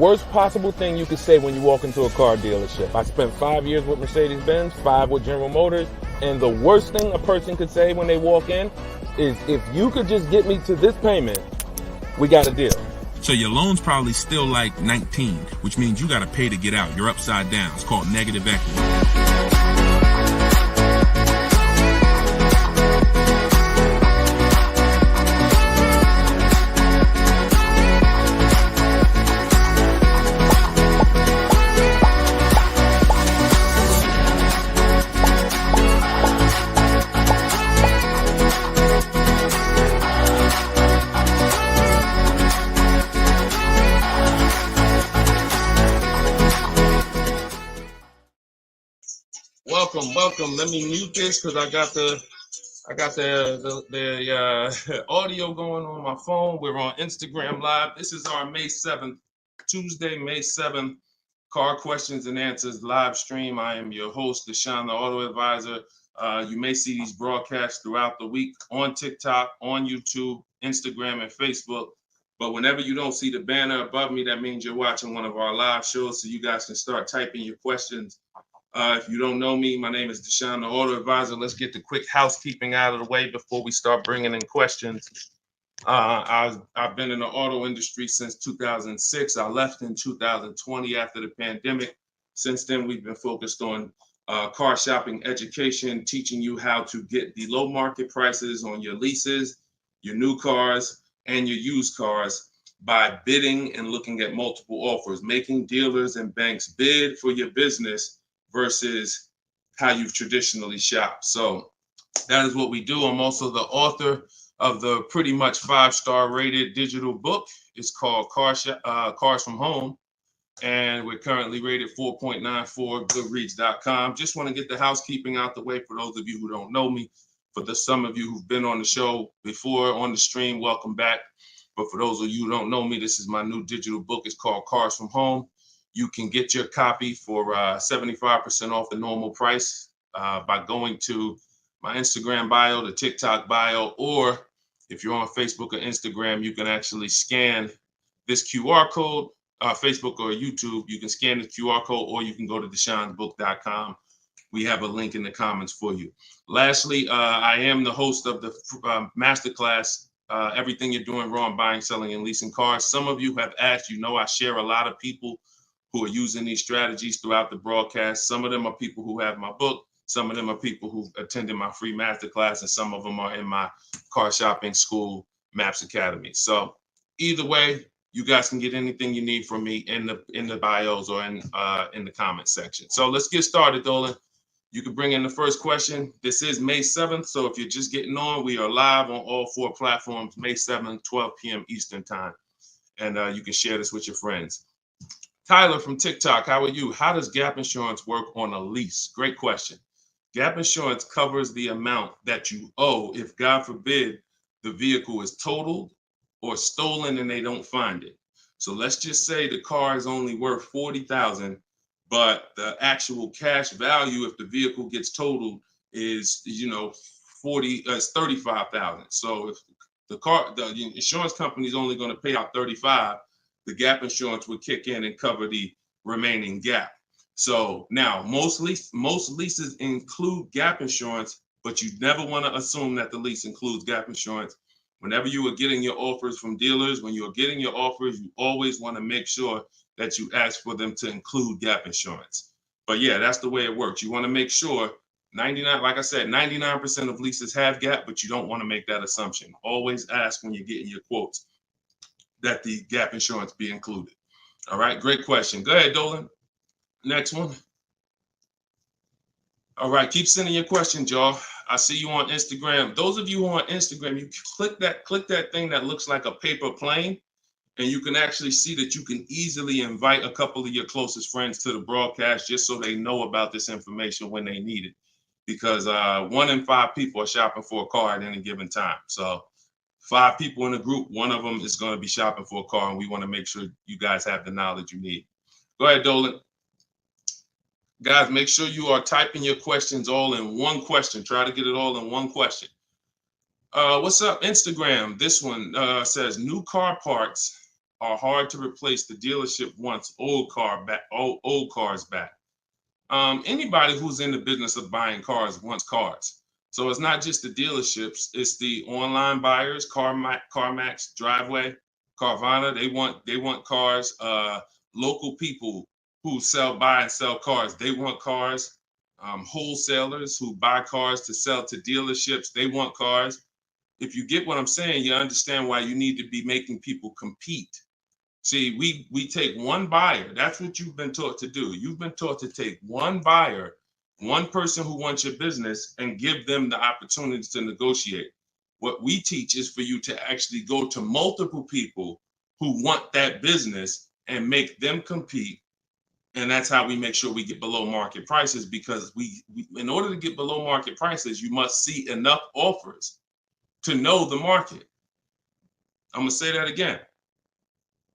worst possible thing you could say when you walk into a car dealership. I spent 5 years with Mercedes-Benz, 5 with General Motors, and the worst thing a person could say when they walk in is, if you could just get me to this payment, we got a deal. So your loan's probably still like 19, which means you got to pay to get out. You're upside down. It's called negative equity. Welcome. Let me mute this because I got the audio going on my phone. We're on Instagram Live. This is our May 7th, Tuesday, May 7th, Car Questions and Answers live stream. I am your host, Deshone the Auto Advisor. You may see these broadcasts throughout the week on TikTok, on YouTube, Instagram, and Facebook. But whenever you don't see the banner above me, that means you're watching one of our live shows, so you guys can start typing your questions. If you don't know me, my name is Deshone the Auto Advisor. Let's get the quick housekeeping out of the way before we start bringing in questions. I've been in the auto industry since 2006. I left in 2020 after the pandemic. Since then, we've been focused on car shopping education, teaching you how to get the low market prices on your leases, your new cars, and your used cars by bidding and looking at multiple offers, making dealers and banks bid for your business versus how you've traditionally shopped. So that is what we do. I'm also the author of the pretty much 5-star rated digital book. It's called Cars from Home, and we're currently rated 4.94, goodreads.com. Just want to get the housekeeping out the way for those of you who don't know me. For some of you who've been on the show before on the stream, welcome back. But for those of you who don't know me, this is my new digital book. It's called Cars from Home. You can get your copy for 75% off the normal price by going to my Instagram bio, the TikTok bio, or if you're on Facebook or Instagram, you can actually scan this QR code, Facebook or YouTube. You can scan the QR code, or you can go to deshonsbook.com. We have a link in the comments for you. Lastly, I am the host of the masterclass, Everything You're Doing Wrong Buying, Selling, and Leasing Cars. Some of you have asked, I share a lot of people who are using these strategies throughout the broadcast. Some of them are people who have my book. Some of them are people who attended my free masterclass, and some of them are in my car shopping school, Maps Academy. So either way, you guys can get anything you need from me in the bios or in the comment section. So let's get started, Dolan. You can bring in the first question. This is May 7th. So if you're just getting on, we are live on all 4 platforms, May 7th, 12 p.m. Eastern time. And you can share this with your friends. Tyler from TikTok, how are you? How does gap insurance work on a lease? Great question. Gap insurance covers the amount that you owe if, God forbid, the vehicle is totaled or stolen and they don't find it. So let's just say the car is only worth $40,000, but the actual cash value if the vehicle gets totaled is, $35,000. So if the insurance company is only going to pay out $35,000, the gap insurance would kick in and cover the remaining gap. So now most leases include gap insurance, but you never want to assume that the lease includes gap insurance. Whenever you are getting your offers from dealers, when you're getting your offers, you always want to make sure that you ask for them to include gap insurance. But yeah, that's the way it works. You want to make sure 99% of leases have gap, but you don't want to make that assumption. Always ask when you're getting your quotes that the gap insurance be included. All right, great question. Go ahead, Dolan. Next one. All right, keep sending your questions, y'all. I see you on Instagram. Those of you who are on Instagram, you click that thing that looks like a paper plane, and you can actually see that you can easily invite a couple of your closest friends to the broadcast just so they know about this information when they need it. Because 1 in 5 people are shopping for a car at any given time. So 5 people in a group, 1 of them is going to be shopping for a car, and we want to make sure you guys have the knowledge you need. Go ahead, Dolan. Guys, make sure you are typing your questions all in one question. Try to get it all in one question. What's up, Instagram? This one says, new car parts are hard to replace. The dealership wants old cars back. Anybody who's in the business of buying cars wants cars. So it's not just the dealerships, it's the online buyers, CarMax, Driveway, Carvana. They want cars. Local people who buy and sell cars, they want cars. Wholesalers who buy cars to sell to dealerships, they want cars. If you get what I'm saying, you understand why you need to be making people compete. See, we take one buyer. That's what you've been taught to do. You've been taught to take one buyer, one person who wants your business, and give them the opportunity to negotiate. What we teach is for you to actually go to multiple people who want that business and make them compete. And that's how we make sure we get below market prices, because we in order to get below market prices, you must see enough offers to know the market. I'm gonna say that again.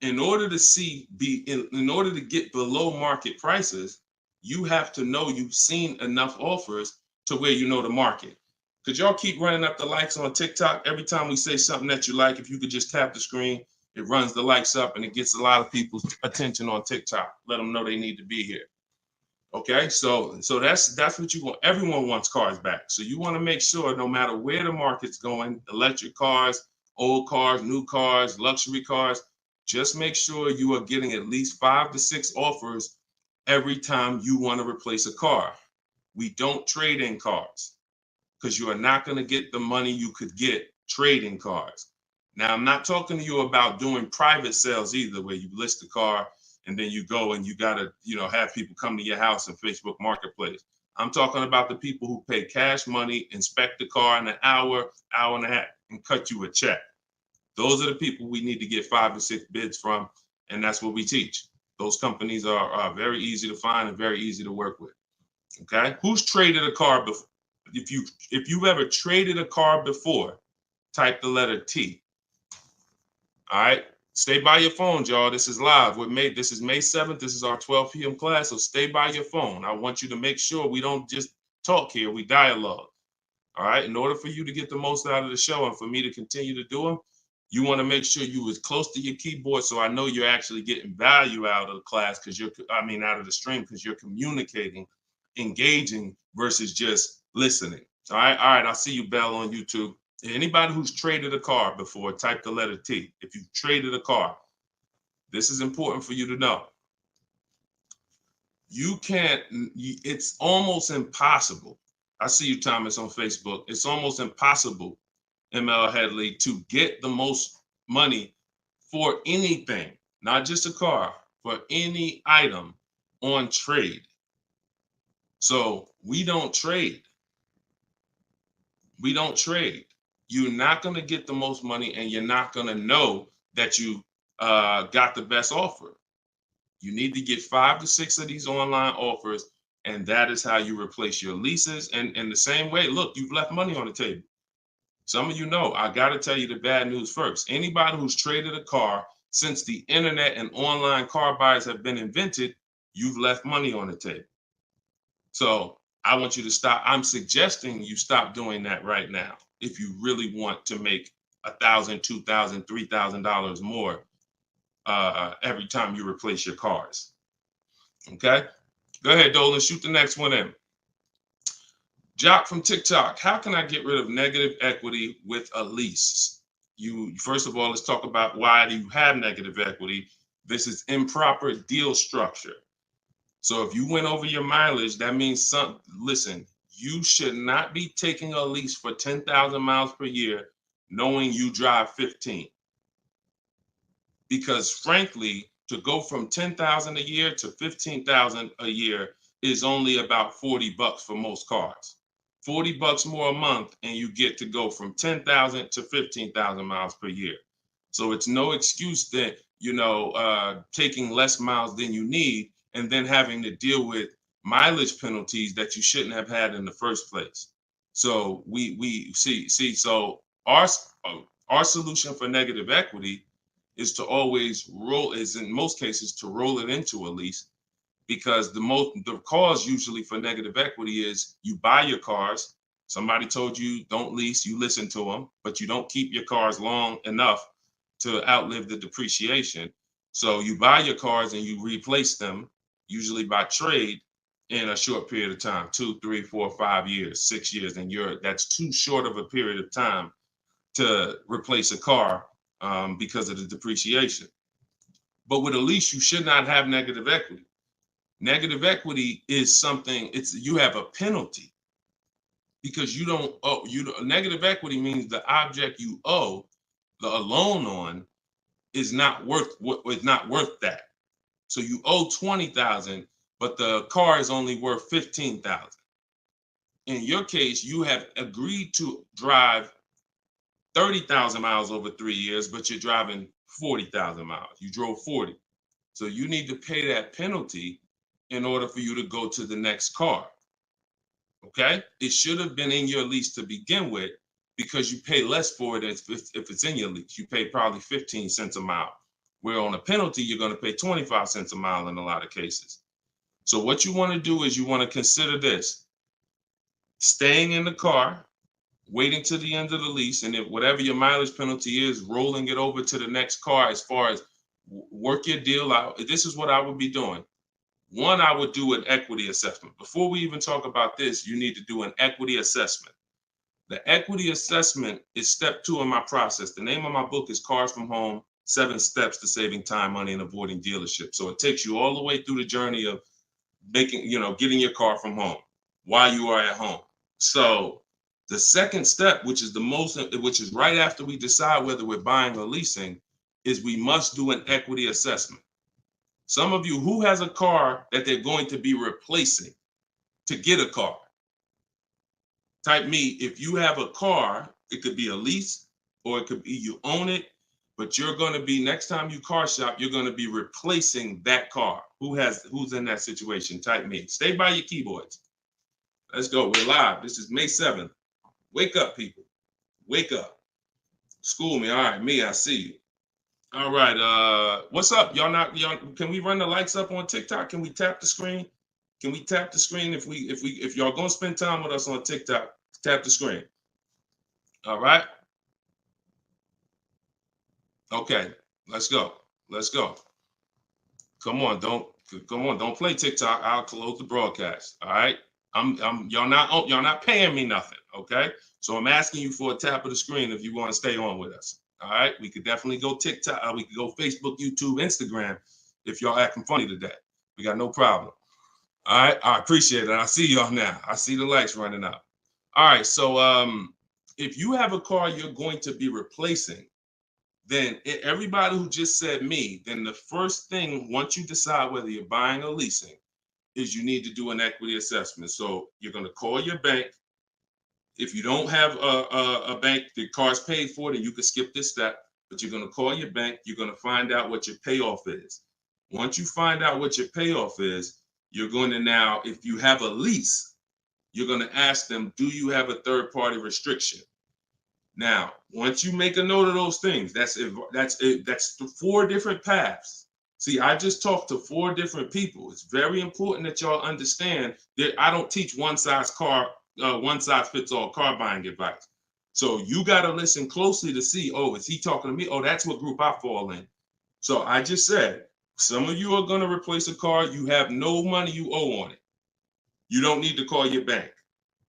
In order to get below market prices, you have to know you've seen enough offers to where you know the market. Could y'all keep running up the likes on TikTok? Every time we say something that you like, if you could just tap the screen, it runs the likes up and it gets a lot of people's attention on TikTok. Let them know they need to be here. Okay, so that's what you want. Everyone wants cars back. So you want to make sure no matter where the market's going, electric cars, old cars, new cars, luxury cars, just make sure you are getting at least 5 to 6 offers every time you want to replace a car. We don't trade in cars because you are not going to get the money you could get trading cars. Now, I'm not talking to you about doing private sales either, where you list a car and then you go and you got to, have people come to your house in Facebook Marketplace. I'm talking about the people who pay cash money, inspect the car in an hour and a half, and cut you a check. Those are the people we need to get 5 to 6 bids from, and that's what we teach. Those companies are very easy to find and very easy to work with. Okay, who's traded a car before? If you've ever traded a car before, type the letter T. All right, stay by your phones, y'all. This is live. This is May 7th. This is our 12 p.m. class, so stay by your phone. I want you to make sure we don't just talk here, we dialogue. All right, in order for you to get the most out of the show and for me to continue to do them, you want to make sure you as close to your keyboard so I know you're actually getting value out of the class, out of the stream, because you're communicating, engaging versus just listening. All right, I'll see you, Bell, on YouTube. Anybody who's traded a car before, type the letter T. If you've traded a car, this is important for you to know. It's almost impossible. I see you, Thomas, on Facebook. It's almost impossible, ML Headley, to get the most money for anything, not just a car, for any item on trade. So we don't trade. We don't trade. You're not going to get the most money, and you're not going to know that you got the best offer. You need to get 5 to 6 of these online offers, and that is how you replace your leases. And in the same way, look, you've left money on the table. Some of you know, I got to tell you the bad news first. Anybody who's traded a car since the internet and online car buyers have been invented, you've left money on the table. So I want you to stop. I'm suggesting you stop doing that right now if you really want to make $1,000, $2,000, $3,000 more every time you replace your cars. Okay? Go ahead, Dolan. Shoot the next one in. Jock from TikTok. How can I get rid of negative equity with a lease? First of all, let's talk about why do you have negative equity. This is improper deal structure. So if you went over your mileage, that means listen, you should not be taking a lease for 10,000 miles per year knowing you drive 15. Because frankly, to go from 10,000 a year to 15,000 a year is only about $40 for most cars. $40 more a month, and you get to go from 10,000 to 15,000 miles per year. So it's no excuse that, taking less miles than you need and then having to deal with mileage penalties that you shouldn't have had in the first place. So we see. So our solution for negative equity is to always in most cases, to roll it into a lease, because the cause usually for negative equity is you buy your cars. Somebody told you don't lease, you listen to them, but you don't keep your cars long enough to outlive the depreciation. So you buy your cars and you replace them, usually by trade, in a short period of time, 2, 3, 4, 5 years, 6 years, and that's too short of a period of time to replace a car because of the depreciation. But with a lease, you should not have negative equity. Negative equity is something, you have a penalty because you don't owe. Negative equity means the object you owe a loan on is not worth that. So you owe 20,000, but the car is only worth 15,000. In your case, you have agreed to drive 30,000 miles over 3 years, but you're driving 40,000 miles. You drove 40. So you need to pay that penalty in order for you to go to the next car. Okay? It should have been in your lease to begin with because you pay less for it if it's in your lease. You pay probably 15 cents a mile. Where on a penalty, you're going to pay 25 cents a mile in a lot of cases. So what you want to do is you want to consider this. Staying in the car, waiting to the end of the lease, and if whatever your mileage penalty is, rolling it over to the next car as far as work your deal out. This is what I would be doing. One, I would do an equity assessment. Before we even talk about this, you need to do an equity assessment. The equity assessment is step 2 in my process. The name of my book is Cars from Home, 7 Steps to Saving Time, Money, and Avoiding Dealership. So it takes you all the way through the journey of getting your car from home while you are at home. So the second step, which is right after we decide whether we're buying or leasing, is we must do an equity assessment. Some of you, who has a car that they're going to be replacing to get a car? Type me. If you have a car, it could be a lease or it could be you own it, but you're going to be, next time you car shop, you're going to be replacing that car. Who's in that situation? Type me. Stay by your keyboards. Let's go. We're live. This is May 7th. Wake up, people. Wake up. School me. All right, me, I see you. All right. What's up? Y'all can we run the lights up on TikTok? Can we tap the screen? Can we tap the screen if y'all gonna spend time with us on TikTok, tap the screen. All right. Okay, let's go. Let's go. Come on, don't play TikTok. I'll close the broadcast. All right. Y'all not paying me nothing. Okay. So I'm asking you for a tap of the screen if you want to stay on with us. All right, we could definitely go TikTok. We could go Facebook, YouTube, Instagram. If y'all acting funny today, we got no problem. All right, I appreciate it. I see y'all now. I see the lights running up. All right, so if you have a car you're going to be replacing, then everybody who just said me, then the first thing, once you decide whether you're buying or leasing, is you need to do an equity assessment. So you're going to call your bank. If you don't have a bank, the car's paid for, then you can skip this step, but you're going to call your bank. You're going to find out what your payoff is. Once you find out what your payoff is, you're going to now, if you have a lease, you're going to ask them, do you have a third-party restriction? Now, once you make a note of those things, that's 4 different paths. See, I just talked to 4 different people. It's very important that y'all understand that I don't teach one size fits all car buying advice. So you got to listen closely to see, oh, is he talking to me? Oh, that's what group I fall in. So I just said, some of you are going to replace a car. You have no money you owe on it. You don't need to call your bank.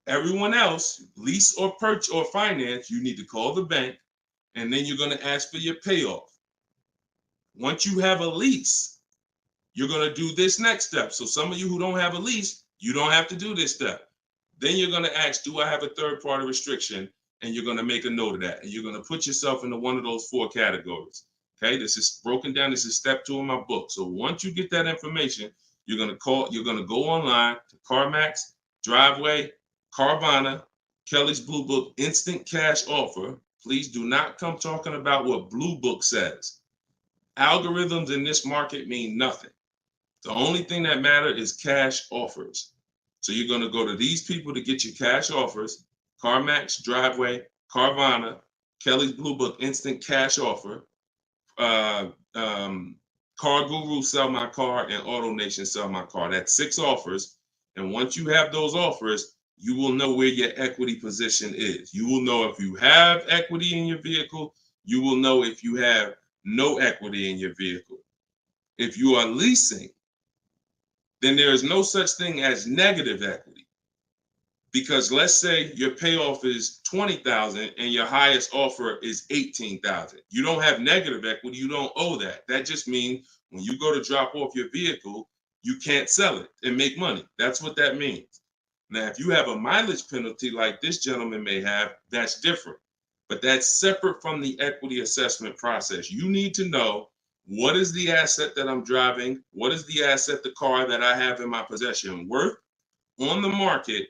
Everyone else, lease or purchase or finance, you need to call the bank, and then you're going to ask for your payoff. Once you have a lease, you're going to do this next step. So some of you who don't have a lease, you don't have to do this step. Then you're going to ask, do I have a third-party restriction? And you're going to make a note of that. And you're going to put yourself into one of those 4 categories. Okay, this is broken down. This is step 2 in my book. So once you get that information, you're going to go online to CarMax, Driveway, Carvana, Kelly's Blue Book, Instant Cash Offer. Please do not come talking about what Blue Book says. Algorithms in this market mean nothing. The only thing that matters is cash offers. So you're going to go to these people to get your cash offers: CarMax, Driveway, Carvana, Kelly's Blue Book, Instant Cash Offer, Car Guru, Sell My Car, and Auto Nation, Sell My Car. That's 6 offers. And once you have those offers, you will know where your equity position is. You will know if you have equity in your vehicle. You will know if you have no equity in your vehicle. If you are leasing, then there is no such thing as negative equity. Because let's say your payoff is $20,000 and your highest offer is $18,000. You don't have negative equity. You don't owe that. That just means when you go to drop off your vehicle, you can't sell it and make money. That's what that means. Now, if you have a mileage penalty like this gentleman may have, that's different. But that's separate from the equity assessment process. You need to know, what is the asset that I'm driving? What is the asset, the car that I have in my possession, worth on the market?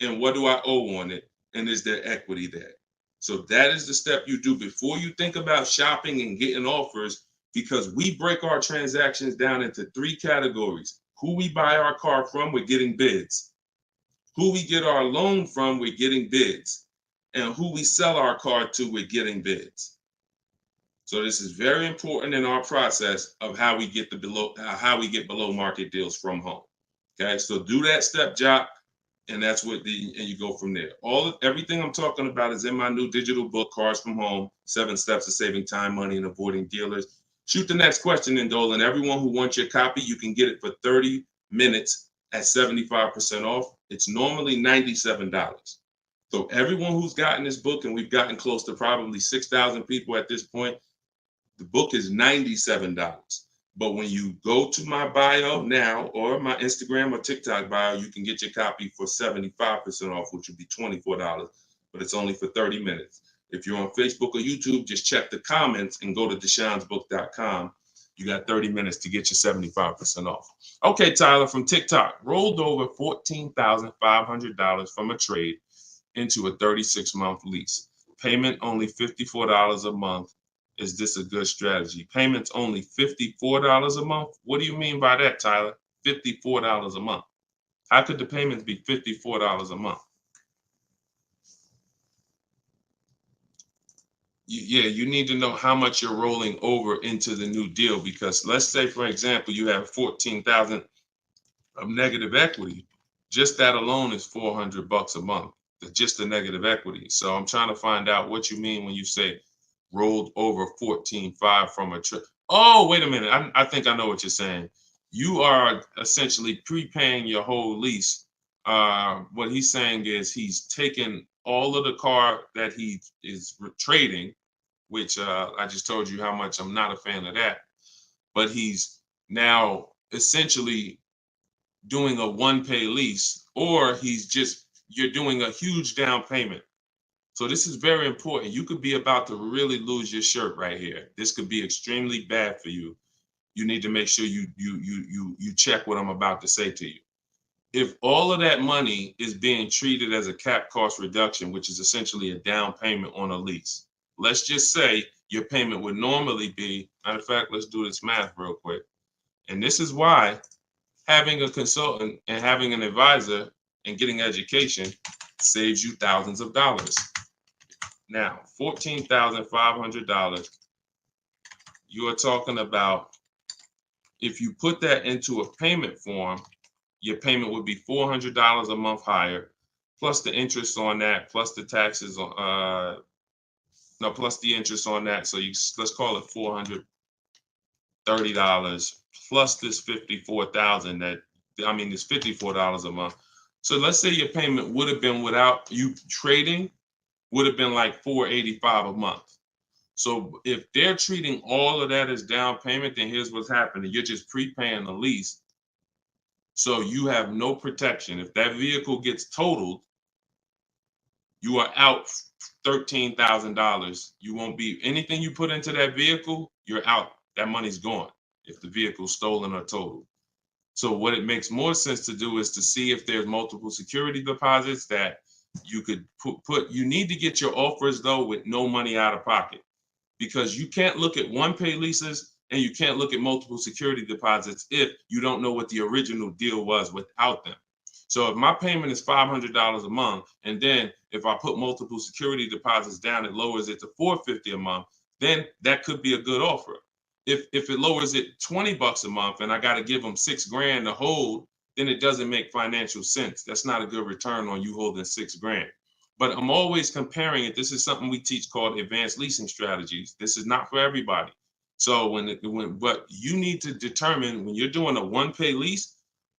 And what do I owe on it? And is there equity there? So that is the step you do before you think about shopping and getting offers, because we break our transactions down into 3 categories. Who we buy our car from, we're getting bids. Who we get our loan from, we're getting bids. And who we sell our car to, we're getting bids. So this is very important in our process of how we get below market deals from home. Okay, so do that step, Jock. And that's what and you go from there. Everything I'm talking about is in my new digital book, Cars from Home, 7 Steps to Saving Time, Money, and Avoiding Dealers. Shoot the next question in, Dolan. Everyone who wants your copy, you can get it for 30 minutes at 75% off. It's normally $97. So everyone who's gotten this book, and we've gotten close to probably 6,000 people at this point, the book is $97. But when you go to my bio now, or my Instagram or TikTok bio, you can get your copy for 75% off, which would be $24, but it's only for 30 minutes. If you're on Facebook or YouTube, just check the comments and go to deshonsbook.com. You got 30 minutes to get your 75% off. Okay, Tyler from TikTok, rolled over $14,500 from a trade into a 36-month lease. Payment only $54 a month. Is this a good strategy? Payments only $54 a month? What do you mean by that, Tyler? $54 a month. How could the payments be $54 a month? You need to know how much you're rolling over into the new deal, because let's say, for example, you have $14,000 of negative equity. Just that alone is $400 a month. Just the negative equity. So I'm trying to find out what you mean when you say rolled over 14.5 from a trip. Oh, wait a minute. I think I know what you're saying. You are essentially prepaying your whole lease. What he's saying is he's taken all of the car that he is trading, which I just told you how much I'm not a fan of that. But he's now essentially doing a one-pay lease, or you're doing a huge down payment. So this is very important. You could be about to really lose your shirt right here. This could be extremely bad for you. You need to make sure you check what I'm about to say to you. If all of that money is being treated as a cap cost reduction, which is essentially a down payment on a lease, let's just say your payment would normally be, matter of fact, let's do this math real quick. And this is why having a consultant and having an advisor and getting education saves you thousands of dollars. Now, $14,500, you are talking about, if you put that into a payment form, your payment would be $400 a month higher, plus the interest on that, plus the taxes on, plus the interest on that. So let's call it $430 plus this $54,000 it's $54 a month. So let's say your payment would have been, without you trading, would have been like $485 a month. So if they're treating all of that as down payment, then here's what's happening. You're just prepaying the lease. So you have no protection. If that vehicle gets totaled, you are out $13,000. You won't be, anything you put into that vehicle, you're out. That money's gone if the vehicle's stolen or totaled. So what it makes more sense to do is to see if there's multiple security deposits that you could put. You need to get your offers, though, with no money out of pocket, because you can't look at one-pay leases and you can't look at multiple security deposits if you don't know what the original deal was without them. So if my payment is $500 a month, and then if I put multiple security deposits down, it lowers it to $450 a month, then that could be a good offer. If it lowers it $20 a month and I got to give them $6,000 to hold, then it doesn't make financial sense. That's not a good return on you holding $6,000. But I'm always comparing it. This is something we teach called advanced leasing strategies. This is not for everybody. So but you need to determine when you're doing a one-pay lease,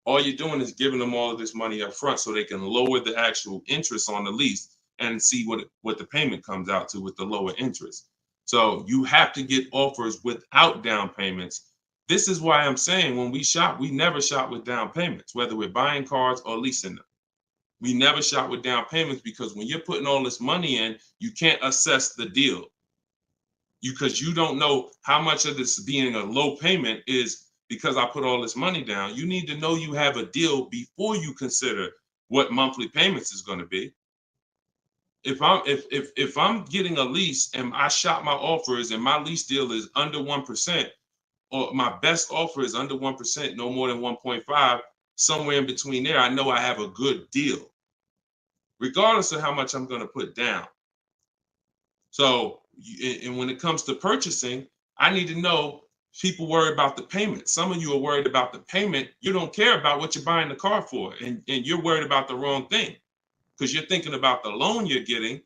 all you're doing is giving them all of this money up front so they can lower the actual interest on the lease and see what the payment comes out to with the lower interest. So you have to get offers without down payments. This is why I'm saying when we shop, we never shop with down payments, whether we're buying cars or leasing them. We never shop with down payments because when you're putting all this money in, you can't assess the deal. Because you don't know how much of this being a low payment is because I put all this money down. You need to know you have a deal before you consider what monthly payments is going to be. If I'm getting a lease and I shop my offers and my lease deal is under 1%, or my best offer is under 1%, no more than 1.5, somewhere in between there, I know I have a good deal, regardless of how much I'm going to put down. So, and when it comes to purchasing, I need to know people worry about the payment. Some of you are worried about the payment. You don't care about what you're buying the car for, and you're worried about the wrong thing because you're thinking about the loan you're getting.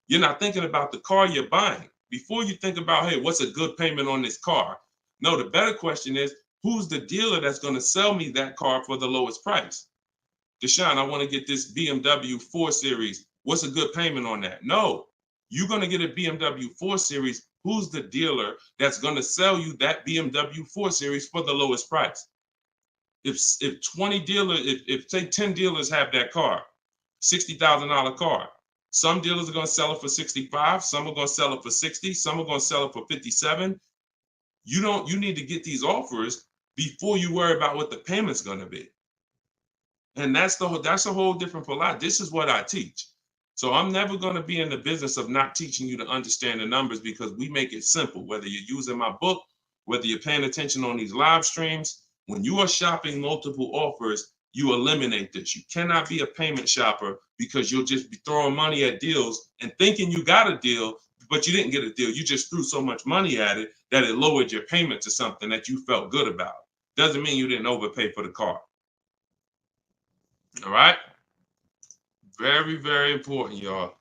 You're not thinking about the car you're buying. Before you think about, hey, what's a good payment on this car? No, the better question is, who's the dealer that's going to sell me that car for the lowest price? Deshone, I want to get this BMW 4 Series. What's a good payment on that? No, you're going to get a BMW 4 Series. Who's the dealer that's going to sell you that BMW 4 Series for the lowest price? If 20 dealers, if say 10 dealers have that car, $60,000 car, some dealers are going to sell it for 65, some are going to sell it for 60, some are going to sell it for 57. You need to get these offers before you worry about what the payment's going to be. And that's a whole different philosophy. This is what I teach. So I'm never going to be in the business of not teaching you to understand the numbers because we make it simple. Whether you're using my book, whether you're paying attention on these live streams, when you are shopping multiple offers, you eliminate this. You cannot be a payment shopper because you'll just be throwing money at deals and thinking you got a deal, but you didn't get a deal. You just threw so much money at it that it lowered your payment to something that you felt good about. Doesn't mean you didn't overpay for the car. All right. Very, very important, y'all.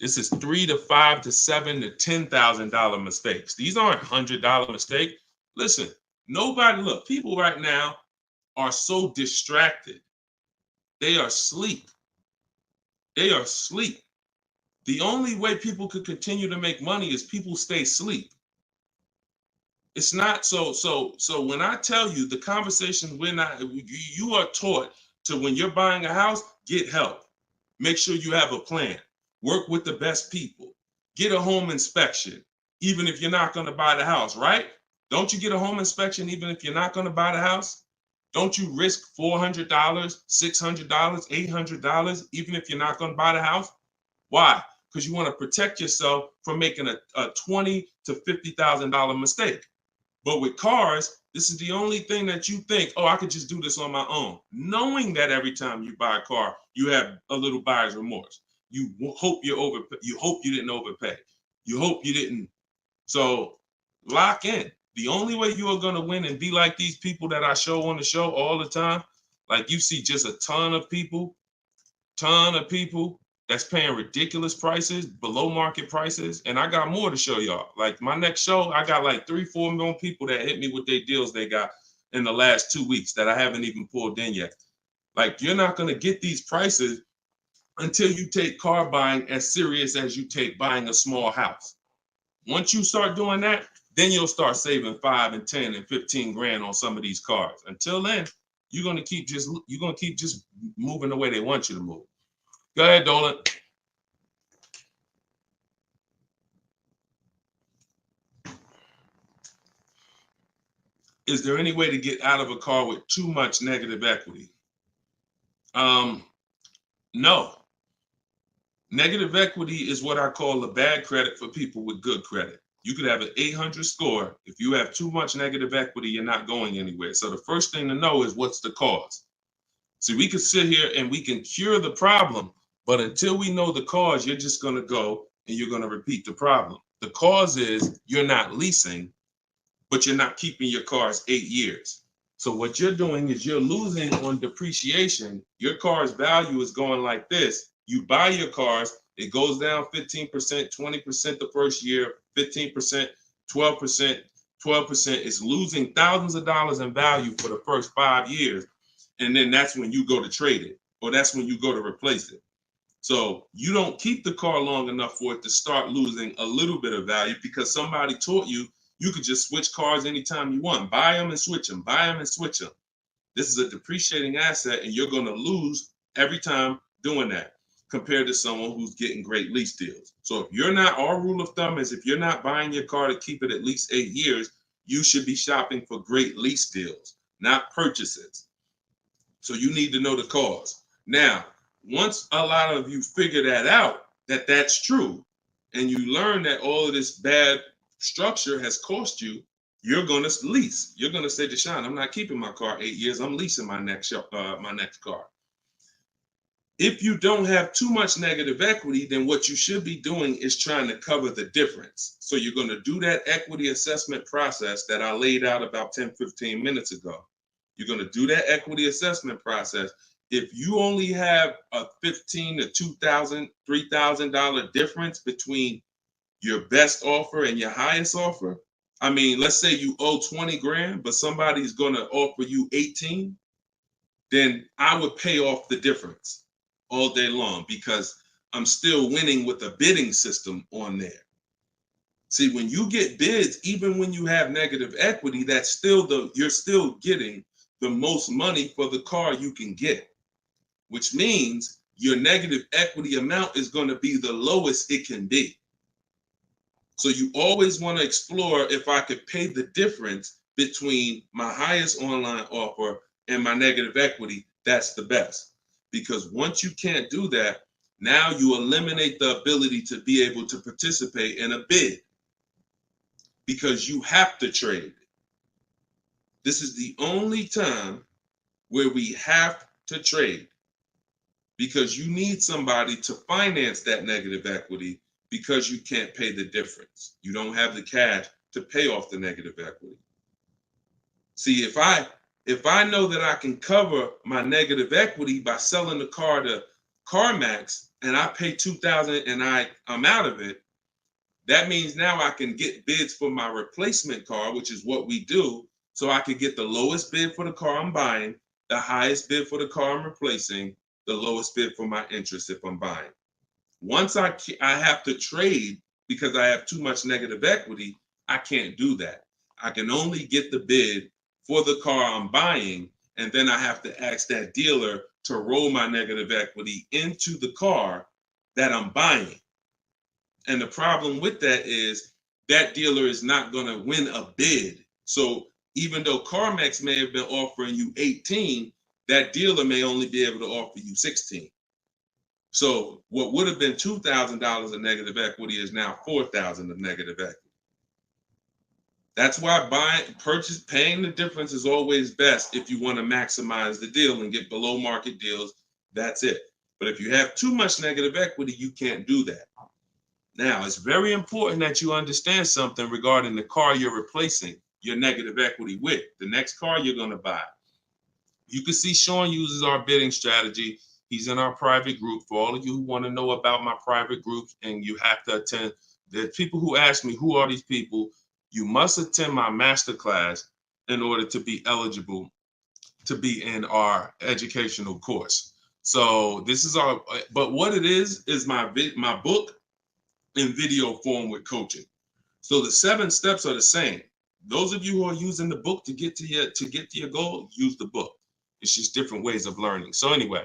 This is $3,000 to $5,000 to $7,000 to $10,000 mistakes. These aren't $100 mistakes. Listen, look, people right now are so distracted. They are asleep. They are asleep. The only way people could continue to make money is people stay asleep. It's not so when I tell you the conversation, you are taught to, when you're buying a house, get help. Make sure you have a plan. Work with the best people. Get a home inspection, even if you're not going to buy the house, right? Don't you get a home inspection even if you're not going to buy the house? Don't you risk $400, $600, $800, even if you're not going to buy the house? Why? Because you want to protect yourself from making a $20,000 to $50,000 mistake. But with cars, this is the only thing that you think, oh, I could just do this on my own. Knowing that every time you buy a car, you have a little buyer's remorse. You hope you hope you didn't overpay. You hope you didn't. So lock in. The only way you are going to win and be like these people that I show on the show all the time, like you see just a ton of people that's paying ridiculous prices, below market prices. And I got more to show y'all. Like my next show, I got like 3-4 million people that hit me with their deals they got in the last 2 weeks that I haven't even pulled in yet. Like you're not going to get these prices until you take car buying as serious as you take buying a small house. Once you start doing that, then you'll start saving 5 and 10 and 15 grand on some of these cars. Until then, you're gonna keep just moving the way they want you to move. Go ahead, Dolan. Is there any way to get out of a car with too much negative equity? No. Negative equity is what I call a bad credit for people with good credit. You could have an 800 score. If you have too much negative equity, you're not going anywhere. So the first thing to know is what's the cause. See, we can sit here and we can cure the problem, but until we know the cause, you're just going to go and you're going to repeat the problem. The cause is you're not leasing, but you're not keeping your cars 8 years. So what you're doing is you're losing on depreciation. Your car's value is going like this, You buy your cars, it goes down 15%, 20% the first year, 15%, 12%, 12%. It's losing thousands of dollars in value for the first 5 years. And then that's when you go to trade it, or that's when you go to replace it. So you don't keep the car long enough for it to start losing a little bit of value because somebody taught you you could just switch cars anytime you want. Buy them and switch them, buy them and switch them. This is a depreciating asset, and you're going to lose every time doing that compared to someone who's getting great lease deals. So if you're not, our rule of thumb is if you're not buying your car to keep it at least 8 years, you should be shopping for great lease deals, not purchases. So you need to know the cause. Now, once a lot of you figure that out, that that's true, and you learn that all of this bad structure has cost you, you're going to lease. You're going to say, Deshone, I'm not keeping my car 8 years. I'm leasing my next car. If you don't have too much negative equity, then what you should be doing is trying to cover the difference. So you're going to do that equity assessment process that I laid out about 10, 15 minutes ago. You're going to do that equity assessment process. If you only have a $1,500 to $2,000, $3,000 difference between your best offer and your highest offer, I mean, let's say you owe 20 grand, but somebody's going to offer you 18, then I would pay off the difference all day long because I'm still winning with a bidding system on there. See, when you get bids, even when you have negative equity, that's still you're still getting the most money for the car you can get, which means your negative equity amount is going to be the lowest it can be. So you always want to explore if I could pay the difference between my highest online offer and my negative equity, that's the best. Because once you can't do that, now you eliminate the ability to be able to participate in a bid because you have to trade. This is the only time where we have to trade because you need somebody to finance that negative equity because you can't pay the difference. You don't have the cash to pay off the negative equity. See, if I know that I can cover my negative equity by selling the car to CarMax and I pay $2,000 and I'm out of it, that means now I can get bids for my replacement car, which is what we do. So I could get the lowest bid for the car I'm buying, the highest bid for the car I'm replacing, the lowest bid for my interest if I'm buying. Once I have to trade because I have too much negative equity, I can't do that. I can only get the bid for the car I'm buying, and then I have to ask that dealer to roll my negative equity into the car that I'm buying. And the problem with that is that dealer is not going to win a bid. So even though CarMax may have been offering you 18, that dealer may only be able to offer you 16. So what would have been $2,000 of negative equity is now $4,000 of negative equity. That's why paying the difference is always best if you want to maximize the deal and get below market deals. That's it. But if you have too much negative equity, you can't do that. Now, it's very important that you understand something regarding the car you're replacing your negative equity with, the next car you're going to buy. You can see Sean uses our bidding strategy. He's in our private group. For all of you who want to know about my private groups, and you have to attend, there's people who ask me, who are these people? You must attend my masterclass in order to be eligible to be in our educational course. So this is but what it is my book in video form with coaching. So the 7 steps are the same. Those of you who are using the book to get to your goal, use the book. It's just different ways of learning. So anyway,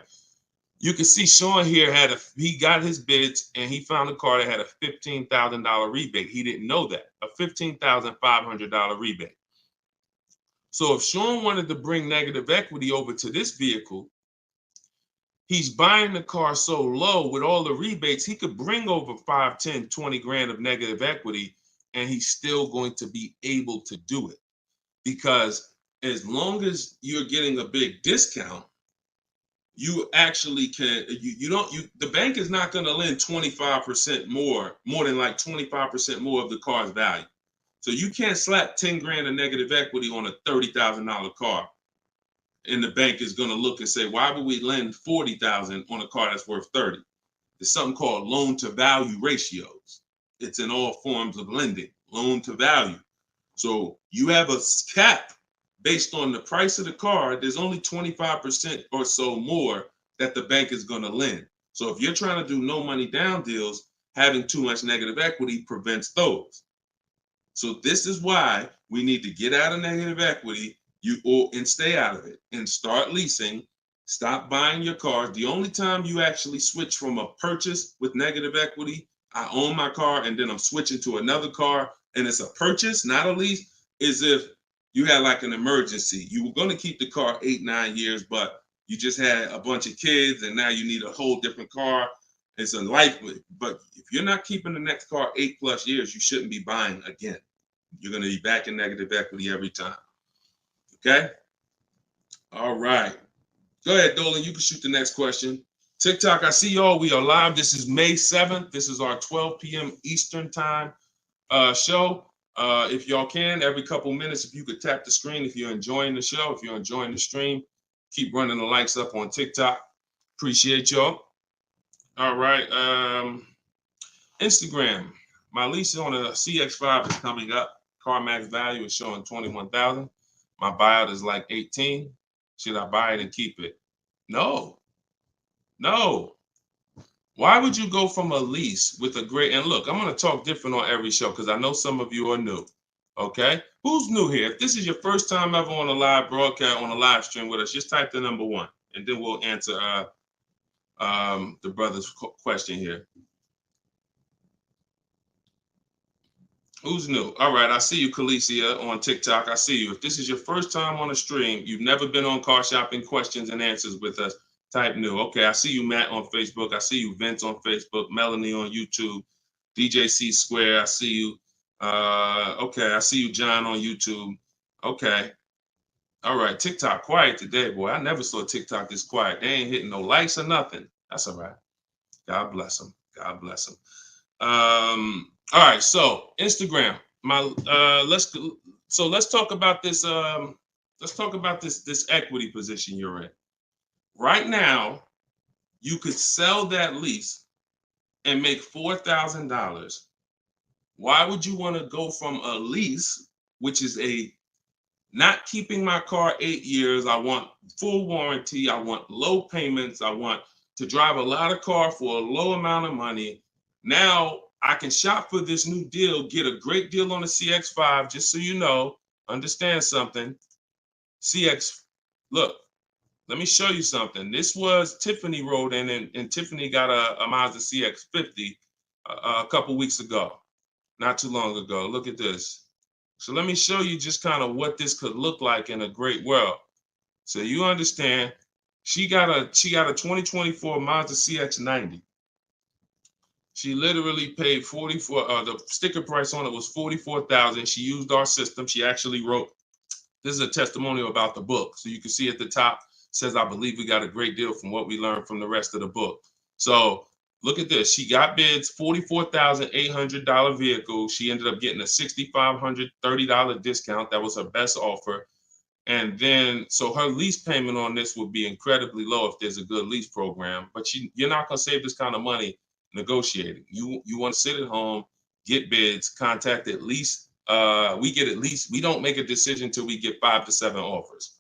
you can see Sean here he got his bids and he found a car that had a $15,000 rebate. He didn't know that, a $15,500 rebate. So if Sean wanted to bring negative equity over to this vehicle, he's buying the car so low with all the rebates, he could bring over 5, 10, 20 grand of negative equity, and he's still going to be able to do it. Because as long as you're getting a big discount, you actually can, the bank is not going to lend 25% more than like 25% more of the car's value. So you can't slap 10 grand of negative equity on a $30,000 car. And the bank is going to look and say, why would we lend $40,000 on a car that's worth $30,000? there's something called loan to value ratios. It's in all forms of lending, loan to value. So you have a cap based on the price of the car. There's only 25% or so more that the bank is going to lend. So if you're trying to do no money down deals, having too much negative equity prevents those. So this is why we need to get out of negative equity and stay out of it and start leasing. Stop buying your cars. The only time you actually switch from a purchase with negative equity, I own my car and then I'm switching to another car and it's a purchase, not a lease, is if you had like an emergency. You were going to keep the car 8-9 years, but you just had a bunch of kids and now you need a whole different car. It's a life. But if you're not keeping the next car 8+ years, you shouldn't be buying again. You're going to be back in negative equity every time. Okay? All right. Go ahead, Dolan. You can shoot the next question. TikTok, I see y'all. We are live. This is May 7th. This is our 12 p.m. Eastern time show. If y'all can, every couple minutes, if you could tap the screen, if you're enjoying the show, if you're enjoying the stream, keep running the likes up on TikTok. Appreciate y'all. All right. Instagram. My lease on a CX5 is coming up. Car max value is showing 21,000. My buyout is like 18. Should I buy it and keep it? No. Why would you go from a lease with a great, and look, I'm going to talk different on every show because I know some of you are new. Okay. Who's new here? If this is your first time ever on a live broadcast, on a live stream with us, just type the number 1 and then we'll answer the brother's question here. Who's new? All right, I see you, Khaleesi, on TikTok. I see you. If this is your first time on a stream, you've never been on Car Shopping Questions and Answers with us, type new. Okay, I see you, Matt, on Facebook. I see you, Vince, on Facebook. Melanie on YouTube. DJ C Square, I see you. Okay, I see you, John, on YouTube. Okay. All right, TikTok quiet today, boy. I never saw TikTok this quiet. They ain't hitting no likes or nothing. That's all right. God bless them. God bless them. All right, so Instagram. Let's talk about this. Let's talk about this equity position you're in. Right now, you could sell that lease and make $4,000. Why would you want to go from a lease, which is a not keeping my car 8 years? I want full warranty. I want low payments. I want to drive a lot of car for a low amount of money. Now I can shop for this new deal, get a great deal on the CX5, just so you know, understand something. Look, let me show you something. This was Tiffany rode in, and Tiffany got a Mazda CX50 a couple weeks ago, not too long ago. Look at this. So let me show you just kind of what this could look like in a great world. So you understand, she got a 2024 Mazda CX90. She literally paid the sticker price on it was $44,000. She used our system. She actually wrote, this is a testimonial about the book. So you can see at the top, says, I believe we got a great deal from what we learned from the rest of the book. So look at this. She got bids, $44,800 vehicle. She ended up getting a $6,530 discount. That was her best offer. And then, so her lease payment on this would be incredibly low if there's a good lease program. But you're not going to save this kind of money negotiating. You want to sit at home, get bids, contact at least. We don't make a decision until we get 5 to 7 offers.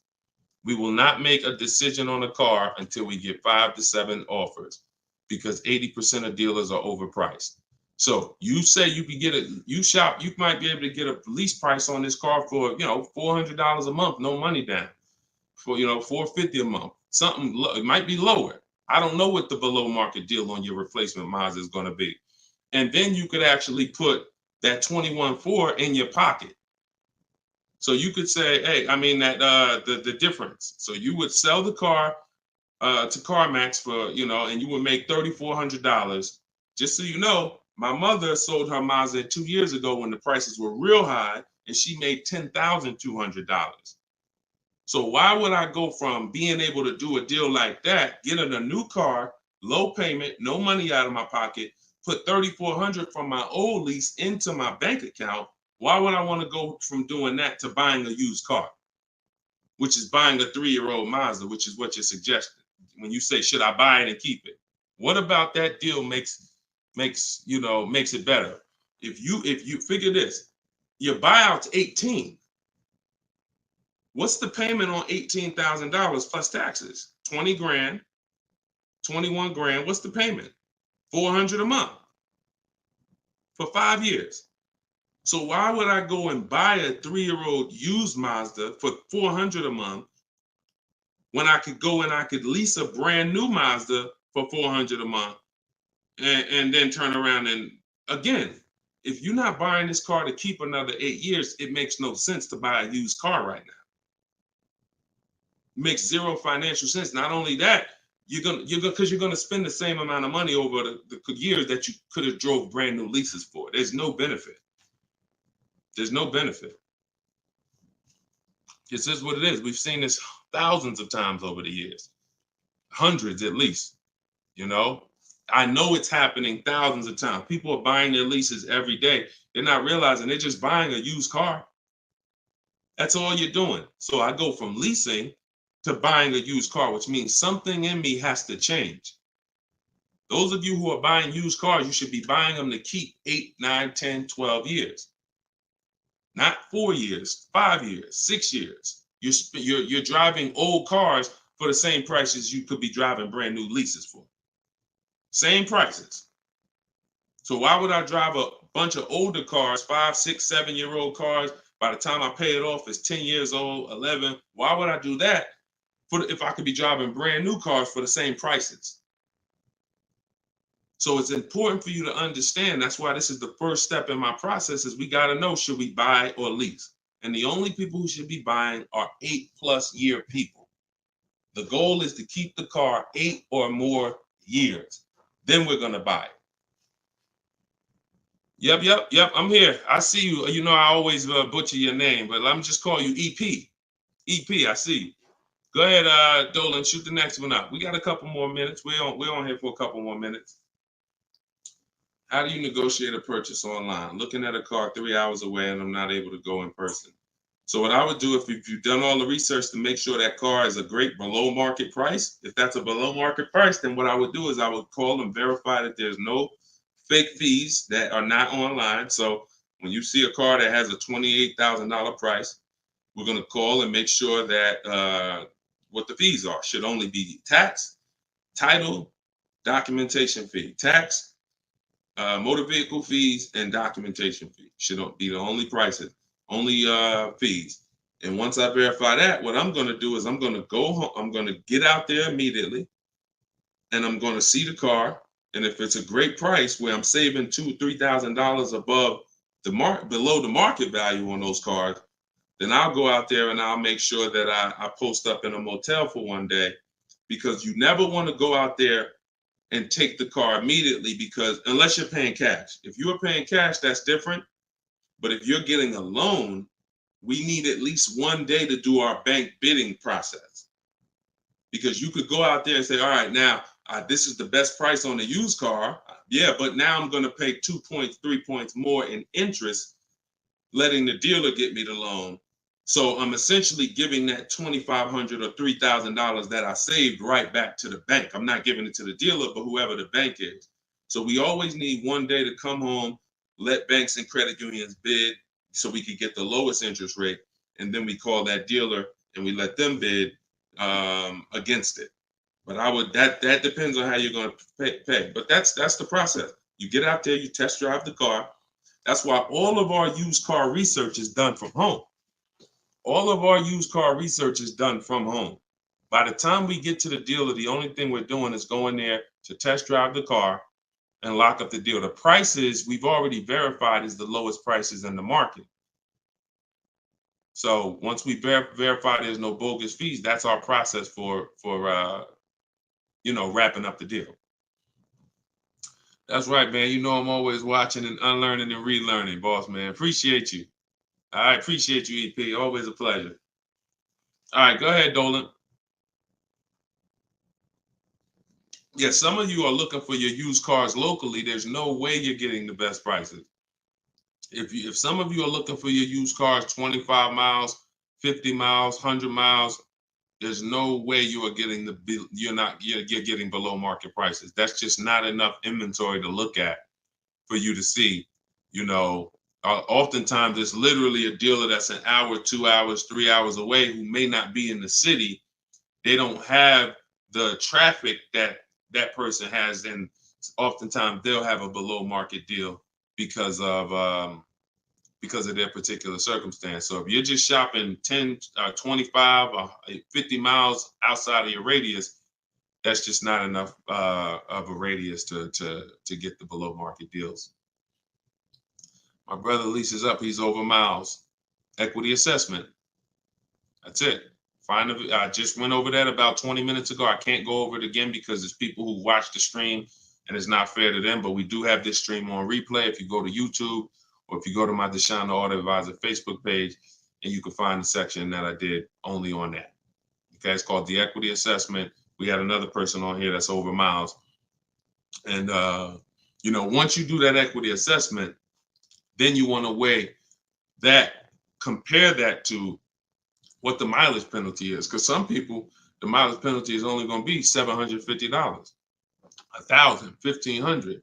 We will not make a decision on a car until we get 5 to 7 offers, because 80% of dealers are overpriced. So you say you can get you might be able to get a lease price on this car for, $400 a month, no money down, for, $450 a month. Something, it might be lower. I don't know what the below market deal on your replacement Mazda is going to be. And then you could actually put that 21.4 in your pocket. So you could say, hey, the difference. So you would sell the car to CarMax for, and you would make $3,400. Just so you know, my mother sold her Mazda 2 years ago when the prices were real high, and she made $10,200. So why would I go from being able to do a deal like that, getting a new car, low payment, no money out of my pocket, put $3,400 from my old lease into my bank account? Why would I want to go from doing that to buying a used car, which is buying a 3-year-old Mazda, which is what you're suggesting when you say, should I buy it and keep it? What about that deal makes it better? If you figure this, your buyout's 18. What's the payment on $18,000 plus taxes? 20 grand, 21 grand. What's the payment? 400 a month for 5 years. So why would I go and buy a 3-year-old used Mazda for 400 a month when I could go and I could lease a brand new Mazda for 400 a month and then turn around and again, if you're not buying this car to keep another 8 years, it makes no sense to buy a used car right now. It makes zero financial sense. Not only that, you're gonna spend the same amount of money over the years that you could have drove brand new leases for. There's no benefit. There's no benefit. This is what it is. We've seen this thousands of times over the years, hundreds at least. I know it's happening thousands of times. People are buying their leases every day. They're not realizing they're just buying a used car. That's all you're doing. So I go from leasing to buying a used car, which means something in me has to change. Those of you who are buying used cars, you should be buying them to keep 8, 9, 10, 12 years. Not 4 years, 5 years, 6 years. You're driving old cars for the same prices you could be driving brand new leases for. Same prices. So why would I drive a bunch of older cars, 5, 6, 7-year-old cars? By the time I pay it off, it's 10 years old, 11. Why would I do that if I could be driving brand new cars for the same prices? So it's important for you to understand. That's why this is the first step in my process is we got to know, should we buy or lease? And the only people who should be buying are 8+ year people. The goal is to keep the car 8 or more years. Then we're going to buy it. Yep. I'm here. I see you. You know, I always butcher your name, but let me just call you EP. EP, I see you. Go ahead, Dolan, shoot the next one up. We got a couple more minutes. We're on here for a couple more minutes. How do you negotiate a purchase online? Looking at a car 3 hours away and I'm not able to go in person. So what I would do, if you've done all the research to make sure that car is a great below market price, if that's a below market price, then what I would do is I would call and verify that there's no fake fees that are not online. So when you see a car that has a $28,000 price, we're going to call and make sure that what the fees are should only be tax, title, documentation fee. Tax, motor vehicle fees, and documentation fee should be the only prices, only fees. And once I verify that, what I'm going to do is I'm going to go home. I'm going to get out there immediately, and I'm going to see the car. And if it's a great price where I'm saving $2,000-3,000 above below the market value on those cars, then I'll go out there and I'll make sure that I post up in a motel for one day, because you never want to go out there and take the car immediately, because unless you're paying cash. If you're paying cash, that's different. But if you're getting a loan, we need at least one day to do our bank bidding process. Because you could go out there and say, all right, now this is the best price on the used car. Yeah, but now I'm going to pay 2 points, 3 points more in interest, letting the dealer get me the loan. So I'm essentially giving that $2,500 or $3,000 that I saved right back to the bank. I'm not giving it to the dealer, but whoever the bank is. So we always need one day to come home, let banks and credit unions bid so we could get the lowest interest rate. And then we call that dealer and we let them bid against it. But that depends on how you're going to pay. But that's the process. You get out there, you test drive the car. That's why all of our used car research is done from home. All of our used car research is done from home. By the time we get to the dealer, the only thing we're doing is going there to test drive the car and lock up the deal. The prices we've already verified is the lowest prices in the market. So once we verify there's no bogus fees, that's our process for wrapping up the deal. That's right, man. You know I'm always watching and unlearning and relearning, boss man. Appreciate you. I appreciate you, EP. Always a pleasure. All right, go ahead, Dolan. Yeah, some of you are looking for your used cars locally. There's no way you're getting the best prices. If some of you are looking for your used cars 25 miles, 50 miles, 100 miles, There's no way you are getting you're getting below market prices. That's just not enough inventory to look at for you to see. You know, oftentimes it's literally a dealer that's an hour, 2 hours, 3 hours away who may not be in the city. They don't have the traffic that that person has, and oftentimes they'll have a below market deal because of their particular circumstance. So if you're just shopping 10, 25, 50 miles outside of your radius, that's just not enough of a radius to get the below market deals. My brother leases up. He's over miles. Equity assessment. That's it. I just went over that about 20 minutes ago. I can't go over it again because there's people who watch the stream and it's not fair to them. But we do have this stream on replay. If you go to YouTube or if you go to my Deshone the Auto Advisor Facebook page, and you can find the section that I did only on that. Okay, it's called the equity assessment. We had another person on here that's over miles. And, you know, once you do that equity assessment, then you want to weigh that, compare that to what the mileage penalty is. Because some people, the mileage penalty is only going to be $750, $1,000, $1,500.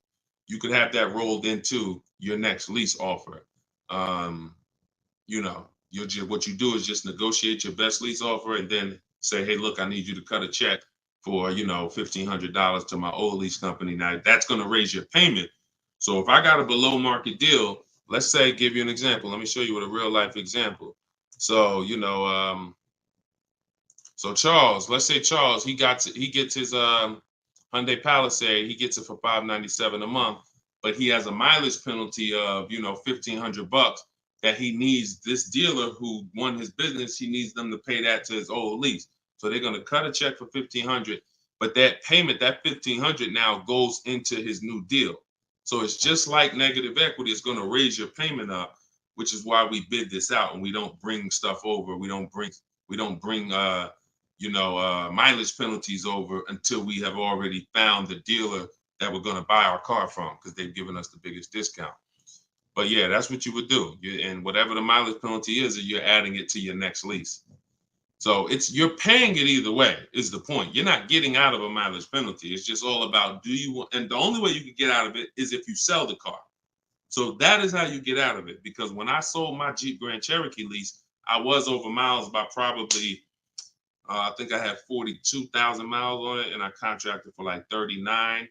You could have that rolled into your next lease offer. You know, what you do is just negotiate your best lease offer and then say, hey, look, I need you to cut a check for, you know, $1,500 to my old lease company. Now that's going to raise your payment. So if I got a below market deal, let's say, give you an example. Let me show you with a real life example. So, you know, so Charles, let's say Charles, he gets his Hyundai Palisade, he gets it for $597 a month, but he has a mileage penalty of, you know, $1,500 that he needs. This dealer who won his business, he needs them to pay that to his old lease. So they're going to cut a check for $1,500, but that payment, that $1,500 now goes into his new deal. So it's just like negative equity. It's going to raise your payment up, which is why we bid this out and we don't bring stuff over. We don't bring mileage penalties over until we have already found the dealer that we're going to buy our car from, because they've given us the biggest discount. But yeah, that's what you would do. And whatever the mileage penalty is, you're adding it to your next lease. So you're paying it either way is the point. You're not getting out of a mileage penalty. It's just all about and the only way you can get out of it is if you sell the car. So that is how you get out of it. Because when I sold my Jeep Grand Cherokee lease, I was over miles by probably, I think I had 42,000 miles on it, and I contracted for like 39.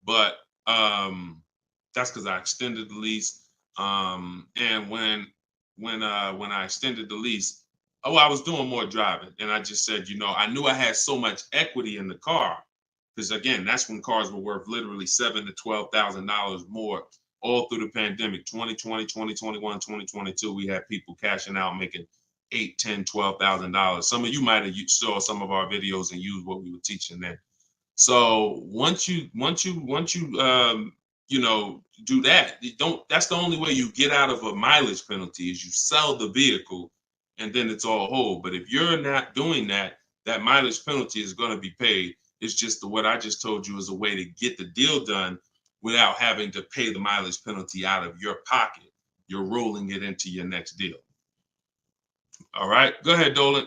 But that's because I extended the lease. And when I extended the lease, I was doing more driving, and I just said, you know, I knew I had so much equity in the car, because again, that's when cars were worth literally $7,000 to $12,000 more all through the pandemic. 2020, 2021, 2022, we had people cashing out, making $8,000, $10,000, $12,000. Some of you might have saw some of our videos and used what we were teaching then. So once you you know, do that, that's the only way you get out of a mileage penalty is you sell the vehicle, and then it's all whole. But if you're not doing that, that mileage penalty is going to be paid. It's just what I just told you is a way to get the deal done without having to pay the mileage penalty out of your pocket. You're rolling it into your next deal. All right, go ahead, Dolan.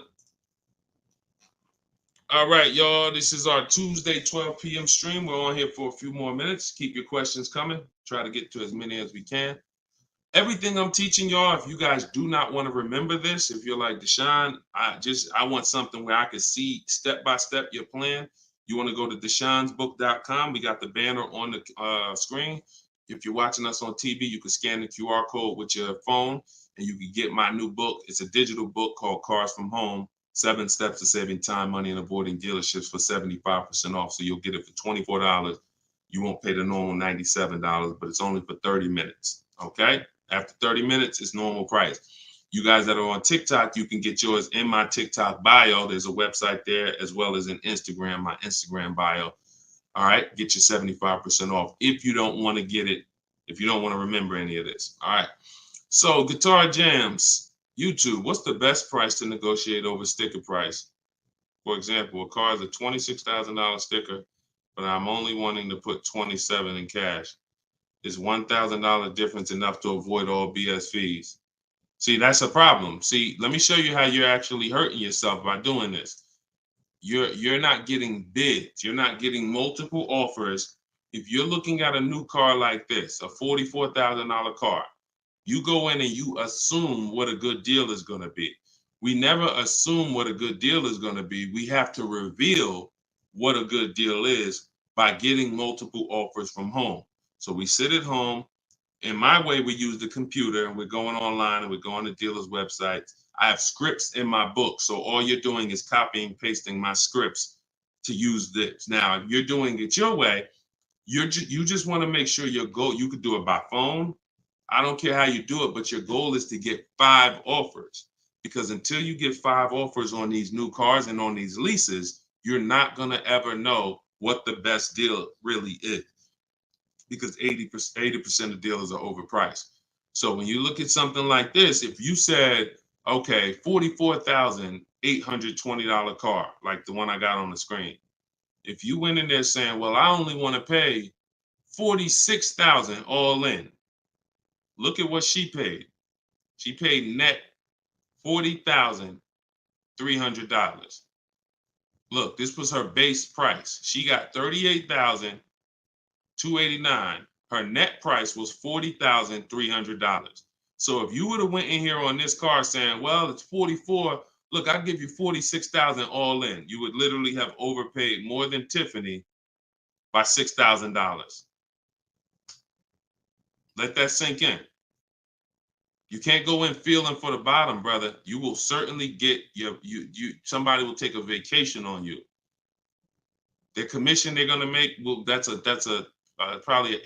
All right, y'all, this is our Tuesday 12 p.m. stream. We're on here for a few more minutes. Keep your questions coming. Try to get to as many as we can. Everything I'm teaching y'all, if you guys do not want to remember this, if you're like, Deshone, I want something where I can see step-by-step your plan, you want to go to deshonesbook.com. We got the banner on the screen. If you're watching us on TV, you can scan the QR code with your phone, and you can get my new book. It's a digital book called Cars from Home, 7 Steps to Saving Time, Money, and Avoiding Dealerships for 75% off. So you'll get it for $24. You won't pay the normal $97, but it's only for 30 minutes, okay? After 30 minutes, it's normal price. You guys that are on TikTok, you can get yours in my TikTok bio. There's a website there, as well as in Instagram, my Instagram bio. All right, get your 75% off if you don't want to get it, if you don't want to remember any of this. All right, so Guitar Jams, YouTube, what's the best price to negotiate over sticker price? For example, a car is a $26,000 sticker, but I'm only wanting to put $27,000 in cash. Is $1,000 difference enough to avoid all BS fees? See, that's a problem. See, let me show you how you're actually hurting yourself by doing this. you're not getting bids. You're not getting multiple offers. If you're looking at a new car like this, a $44,000 car, you go in and you assume what a good deal is going to be. We never assume what a good deal is going to be. We have to reveal what a good deal is by getting multiple offers from home. So we sit at home. In my way, we use the computer and we're going online and we're going to dealers' websites. I have scripts in my book. So all you're doing is copying, pasting my scripts to use this. Now, if you're doing it your way, you just want to make sure your goal, you could do it by phone. I don't care how you do it, but your goal is to get 5 offers, because until you get 5 offers on these new cars and on these leases, you're not going to ever know what the best deal really is, because 80% of dealers are overpriced. So when you look at something like this, if you said, okay, $44,820 car, like the one I got on the screen, if you went in there saying, well, I only want to pay $46,000 all in, look at what she paid. She paid net $40,300. Look, this was her base price. She got $38,289. Her net price was $40,300. So if you would have went in here on this car saying, well, it's 44, look, I'll give you 46,000 all in, you would literally have overpaid more than Tiffany by $6,000. Let that sink in. You can't go in feeling for the bottom, brother. You will certainly get somebody will take a vacation on you. Their commission they're gonna make, well, that's probably an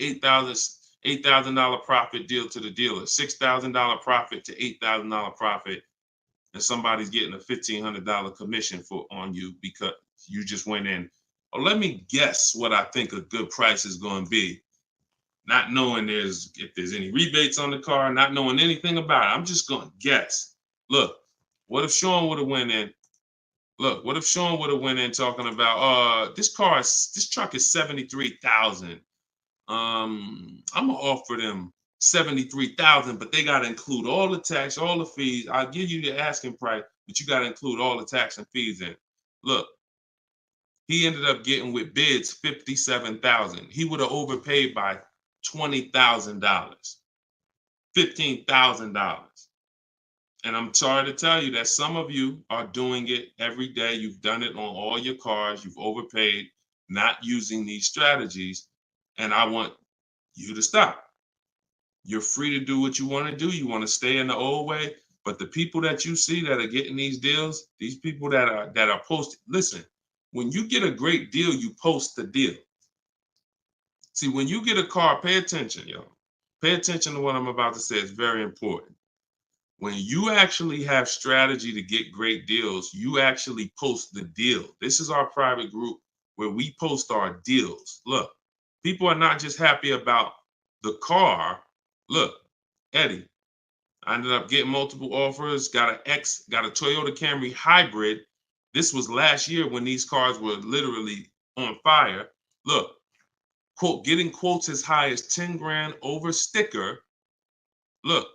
$8,000 profit deal to the dealer, $6,000 profit to $8,000 profit, and somebody's getting a $1,500 commission on you because you just went in. Oh, let me guess what I think a good price is going to be. Not knowing if there's any rebates on the car, not knowing anything about it. I'm just going to guess. Look, what if Sean would have went in? Look, what if Sean would have went in talking about, this truck is $73,000. I'm gonna offer them $73,000, but they got to include all the tax, all the fees. I'll give you the asking price, but you got to include all the tax and fees in. Look, he ended up getting with bids $57,000. He would have overpaid by $20,000, $15,000. And I'm sorry to tell you that some of you are doing it every day. You've done it on all your cars. You've overpaid, not using these strategies. And I want you to stop. You're free to do what you want to do. You want to stay in the old way. But the people that you see that are getting these deals, these people that are posting, listen, when you get a great deal, you post the deal. See, when you get a car, pay attention, y'all. Pay attention to what I'm about to say. It's very important. When you actually have strategy to get great deals, you actually post the deal. This is our private group where we post our deals. Look, people are not just happy about the car. Look, Eddie, I ended up getting multiple offers, got a Toyota Camry hybrid. This was last year when these cars were literally on fire. Look, quote, getting quotes as high as 10 grand over sticker. Look,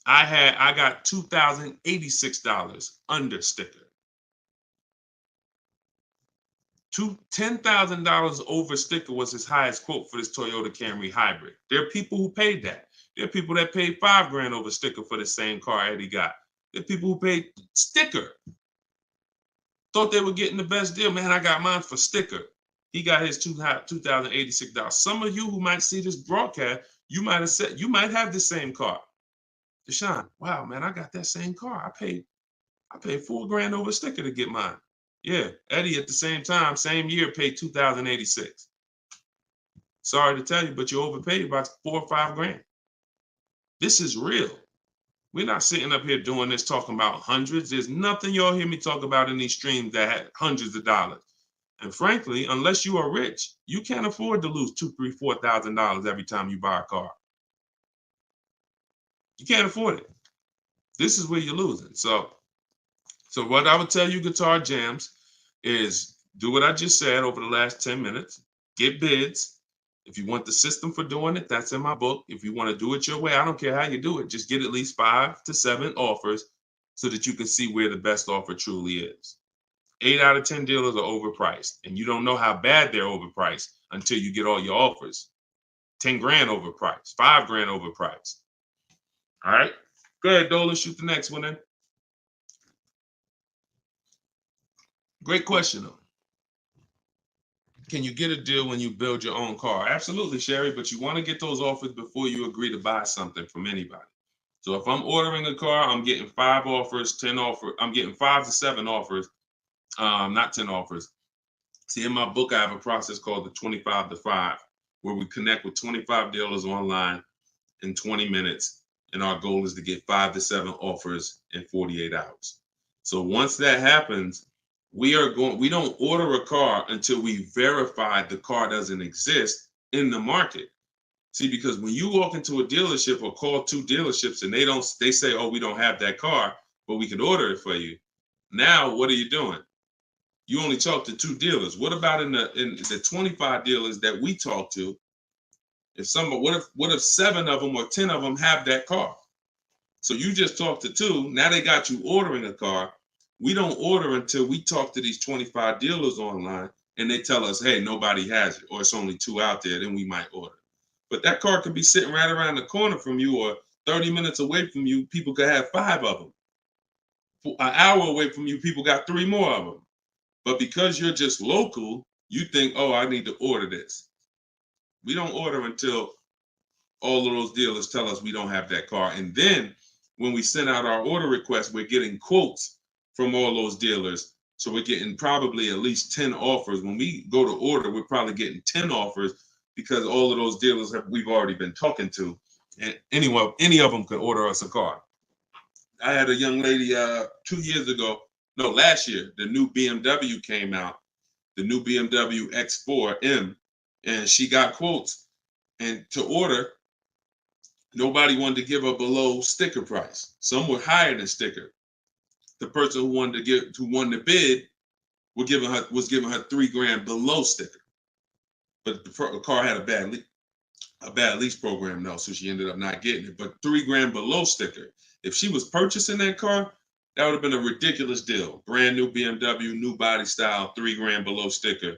I got $2,086 under sticker. $10,000 over sticker was his highest quote for this Toyota Camry hybrid. There are people who paid that. There are people that paid 5 grand over sticker for the same car Eddie got. There are people who paid sticker. Thought they were getting the best deal. Man, I got mine for sticker. He got his $2,086. Some of you who might see this broadcast, you might have said, you might have the same car. Deshone, wow, man, I got that same car. I paid 4 grand over sticker to get mine. Yeah, Eddie at the same time, same year, paid $2,086. Sorry to tell you, but you overpaid by 4 or 5 grand. This is real. We're not sitting up here doing this talking about hundreds. There's nothing y'all hear me talk about in these streams that had hundreds of dollars. And frankly, unless you are rich, you can't afford to lose $2,000, $3,000, $4,000 every time you buy a car. You can't afford it. This is where you're losing. So what I would tell you, Guitar Jams, is do what I just said over the last 10 minutes. Get bids. If you want the system for doing it, that's in my book. If you want to do it your way, I don't care how you do it. Just get at least 5 to 7 offers so that you can see where the best offer truly is. 8 out of 10 dealers are overpriced, and you don't know how bad they're overpriced until you get all your offers. 10 grand overpriced, 5 grand overpriced. All right, go ahead, Dolan, shoot the next one in. Great question, though. Can you get a deal when you build your own car? Absolutely, Sherry, but you want to get those offers before you agree to buy something from anybody. So if I'm ordering a car, I'm getting 5 offers, 10 offers. I'm getting 5 to 7 offers, not 10 offers. See, in my book, I have a process called the 25 to 5, where we connect with 25 dealers online in 20 minutes. And our goal is to get 5 to 7 offers in 48 hours. So once that happens, we don't order a car until we verify the car doesn't exist in the market. See, because when you walk into a dealership or call 2 dealerships and they say, oh, we don't have that car, but we can order it for you. Now, what are you doing? You only talk to 2 dealers. What about in the 25 dealers that we talk to? What if 7 of them or 10 of them have that car? So you just talked to 2. Now they got you ordering a car. We don't order until we talk to these 25 dealers online and they tell us, hey, nobody has it, or it's only 2 out there, then we might order. But that car could be sitting right around the corner from you, or 30 minutes away from you. People could have 5 of them. An hour away from you, people got 3 more of them. But because you're just local, you think, oh, I need to order this. We don't order until all of those dealers tell us we don't have that car. And then when we send out our order request, we're getting quotes from all those dealers. So we're getting probably at least 10 offers. When we go to order, we're probably getting 10 offers because all of those dealers we've already been talking to. And any of them could order us a car. I had a young lady 2 years ago, no, last year, the new BMW came out, the new BMW X4M, and she got quotes. And to order, nobody wanted to give her below sticker price. Some were higher than sticker. The person who won the bid was giving her 3 grand below sticker. But the car had a bad lease program though, so she ended up not getting it. But 3 grand below sticker. If she was purchasing that car, that would have been a ridiculous deal. Brand new BMW, new body style, 3 grand below sticker.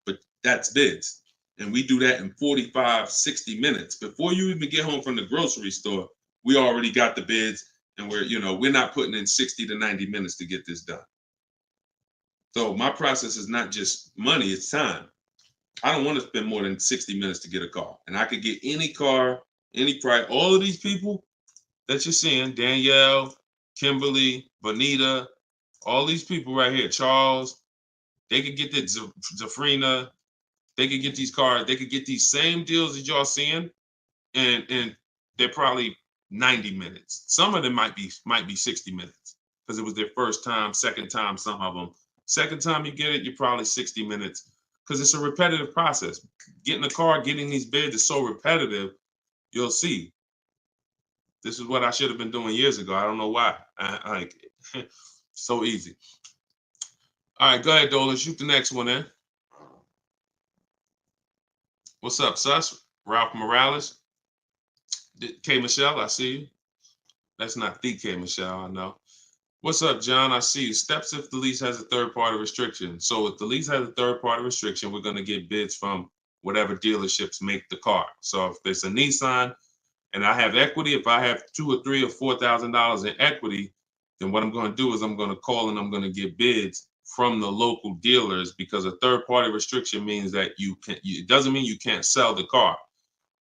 But that's bids. And we do that in 45, 60 minutes. Before you even get home from the grocery store, we already got the bids, and we're not putting in 60 to 90 minutes to get this done. So my process is not just money, it's time. I don't want to spend more than 60 minutes to get a car. And I could get any car, any price. All of these people that you're seeing, Danielle, Kimberly, Bonita, all these people right here, Charles, they could get the Zafrina, they could get these cars, they could get these same deals that y'all seeing, and they're probably 90 minutes. Some of them might be 60 minutes because it was their first time, second time, some of them. Second time you get it, you're probably 60 minutes because it's a repetitive process. Getting a car, getting these bids is so repetitive, you'll see. This is what I should have been doing years ago. I don't know why. So easy. All right, go ahead, Dolan. Shoot the next one in. What's up, Sus? Ralph Morales. K. Michelle, I see you. That's not the K. Michelle, I know. What's up, John? I see you. Steps if the lease has a third-party restriction. So if the lease has a third-party restriction, we're going to get bids from whatever dealerships make the car. So if there's a Nissan and I have equity, if I have $2,000 or $3,000 or $4,000 in equity, then what I'm going to do is I'm going to call and I'm going to get bids from the local dealers, because a third-party restriction means that it doesn't mean you can't sell the car.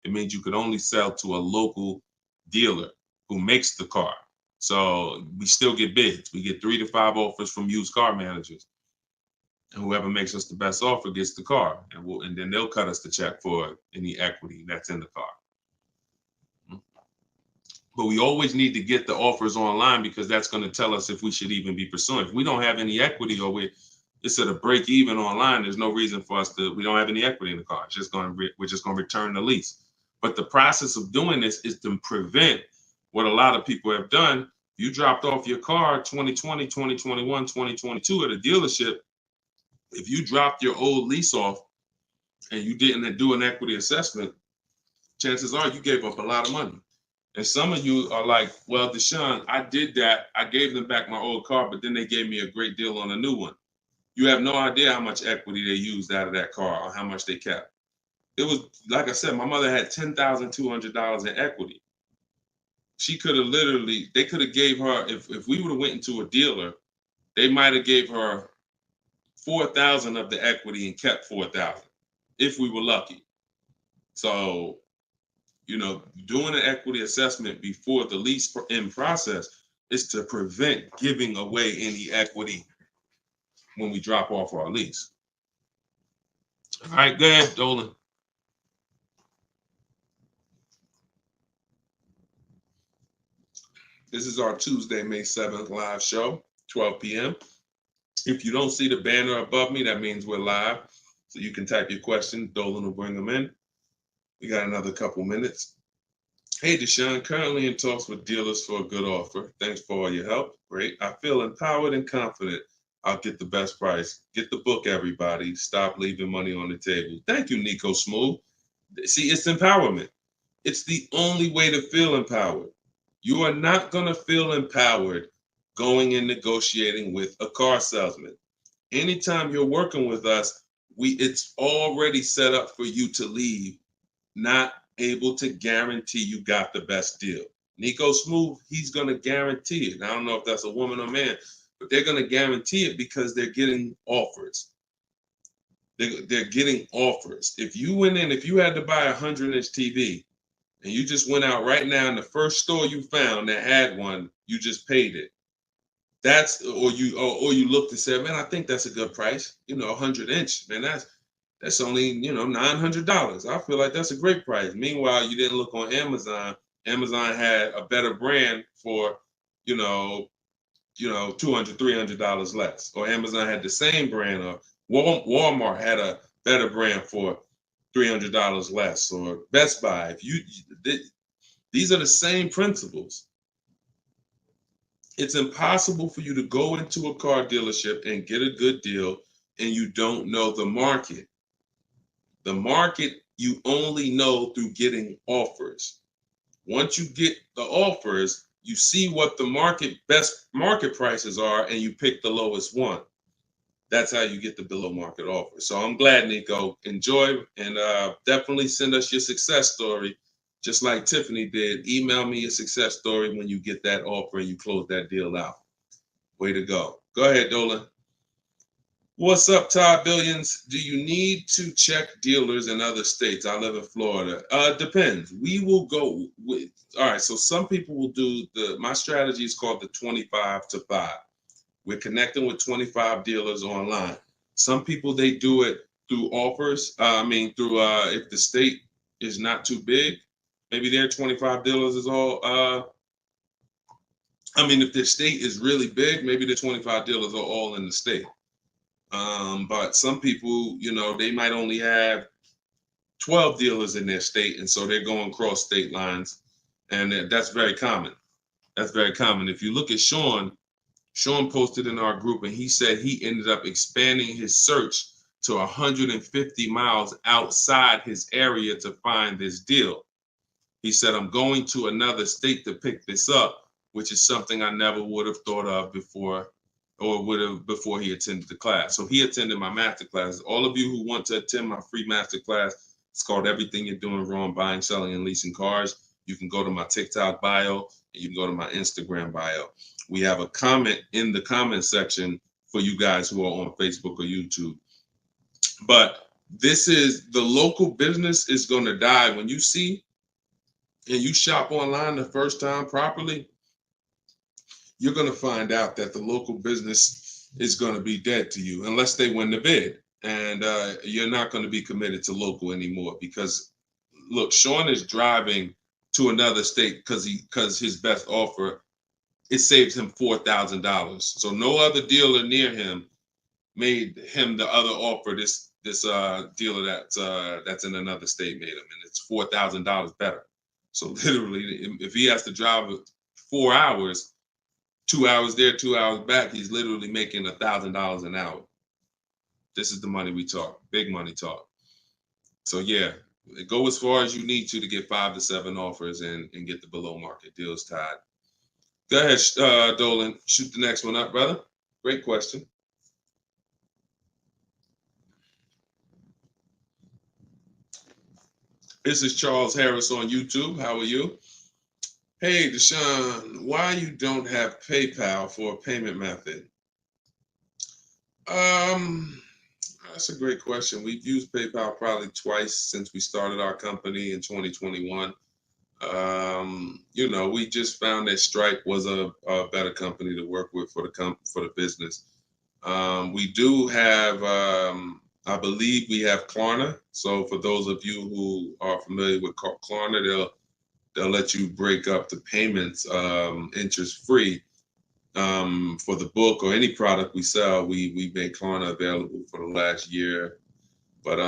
It means you could only sell to a local dealer who makes the car. So we still get bids. We get 3 to 5 offers from used car managers. And whoever makes us the best offer gets the car. And then they'll cut us the check for any equity that's in the car. But we always need to get the offers online, because that's going to tell us if we should even be pursuing. If we don't have any equity, or it's at a break even online, there's no reason for us we don't have any equity in the car. We're just going to return the lease. But the process of doing this is to prevent what a lot of people have done. You dropped off your car 2020, 2021, 2022 at a dealership. If you dropped your old lease off and you didn't do an equity assessment, chances are you gave up a lot of money. And some of you are like, well, Deshone, I did that. I gave them back my old car, but then they gave me a great deal on a new one. You have no idea how much equity they used out of that car or how much they kept. It was, like I said, my mother had $10,200 in equity. She could have literally, they could have gave her, if we would have went into a dealer, they might have gave her 4,000 of the equity and kept 4,000 if we were lucky. So, doing an equity assessment before the lease in process is to prevent giving away any equity when we drop off our lease. All right, go ahead, Dolan. This is our Tuesday, May 7th live show, 12 p.m. If you don't see the banner above me, that means we're live. So you can type your question. Dolan will bring them in. We got another couple minutes. Hey, Deshone, currently in talks with dealers for a good offer. Thanks for all your help. Great. I feel empowered and confident I'll get the best price. Get the book, everybody. Stop leaving money on the table. Thank you, Nico Smooth. See, it's empowerment. It's the only way to feel empowered. You are not going to feel empowered going and negotiating with a car salesman. Anytime you're working with us, it's already set up for you to leave, not able to guarantee you got the best deal. Nico Smooth, he's going to guarantee it. I don't know if that's a woman or man, but they're going to guarantee it because they're getting offers. They're getting offers. If you had to buy a 100-inch TV and you just went out right now in the first store you found that had one, you just paid it. Or you looked and said, man, I think that's a good price. 100-inch, man, that's only, $900. I feel like that's a great price. Meanwhile, you didn't look on Amazon. Amazon had a better brand for, $200, $300 less. Or Amazon had the same brand, or Walmart had a better brand for $300 less, or Best Buy. These are the same principles. It's impossible for you to go into a car dealership and get a good deal and you don't know the market. The market you only know through getting offers. Once you get the offers, you see what the best market prices are and you pick the lowest one. That's how you get the below market offer. So I'm glad, Nico. Enjoy, and definitely send us your success story. Just like Tiffany did, email me a success story when you get that offer and you close that deal out. Way to go. Go ahead, Dolan. What's up, Todd Billions? Do you need to check dealers in other states? I live in Florida. Depends. We will go with, all right, so some people will do my strategy is called the 25 to 5. We're connecting with 25 dealers online. Some people, they do it through offers. If the state is not too big, maybe their 25 dealers is all, if their state is really big, maybe the 25 dealers are all in the state. But some people, they might only have 12 dealers in their state, and so they're going across state lines, and that's very common. That's very common. If you look at Sean posted in our group, and he said he ended up expanding his search to 150 miles outside his area to find this deal. He said, I'm going to another state to pick this up, which is something I never would have thought of before he attended the class. So he attended my master class. All of you who want to attend my free master class, it's called Everything You're Doing Wrong, Buying, Selling, and Leasing Cars. You can go to my TikTok bio, and you can go to my Instagram bio. We have a comment in the comment section for you guys who are on Facebook or YouTube. But this is, the local business is going to die. When you see and you shop online the first time properly, you're going to find out that the local business is going to be dead to you unless they win the bid. And you're not going to be committed to local anymore because, look, Sean is driving to another state because his best offer, it saves him $4,000. So no other dealer near him made him the other offer. This dealer that's in another state made him, and it's $4,000 better. So literally, if he has to drive 4 hours, 2 hours there, 2 hours back, he's literally making $1,000 an hour. This is the money we talk, big money talk. So yeah, go as far as you need to get 5 to 7 offers and get the below market deals tied. Go ahead, Dolan, shoot the next one up, brother. Great question. This is Charles Harris on YouTube. How are you? Hey, Deshone, why you don't have PayPal for a payment method? Um, that's a great question. We've used PayPal probably twice since we started our company in 2021. We just found that Stripe was a better company to work with for the business. We do have, I believe we have Klarna. So for those of you who are familiar with Klarna, they'll let you break up the payments interest free. For the book or any product we sell, we make Klarna available for the last year. But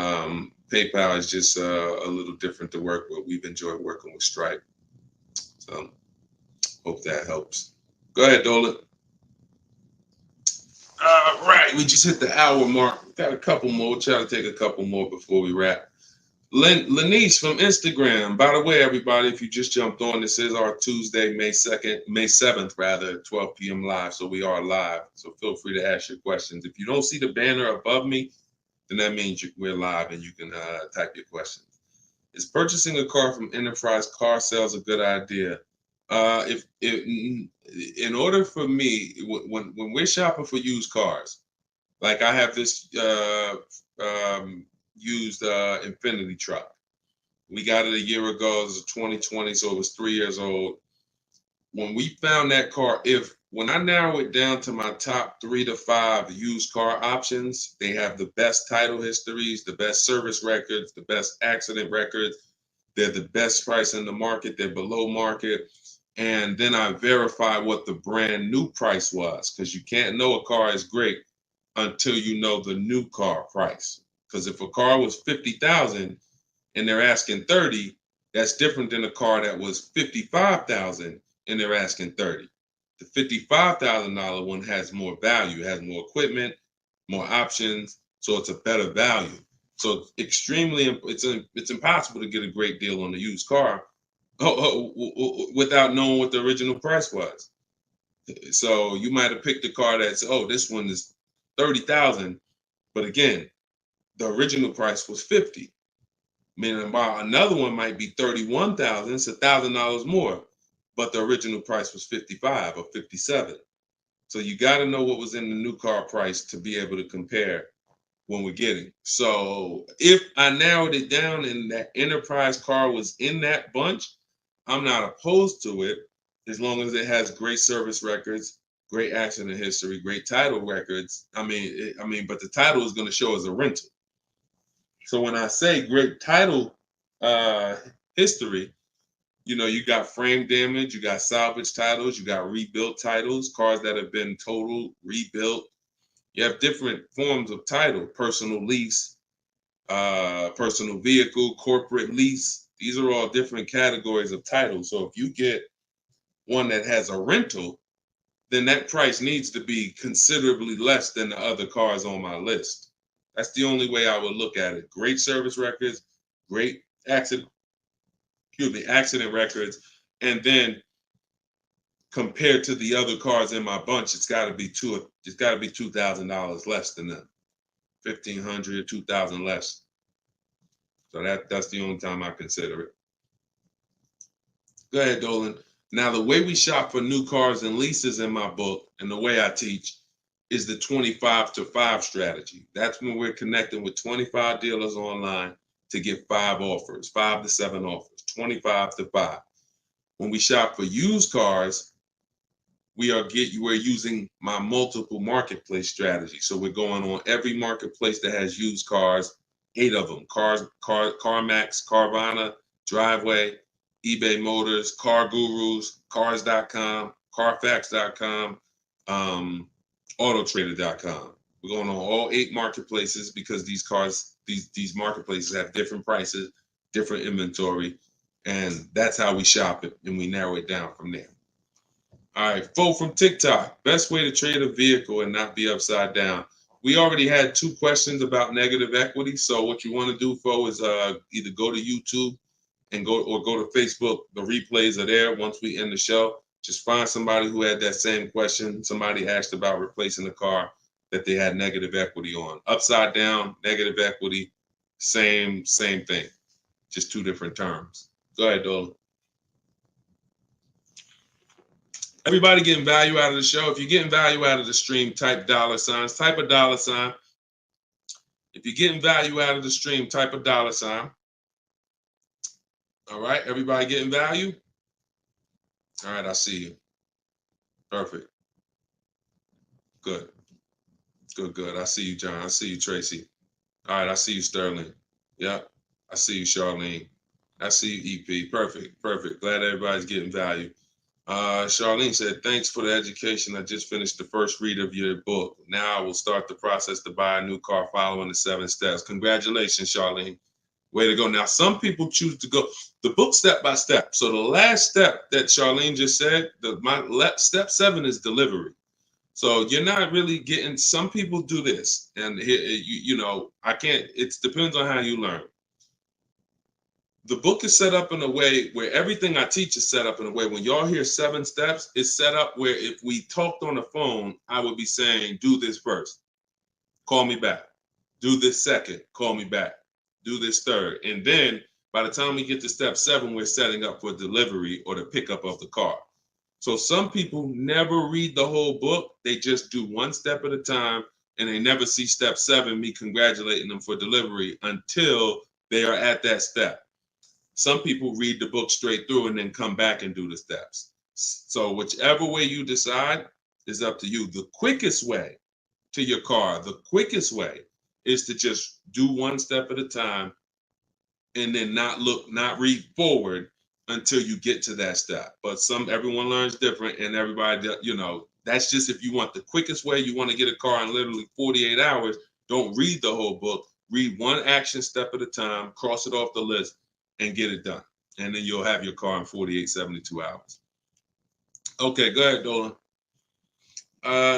PayPal is just a little different to work with. We've enjoyed working with Stripe. So hope that helps. Go ahead, Dolan. All right, we just hit the hour mark. Got a couple more. Try to take a couple more before we wrap. Lenice from Instagram. By the way, everybody, if you just jumped on, this is our Tuesday, May 7th, rather, 12 p.m. live. So we are live. So feel free to ask your questions. If you don't see the banner above me, then that means we're live and you can type your questions. Is purchasing a car from Enterprise Car Sales a good idea? If in order for me, when we're shopping for used cars, like I have this used Infinity truck. We got it a year ago. It was 2020, so it was 3 years old. When we found that car, when I narrow it down to my top 3 to 5 used car options, they have the best title histories, the best service records, the best accident records. They're the best price in the market. They're below market. And then I verify what the brand new price was, because you can't know a car is great until you know the new car price. Because if a car was 50,000 and they're asking 30, that's different than a car that was 55,000 and they're asking 30. The $55,000 one has more value, has more equipment, more options, so it's a better value. So it's impossible to get a great deal on a used car without knowing what the original price was. So you might have picked a car that's, this one is 30,000, but again, the original price was 50. Meaning another one might be 31,000, it's $1,000 more, but the original price was 55 or 57. So you got to know what was in the new car price to be able to compare when we're getting. So if I narrowed it down and that Enterprise car was in that bunch, I'm not opposed to it as long as it has great service records, great accident history, great title records. But the title is going to show as a rental. So when I say great title history, you got frame damage, you got salvage titles, you got rebuilt titles, cars that have been totaled, rebuilt. You have different forms of title: personal lease, personal vehicle, corporate lease. These are all different categories of title. So if you get one that has a rental, then that price needs to be considerably less than the other cars on my list. That's the only way I would look at it. Great service records, great accident records, and then compared to the other cars in my bunch, it's got to be $2,000 less than them. 1,500, 2,000 less. So that's the only time I consider it. Go ahead, Dolan. Now, the way we shop for new cars and leases in my book, and the way I teach, is the 25 to 5 strategy. That's when we're connecting with 25 dealers online to get 5 to 7 offers, 25 to 5. When we shop for used cars, we're using my multiple marketplace strategy. So we're going on every marketplace that has used cars, 8 of them: CarMax, Carvana, Driveway, eBay Motors, Car Gurus, Cars.com, Carfax.com, Autotrader.com. We're going on all 8 marketplaces because these marketplaces have different prices, different inventory, and that's how we shop it, and we narrow it down from there. All right, Fo from TikTok. Best way to trade a vehicle and not be upside down. We already had 2 questions about negative equity. So what you want to do, Fo, is either go to YouTube and go to Facebook. The replays are there once we end the show. Just find somebody who had that same question. Somebody asked about replacing a car that they had negative equity on. Upside down, negative equity, same thing. just two different terms. Go ahead, Dolan. Everybody getting value out of the show. If you're getting value out of the stream, type $signs, type a $sign. If you're getting value out of the stream, type a $sign. All right, everybody getting value? All right, I see you. Perfect. Good. Good. I see you, John. I see you, Tracy. All right, I see you, Sterling. Yep. I see you, Charlene. I see you, EP. Perfect. Glad everybody's getting value. Charlene said, thanks for the education. I just finished the first read of your book. Now I will start the process to buy a new car following the 7 steps. Congratulations, Charlene. Way to go. Now, some people choose to go the book step by step. So the last step that Charlene just said, step 7 is delivery. So you're not really getting, some people do this. And I can't, it depends on how you learn. The book is set up in a way where everything I teach is set up in a way when y'all hear 7 steps, it's set up where if we talked on the phone, I would be saying, do this first, call me back. Do this second, call me back. Do this third. And then by the time we get to step 7, we're setting up for delivery or the pickup of the car. So some people never read the whole book. They just do 1 step at a time and they never see step 7, me congratulating them for delivery until they are at that step. Some people read the book straight through and then come back and do the steps. So whichever way you decide is up to you. The quickest way to your car, the quickest way is to just do 1 step at a time and then not read forward until you get to that step. But everyone learns different and everybody, that's just if you want the quickest way, you want to get a car in literally 48 hours, don't read the whole book. Read 1 action step at a time, cross it off the list, and get it done. And then you'll have your car in 48, 72 hours. Okay, go ahead, Dolan.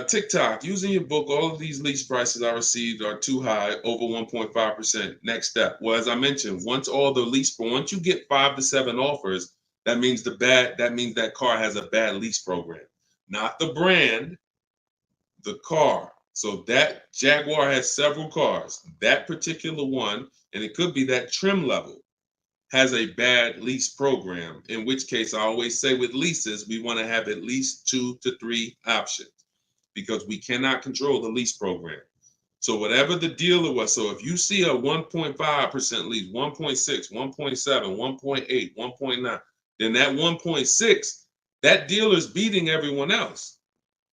TikTok, using your book, all of these lease prices I received are too high, over 1.5%. Next step. Well, as I mentioned, once you get 5 to 7 offers, that means that car has a bad lease program. Not the brand, the car. So that Jaguar has several cars. That particular one, and it could be that trim level, has a bad lease program, in which case I always say with leases, we want to have at least 2 to 3 options because we cannot control the lease program. So whatever the dealer was, so if you see a 1.5% lease, 1.6, 1.7, 1.8, 1.9, then that 1.6, that dealer's beating everyone else.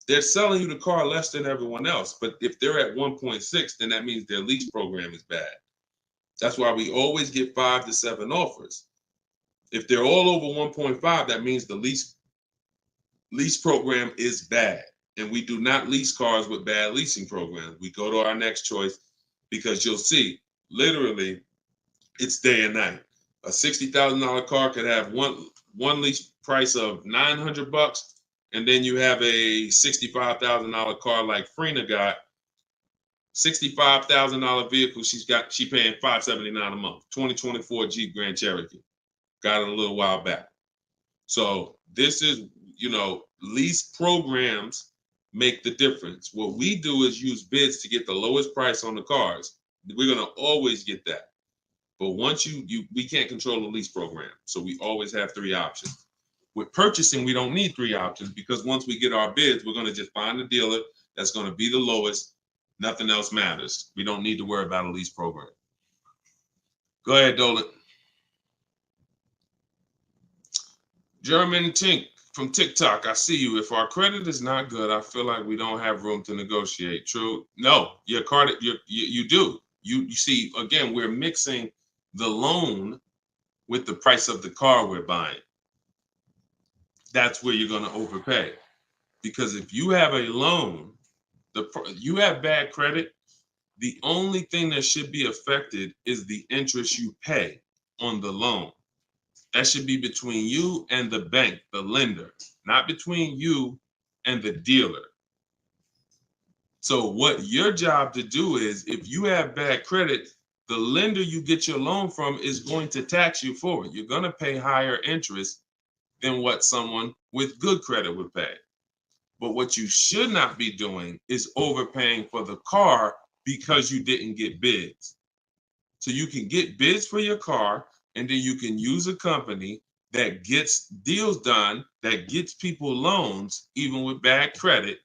They're selling you the car less than everyone else. But if they're at 1.6, then that means their lease program is bad. That's why we always get 5 to 7 offers. If they're all over 1.5, that means the lease program is bad. And we do not lease cars with bad leasing programs. We go to our next choice because you'll see, literally, it's day and night. A $60,000 car could have one lease price of $900, and then you have a $65,000 car like Frena got. $65,000 vehicle she paying $579 a month. 2024 Jeep Grand Cherokee. Got it a little while back. So this is, lease programs make the difference. What we do is use bids to get the lowest price on the cars. We're gonna always get that. But once we can't control the lease program. So we always have 3 options. With purchasing, we don't need 3 options because once we get our bids, we're gonna just find a dealer that's gonna be the lowest. Nothing else matters. We don't need to worry about a lease program. Go ahead, Dolan. German Tink from TikTok. I see you. If our credit is not good, I feel like we don't have room to negotiate. True? No, your credit, you do. You see, again, we're mixing the loan with the price of the car we're buying. That's where you're going to overpay. Because if you have a loan, you have bad credit, the only thing that should be affected is the interest you pay on the loan. That should be between you and the bank, the lender, not between you and the dealer. So what your job to do is, if you have bad credit, the lender you get your loan from is going to tax you for it. You're going to pay higher interest than what someone with good credit would pay. But what you should not be doing is overpaying for the car because you didn't get bids. So you can get bids for your car, and then you can use a company that gets deals done, that gets people loans, even with bad credit.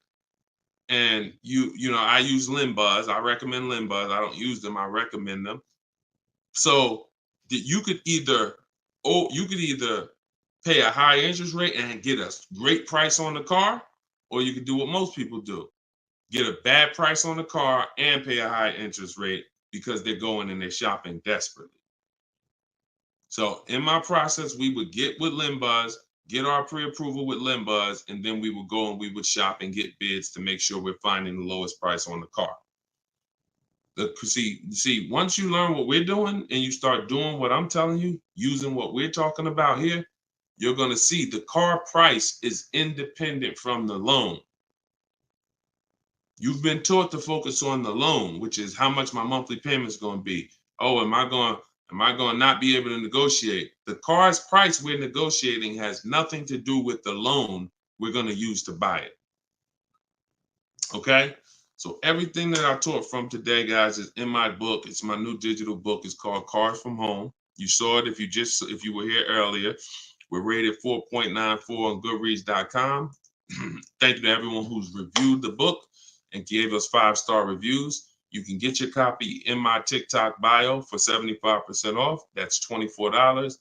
And I use Limbuzz. I recommend Limbuzz. I don't use them. I recommend them. So you could either pay a high interest rate and get a great price on the car, or you could do what most people do: get a bad price on the car and pay a high interest rate because they're going and they're shopping desperately. So in my process, we would get with Limbuzz, get our pre-approval with Limbuzz, and then we would go and we would shop and get bids to make sure we're finding the lowest price on the car. See, once you learn what we're doing and you start doing what I'm telling you, using what we're talking about here, you're going to see the car price is independent from the loan. You've been taught to focus on the loan, which is how much my monthly payment is going to be. Oh, am I going to not be able to negotiate? The car's price we're negotiating has nothing to do with the loan we're going to use to buy it. Okay? So everything that I taught from today, guys, is in my book. It's my new digital book. It's called Cars from Home. You saw it if you were here earlier. We're rated 4.94 on Goodreads.com. Thank you to everyone who's reviewed the book and gave us 5-star reviews. You can get your copy in my TikTok bio for 75% off. That's $24.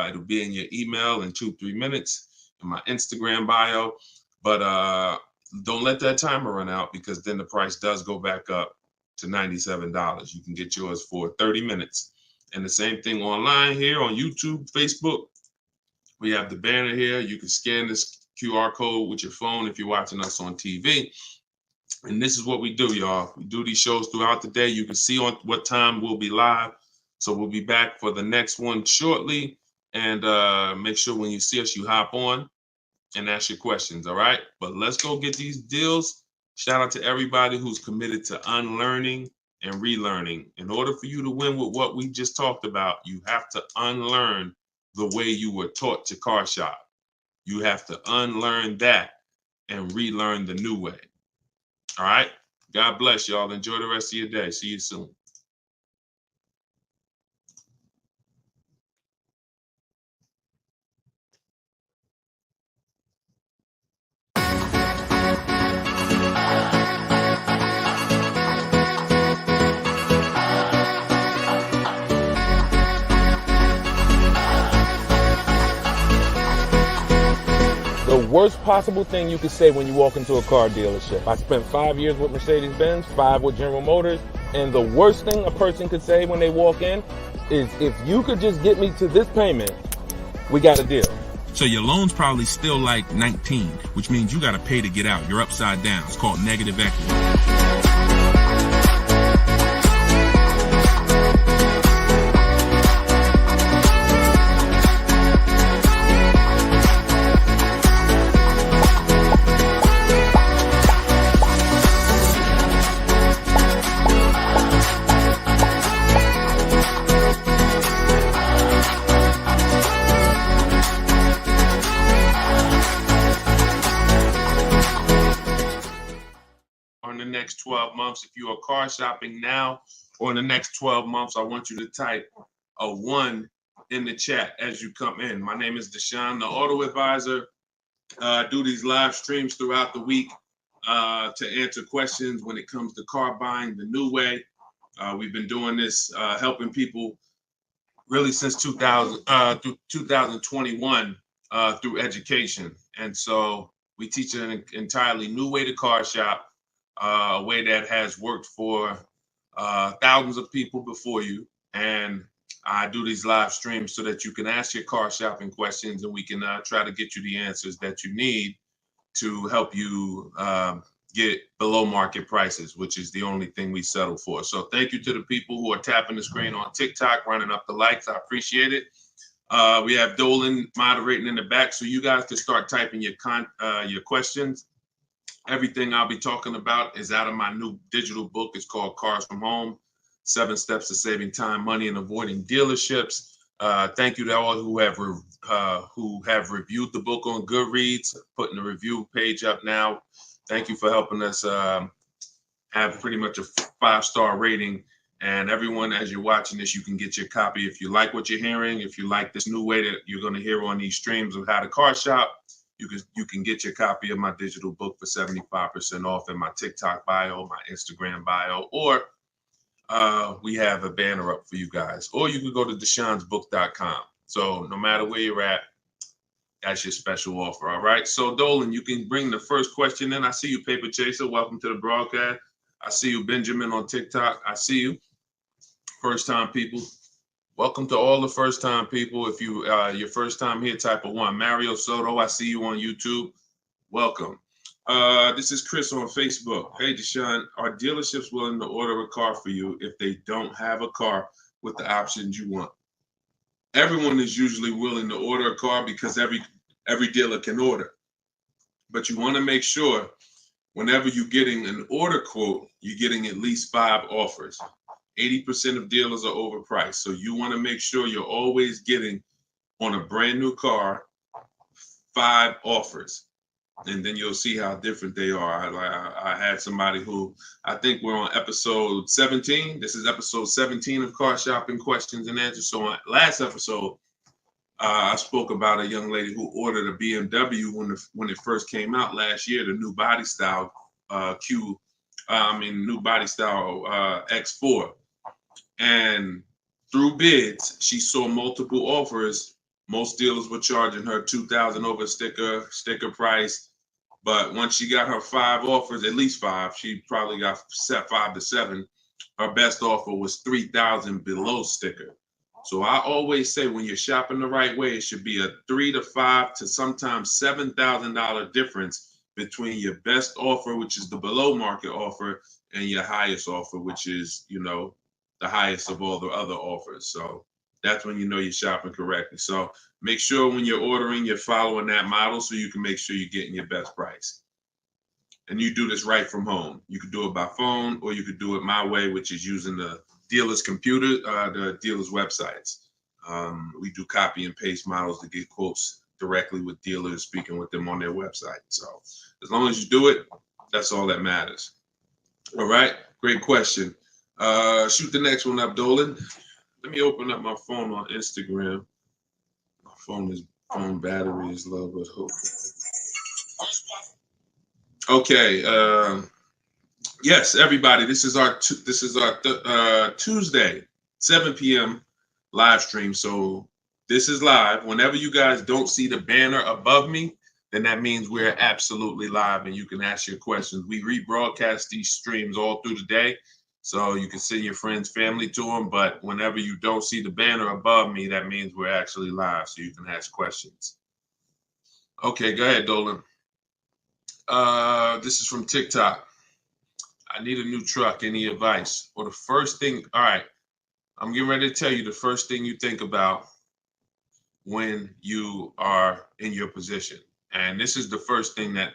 It'll be in your email in 2-3 minutes, in my Instagram bio. But don't let that timer run out, because then the price does go back up to $97. You can get yours for 30 minutes. And the same thing online here on YouTube, Facebook. We have the banner here. You can scan this QR code with your phone if you're watching us on TV. And this is what we do, y'all. We do these shows throughout the day. You can see on what time we'll be live. So we'll be back for the next one shortly. And make sure when you see us, you hop on and ask your questions, all right? But let's go get these deals. Shout out to everybody who's committed to unlearning and relearning. In order for you to win with what we just talked about, you have to unlearn the way you were taught to car shop. You have to unlearn that and relearn the new way. All right? God bless y'all. Enjoy the rest of your day. See you soon. The worst possible thing you could say when you walk into a car dealership. I spent 5 years with Mercedes-Benz, 5 with General Motors, and the worst thing a person could say when they walk in is, if you could just get me to this payment, we got a deal. So your loan's probably still like 19, which means you got to pay to get out. You're upside down. It's called negative equity. Next 12 months, if you are car shopping now, or in the next 12 months, I want you to type a 1 in the chat as you come in. My name is Deshone the Auto Advisor. I do these live streams throughout the week to answer questions when it comes to car buying the new way. We've been doing this, helping people really since 2021 through education. And so we teach an entirely new way to car shop, a way that has worked for thousands of people before you. And I do these live streams so that you can ask your car shopping questions, and we can try to get you the answers that you need to help you get below market prices, which is the only thing we settle for. So thank you to the people who are tapping the screen on TikTok, running up the likes. I appreciate it. We have Dolan moderating in the back, so you guys can start typing your questions. Everything I'll be talking about is out of my new digital book. It's called Cars from Home, 7 Steps to Saving Time, Money, and Avoiding Dealerships. Thank you to all who have reviewed the book on Goodreads, putting the review page up now. Thank you for helping us have pretty much a 5-star rating And everyone, as you're watching this, you can get your copy. If you like what you're hearing, if you like this new way that you're going to hear on these streams of how to car shop, you can get your copy of my digital book for 75% off in my TikTok bio, my Instagram bio, or we have a banner up for you guys. Or you can go to deshonsbook.com. So no matter where you're at, that's your special offer. All right. So Dolan, you can bring the first question in. I see you, Paper Chaser. Welcome to the broadcast. I see you, Benjamin, on TikTok. I see you. First time people. Welcome to all the first time people. If you your first time here, type of 1. Mario Soto, I see you on YouTube. Welcome. This is Chris on Facebook. Hey, Deshone, are dealerships willing to order a car for you if they don't have a car with the options you want? Everyone is usually willing to order a car because every dealer can order. But you want to make sure whenever you're getting an order quote, you're getting at least 5 offers. 80% of dealers are overpriced. So you want to make sure you're always getting on a brand new car 5 offers. And then you'll see how different they are. I had somebody who, I think we're on episode 17. This is episode 17 of Car Shopping Questions and Answers. So on last episode, I spoke about a young lady who ordered a BMW when it first came out last year, the new body style new body style X4. And through bids, she saw multiple offers. Most dealers were charging her $2,000 over sticker price. But once she got her 5 offers, at least 5, she probably got set 5 to 7. Her best offer was $3,000 below sticker. So I always say when you're shopping the right way, it should be a $3,000 to $5,000 to sometimes $7,000 difference between your best offer, which is the below market offer, and your highest offer, which is, the highest of all the other offers. So that's when you know you're shopping correctly. So make sure when you're ordering, you're following that model so you can make sure you're getting your best price. And you do this right from home. You could do it by phone, or you could do it my way, which is using the dealer's computer, the dealer's websites. We do copy and paste models to get quotes directly with dealers, speaking with them on their website. So as long as you do it, that's all that matters. All right, great question. Shoot the next one up, Dolan. Let me open up my phone on Instagram. My phone battery is low, but hope. Okay. Yes, everybody. This is our Tuesday 7 p.m. live stream. So this is live. Whenever you guys don't see the banner above me, then that means we're absolutely live, and you can ask your questions. We rebroadcast these streams all through the day. So you can send your friends, family to them. But whenever you don't see the banner above me, that means we're actually live. So you can ask questions. Okay, go ahead, Dolan. This is from TikTok. I need a new truck. Any advice? Or the first thing, all right, I'm getting ready to tell you the first thing you think about when you are in your position. And this is the first thing that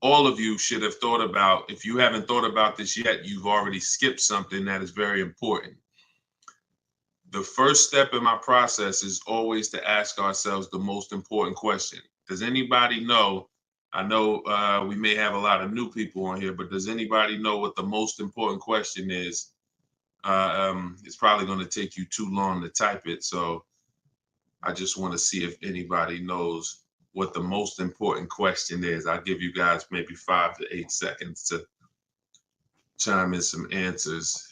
all of you should have thought about. If you haven't thought about this yet, you've already skipped something that is very important. The first step in my process is always to ask ourselves the most important question. Does anybody know? I know we may have a lot of new people on here, but does anybody know what the most important question is? It's probably going to take you too long to type it. So I just want to see if anybody knows what the most important question is. I'll give you guys maybe 5 to 8 seconds to chime in some answers.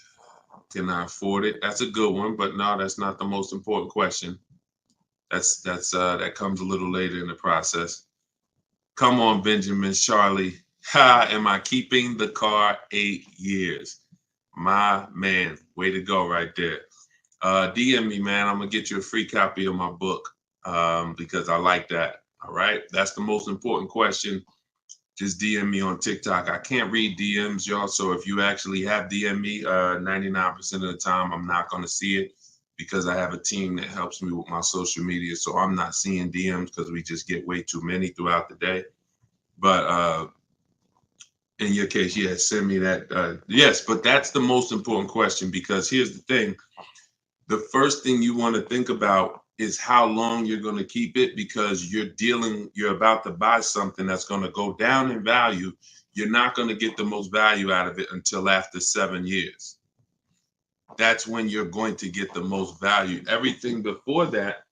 Can I afford it? That's a good one, but no, that's not the most important question. That comes a little later in the process. Come on, Benjamin, Charlie. Am I keeping the car 8 years? My man, way to go right there. DM me, man. I'm gonna get you a free copy of my book because I like that. All right, that's the most important question. Just DM me on TikTok. I can't read DMs, y'all. So if you actually have DM me, 99% of the time, I'm not going to see it because I have a team that helps me with my social media. So I'm not seeing DMs because we just get way too many throughout the day. But in your case, yeah, send me that. Yes, but that's the most important question because here's the thing. The first thing you want to think about is how long you're going to keep it because you're about to buy something that's going to go down in value. You're not going to get the most value out of it until after 7 years. that's when you're going to get the most value. Everything before that,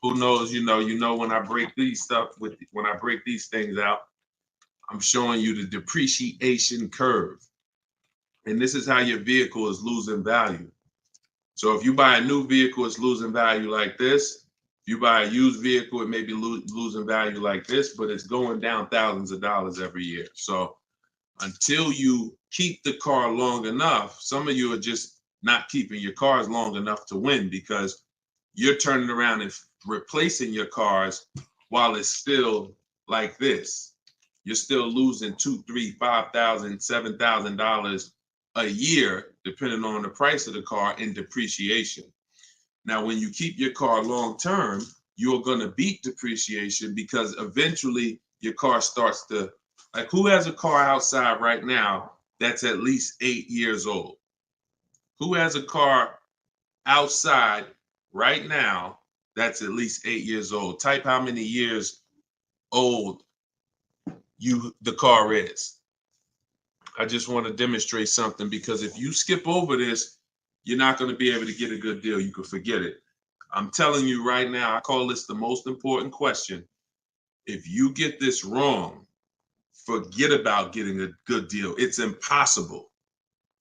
who knows, when I break these things out, I'm showing you the depreciation curve. And this is how your vehicle is losing value. So if you buy a new vehicle, it's losing value like this. If you buy a used vehicle, it may be losing value like this, but it's going down thousands of dollars every year. So until you keep the car long enough, some of you are just not keeping your cars long enough to win, because you're turning around and replacing your cars while it's still like this. You're still losing $2,000, $3,000, $5,000, $7,000 a year, depending on the price of the car, in depreciation. Now, when you keep your car long term, you're going to beat depreciation, because eventually your car starts to, like, who has a car outside right now that's at least 8 years old? Who has a car outside right now that's at least 8 years old? Type how many years old the car is. I just want to demonstrate something, because if you skip over this, you're not going to be able to get a good deal. You can forget it. I'm telling you right now, I call this the most important question. If you get this wrong, forget about getting a good deal. It's impossible.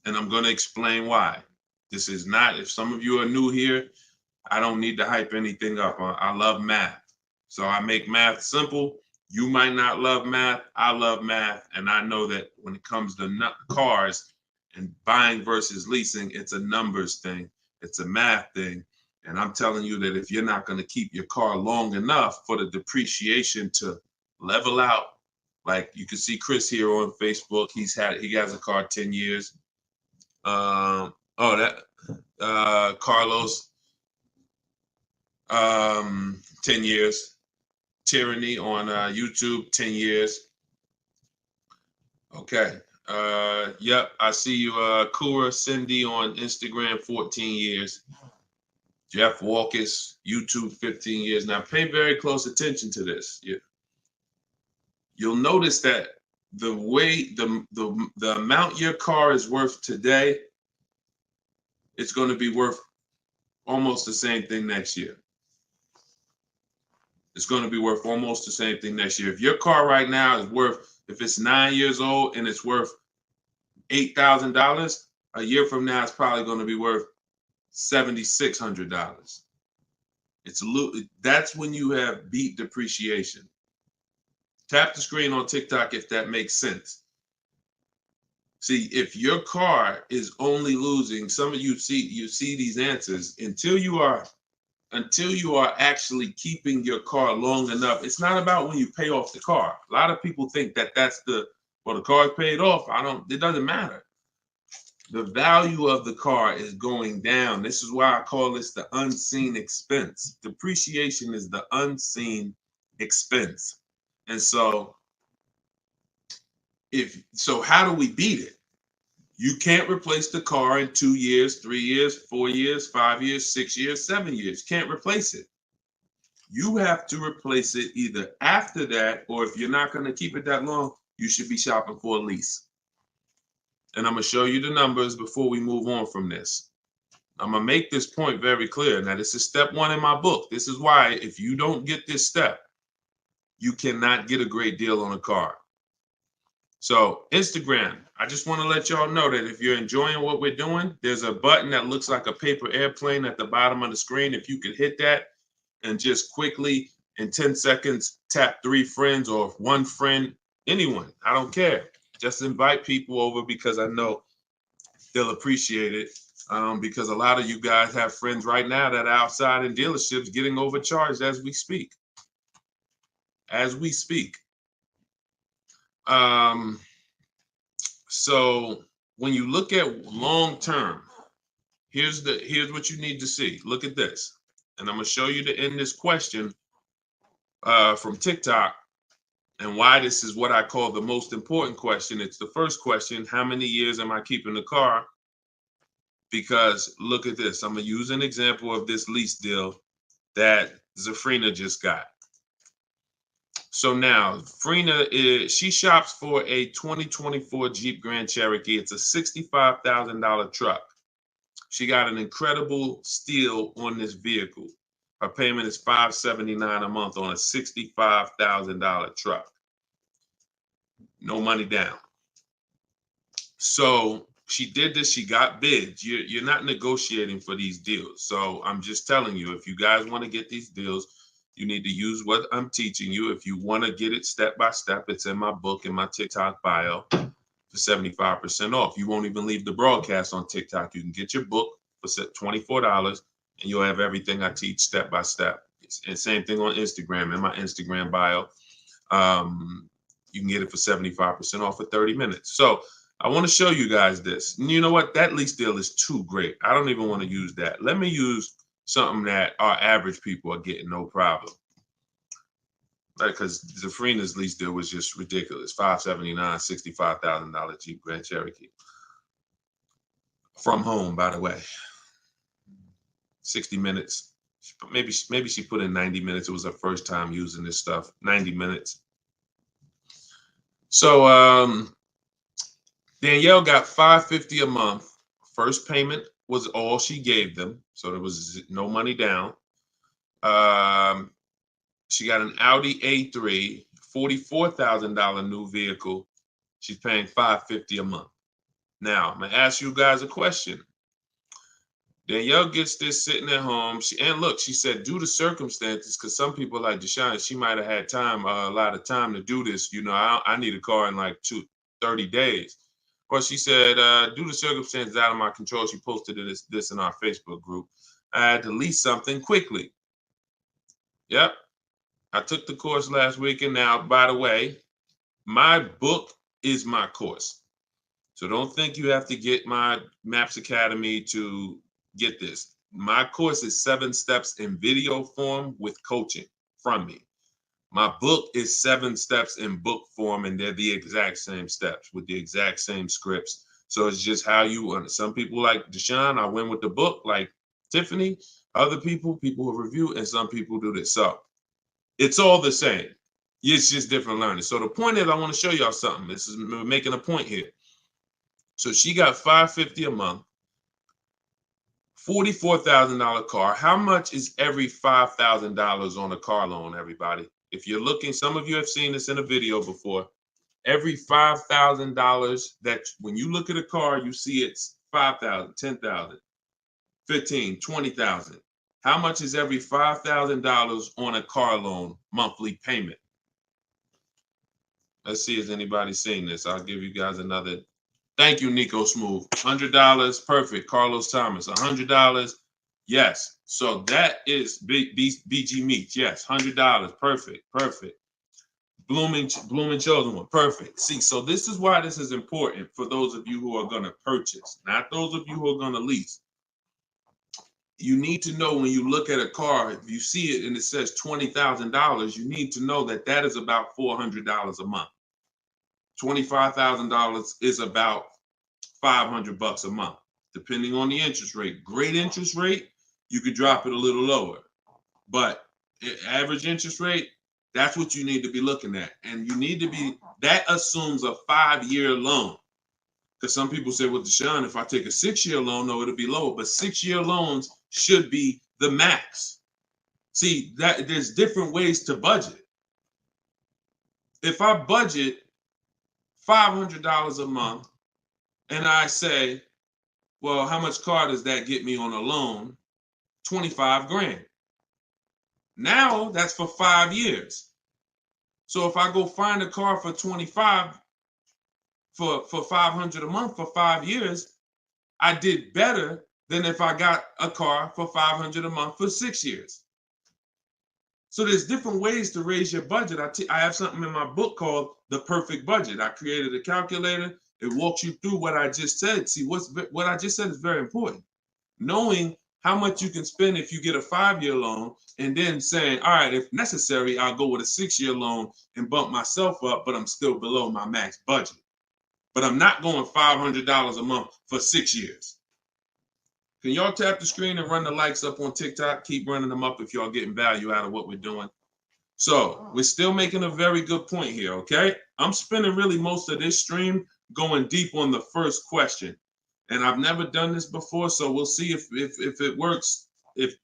And I'm going to explain why. This is not, if some of you are new here, I don't need to hype anything up. I love math. So I make math simple. You might not love math. I love math. And I know that when it comes to cars and buying versus leasing, it's a numbers thing. It's a math thing. And I'm telling you that if you're not going to keep your car long enough for the depreciation to level out, like you can see Chris here on Facebook, he has a car 10 years. Carlos, 10 years. Tyranny on YouTube, 10 years. Okay. Yep, I see you. Kura Cindy on Instagram, 14 years. Jeff Walkus, YouTube, 15 years. Now pay very close attention to this. You'll notice that the way the amount your car is worth today, it's going to be worth almost the same thing next year. It's going to be worth almost the same thing next year. If your car right now is worth, if it's 9 years old and it's worth $8,000, a year from now it's probably going to be worth $7,600. That's when you have beat depreciation. Tap the screen on TikTok if that makes sense. See, if your car is only losing, some of you see these answers, until you are actually keeping your car long enough. It's not about when you pay off the car. A lot of people think that that's the car is paid off. It doesn't matter. The value of the car is going down. This is why I call this the unseen expense. Depreciation is the unseen expense. And so how do we beat it? You can't replace the car in 2 years, 3 years, 4 years, 5 years, 6 years, 7 years. Can't replace it. You have to replace it either after that, or if you're not going to keep it that long, you should be shopping for a lease. And I'm going to show you the numbers before we move on from this. I'm going to make this point very clear. Now, this is step 1 in my book. This is why if you don't get this step, you cannot get a great deal on a car. So Instagram, I just want to let y'all know that if you're enjoying what we're doing, there's a button that looks like a paper airplane at the bottom of the screen. If you could hit that and just quickly in 10 seconds, tap 3 friends or 1 friend, anyone, I don't care. Just invite people over, because I know they'll appreciate it. Because a lot of you guys have friends right now that are outside in dealerships getting overcharged as we speak. So when you look at long term, here's what you need to see. Look at this, and I'm gonna show you to end this question from TikTok, and why this is what I call the most important question. It's the first question: how many years am I keeping the car? Because look at this. I'm gonna use an example of this lease deal that Zafrina just got. So now, Frina she shops for a 2024 Jeep Grand Cherokee. It's a $65,000 truck. She got an incredible steal on this vehicle. Her payment is $579 a month on a $65,000 truck. No money down. So she did this. She got bids. You're not negotiating for these deals. So I'm just telling you, if you guys want to get these deals, you need to use what I'm teaching you. If you want to get it step by step, it's in my book, in my TikTok bio for 75% off. You won't even leave the broadcast on TikTok. You can get your book for $24 and you'll have everything I teach step by step. And same thing on Instagram, in my Instagram bio. You can get it for 75% off for 30 minutes. So I want to show you guys this. And you know what? That lease deal is too great. I don't even want to use that. Let me use something that our average people are getting no problem. Because Zafrina's lease deal was just ridiculous. $579, $65,000 Jeep Grand Cherokee. From home, by the way. 60 minutes. Maybe she put in 90 minutes. It was her first time using this stuff. 90 minutes. So Danielle got $550 a month. First payment was all she gave them, so there was no money down. She got an Audi A3, $44,000 new vehicle. She's paying $550 a month. Now I'm gonna ask you guys a question. Danielle gets this sitting at home. She said due to circumstances, because some people like Deshone, she might have had time, a lot of time to do this. You know, I need a car in like 30 days. But she said, due to circumstances out of my control, she posted this in our Facebook group. I had to lease something quickly. Yep. I took the course last weekend. Now, by the way, my book is my course. So don't think you have to get my Maps Academy to get this. My course is 7 steps in video form with coaching from me. My book is 7 steps in book form, and they're the exact same steps with the exact same scripts. So it's just how you want it. Some people like Deshone, I went with the book, like Tiffany. Other people who review, and some people do this. So it's all the same. It's just different learning. So the point is, I want to show y'all something. This is making a point here. So she got $550 a month, $44,000 car. How much is every $5,000 on a car loan, everybody? If you're looking, some of you have seen this in a video before. Every $5,000 that when you look at a car, you see it's $5,000, $10,000, $15,000, $20,000. How much is every $5,000 on a car loan monthly payment? Let's see if anybody's seen this. I'll give you guys another. Thank you, Nico Smooth. $100, perfect. Carlos Thomas, $100. Yes. So that is BG Meats. Yes, $100. Perfect. Perfect. Blooming Chosen One. Perfect. See, so this is why this is important for those of you who are going to purchase, not those of you who are going to lease. You need to know when you look at a car, if you see it and it says $20,000, you need to know that that is about $400 a month. $25,000 is about $500 a month, depending on the interest rate. Great interest rate, you could drop it a little lower. But average interest rate, that's what you need to be looking at. And you need to be, that assumes a 5-year loan. Because some people say, well, Deshone, if I take a 6-year loan, no, it'll be lower. But 6-year loans should be the max. See, that there's different ways to budget. If I budget $500 a month and I say, well, how much car does that get me on a loan? 25 grand. Now that's for 5 years. So if I go find a car for 25 for $500 a month for 5 years, I did better than if I got a car for $500 a month for 6 years. So there's different ways to raise your budget. I have something in my book called The Perfect Budget. I created a calculator. It walks you through what I just said. See, what I just said is very important. Knowing how much you can spend if you get a 5-year loan, and then saying, all right, if necessary, I'll go with a 6-year loan and bump myself up, but I'm still below my max budget. But I'm not going $500 a month for 6 years. Can y'all tap the screen and run the likes up on TikTok? Keep running them up if y'all getting value out of what we're doing. So we're still making a very good point here, okay? I'm spending really most of this stream going deep on the first question. And I've never done this before, so we'll see if it works. If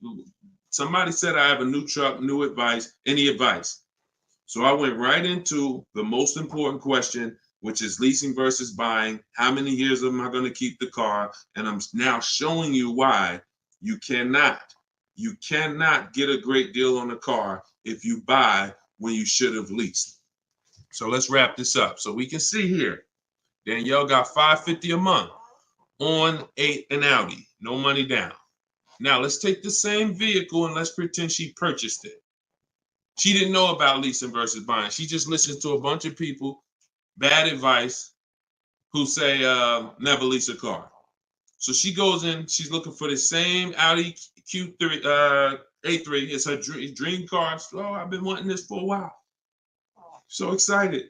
somebody said I have a new truck, new advice, any advice. So I went right into the most important question, which is leasing versus buying. How many years am I going to keep the car? And I'm now showing you why you cannot get a great deal on a car if you buy when you should have leased. So let's wrap this up. So we can see here, Danielle got $550 a month on an Audi, no money down. Now let's take the same vehicle and let's pretend she purchased it. She didn't know about leasing versus buying. She just listened to a bunch of people, bad advice, who say never lease a car. So she goes in, she's looking for the same Audi Q3, A3. It's her dream car. Oh, I've been wanting this for a while. So excited.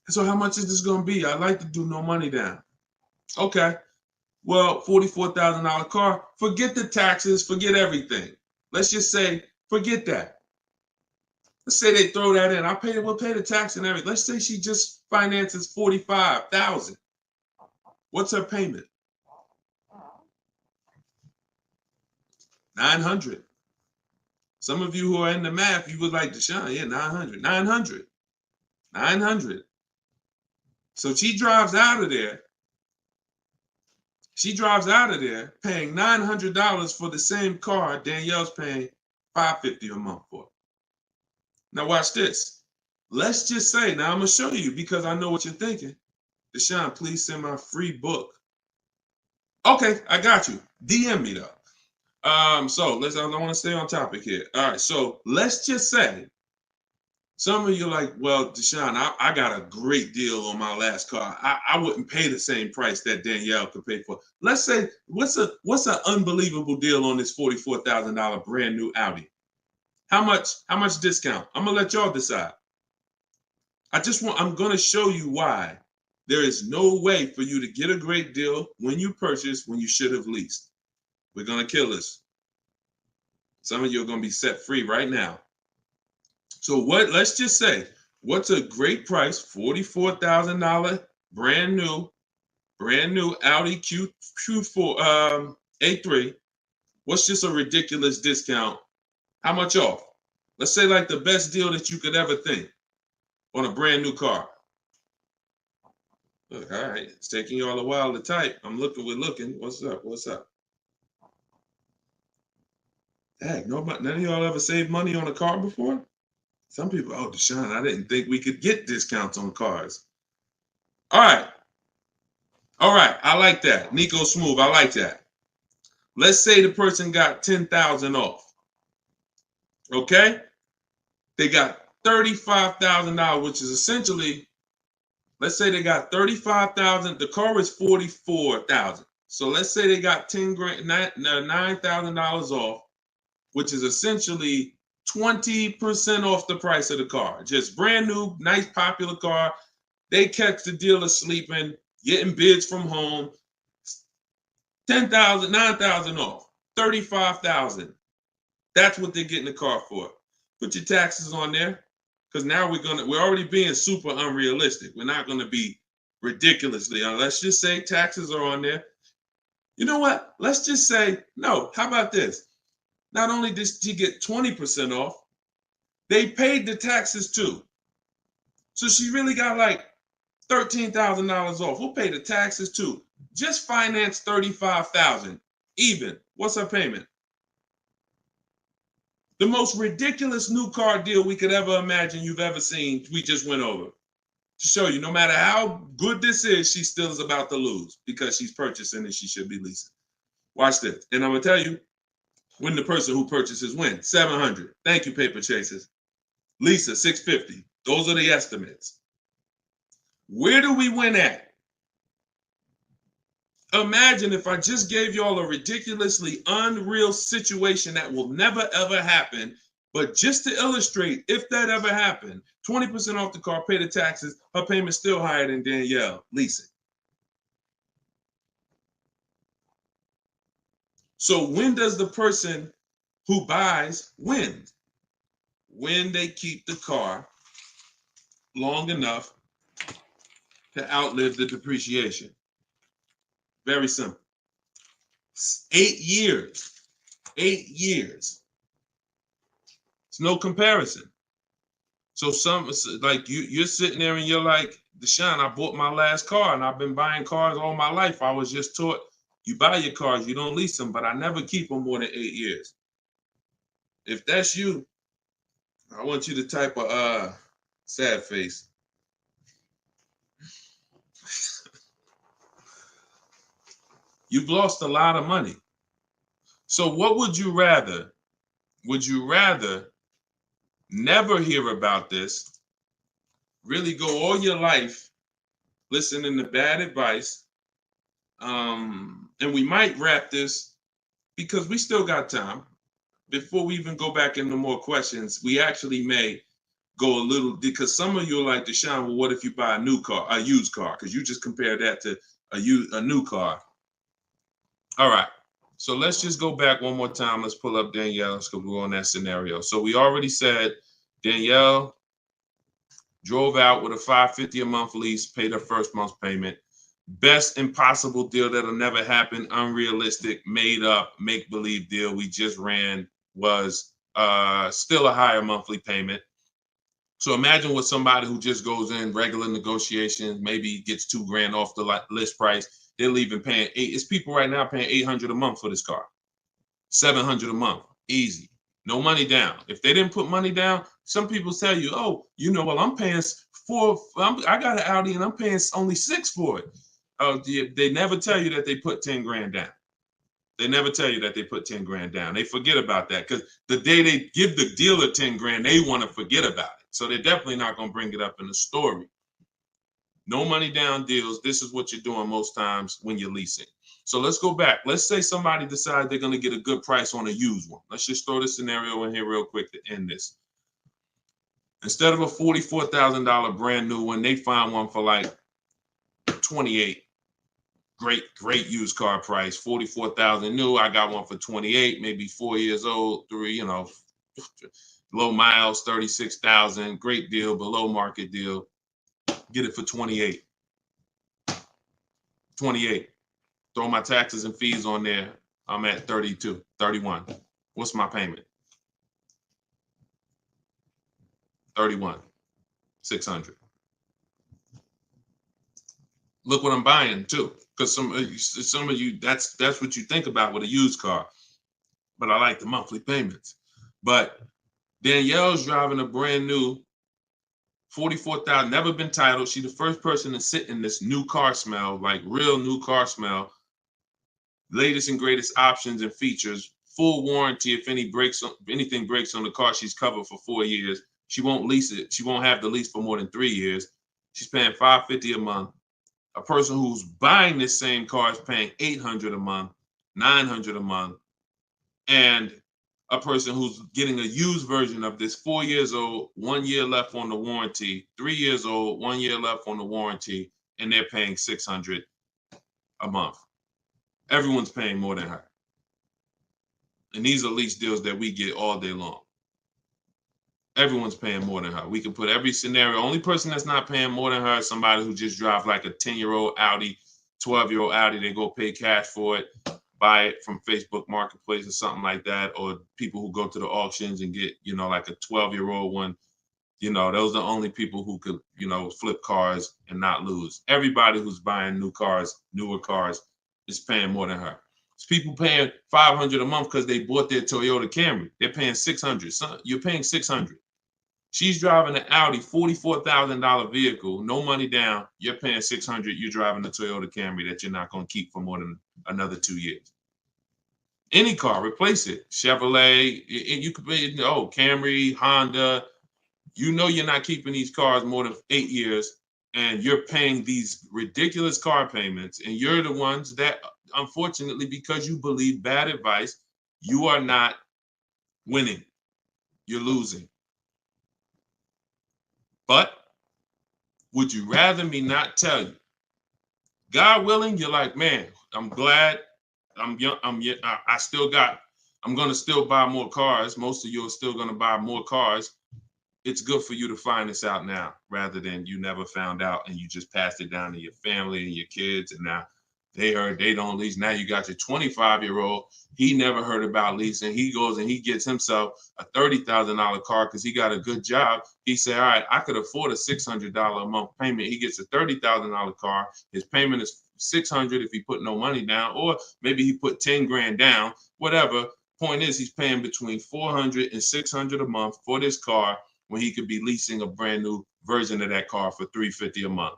So how much is this going to be? I'd like to do no money down. Okay. Well, $44,000 car. Forget the taxes. Forget everything. Let's just say, forget that. Let's say they throw that in. We'll pay the tax and everything. Let's say she just finances $45,000. What's her payment? $900. Some of you who are in the math, you would like Deshone, yeah, $900. $900. So she drives out of there. She drives out of there paying $900 for the same car Danielle's paying $550 a month for. Now watch this. Let's just say, now I'm going to show you because I know what you're thinking. Deshone, please send my free book. Okay, I got you. DM me though. So I want to stay on topic here. All right, so let's just say some of you are like, well, Deshone, I got a great deal on my last car. I wouldn't pay the same price that Danielle could pay for. Let's say, what's an unbelievable deal on this $44,000 brand new Audi? How much discount? I'm gonna let y'all decide. I'm gonna show you why there is no way for you to get a great deal when you purchase when you should have leased. We're gonna kill this. Some of you are gonna be set free right now. So let's just say, what's a great price? $44,000 brand new Audi Q4 A3. What's just a ridiculous discount? How much off? Let's say like the best deal that you could ever think on a brand new car. Look, all right, it's taking you all a while to type. We're looking. What's up? Heck, none of y'all ever saved money on a car before? Some people, oh, Deshone, I didn't think we could get discounts on cars. All right, I like that. Nico Smooth, I like that. Let's say the person got $10,000 off. Okay? They got $35,000, which is essentially, let's say they got $35,000. The car is $44,000. So let's say they got $9,000 off, which is essentially 20% off the price of the car. Just brand new, nice, popular car. They catch the dealer sleeping, getting bids from home. $10,000, $9,000 off, $35,000. That's what they're getting the car for. Put your taxes on there, because now we're already being super unrealistic. We're not gonna be ridiculously. Let's just say taxes are on there. You know what? Let's just say no. How about this? Not only did she get 20% off, they paid the taxes too. So she really got like $13,000 off. We'll pay the taxes too. Just finance $35,000 even. What's her payment? The most ridiculous new car deal we could ever imagine you've ever seen, we just went over. To show you, no matter how good this is, she still is about to lose because she's purchasing and she should be leasing. Watch this. And I'm going to tell you, when the person who purchases wins, $700. Thank you, paper chasers. Lisa, $650. Those are the estimates. Where do we win at? Imagine if I just gave y'all a ridiculously unreal situation that will never ever happen, but just to illustrate, if that ever happened, 20% off the car, pay the taxes, her payment's still higher than Danielle leasing. So when does the person who buys win? When they keep the car long enough to outlive the depreciation. Very simple. 8 years. 8 years. It's no comparison. So like you're sitting there and you're like, Deshone, I bought my last car and I've been buying cars all my life. I was just taught you buy your cars, you don't lease them, but I never keep them more than 8 years. If that's you, I want you to type a sad face. You've lost a lot of money. So what would you rather? Would you rather never hear about this, really go all your life listening to bad advice? And we might wrap this because we still got time. Before we even go back into more questions, we actually may go a little, because some of you are like, Deshone, well, what if you buy a new car, a used car? Because you just compared that to a new car. All right. So let's just go back one more time. Let's pull up Danielle's because we're on that scenario. So we already said Danielle drove out with a $550 a month lease, paid her first month's payment. Best impossible deal that'll never happen, unrealistic, made up, make-believe deal we just ran was still a higher monthly payment. So imagine with somebody who just goes in regular negotiations, maybe gets $2,000 off the list price. They're leaving paying it's people right now paying $800 a month for this car, $700 a month, easy, no money down. If they didn't put money down, some people tell you, oh, you know, well, I'm paying I got an Audi and I'm paying only $6,000 for it. They never tell you that they put $10,000 down. They never tell you that they put $10,000 down. They forget about that because the day they give the dealer $10,000, they want to forget about it. So they're definitely not going to bring it up in the story. No money down deals. This is what you're doing most times when you're leasing. So let's go back. Let's say somebody decides they're going to get a good price on a used one. Let's just throw this scenario in here real quick to end this. Instead of a $44,000 brand new one, they find one for like $28,000. Great used car price. $44,000 new. I got one for $28,000, maybe 4 years old, low miles, $36,000. Great deal, below market deal. Get it for $28,000. $28,000. Throw my taxes and fees on there. I'm at $32,000, $31,000. What's my payment? $31,600. Look what I'm buying too, because some of you that's what you think about with a used car. But I like the monthly payments. But Danielle's driving a brand new $44,000, never been titled. She's the first person to sit in this new car smell, like real new car smell. Latest and greatest options and features, full warranty. If anything breaks on the car, she's covered for 4 years. She won't lease it. She won't have the lease for more than 3 years. She's paying $550 a month. A person who's buying this same car is paying $800 a month, $900 a month, and a person who's getting a used version of this, 4 years old, 1 year left on the warranty, 3 years old, 1 year left on the warranty, and they're paying $600 a month. Everyone's paying more than her. And these are lease deals that we get all day long. Everyone's paying more than her. We can put every scenario. Only person that's not paying more than her is somebody who just drives like a 10-year-old Audi, 12-year-old Audi. They go pay cash for it, buy it from Facebook Marketplace or something like that, or people who go to the auctions and get, like a 12-year-old one. Those are the only people who could, flip cars and not lose. Everybody who's buying newer cars, is paying more than her. It's people paying $500 a month because they bought their Toyota Camry. They're paying $600. So you're paying $600. She's driving an Audi, $44,000 vehicle, no money down. You're paying $600. You're driving a Toyota Camry that you're not going to keep for more than another 2 years. Any car, replace it. Chevrolet, you could pay, Camry, Honda. You're not keeping these cars more than 8 years, and you're paying these ridiculous car payments, and you're the ones that, unfortunately, because you believe bad advice, you are not winning. You're losing. But would you rather me not tell you? God willing, you're like, man, I'm glad I'm young. I'm going to still buy more cars. Most of you are still going to buy more cars. It's good for you to find this out now rather than you never found out and you just passed it down to your family and your kids. And now They heard they don't lease. Now you got your 25-year-old. He never heard about leasing. He goes and he gets himself a $30,000 car because he got a good job. He said, all right, I could afford a $600 a month payment. He gets a $30,000 car. His payment is $600 if he put no money down, or maybe he put 10 grand down, whatever. Point is, he's paying between $400 and $600 a month for this car when he could be leasing a brand new version of that car for $350 a month.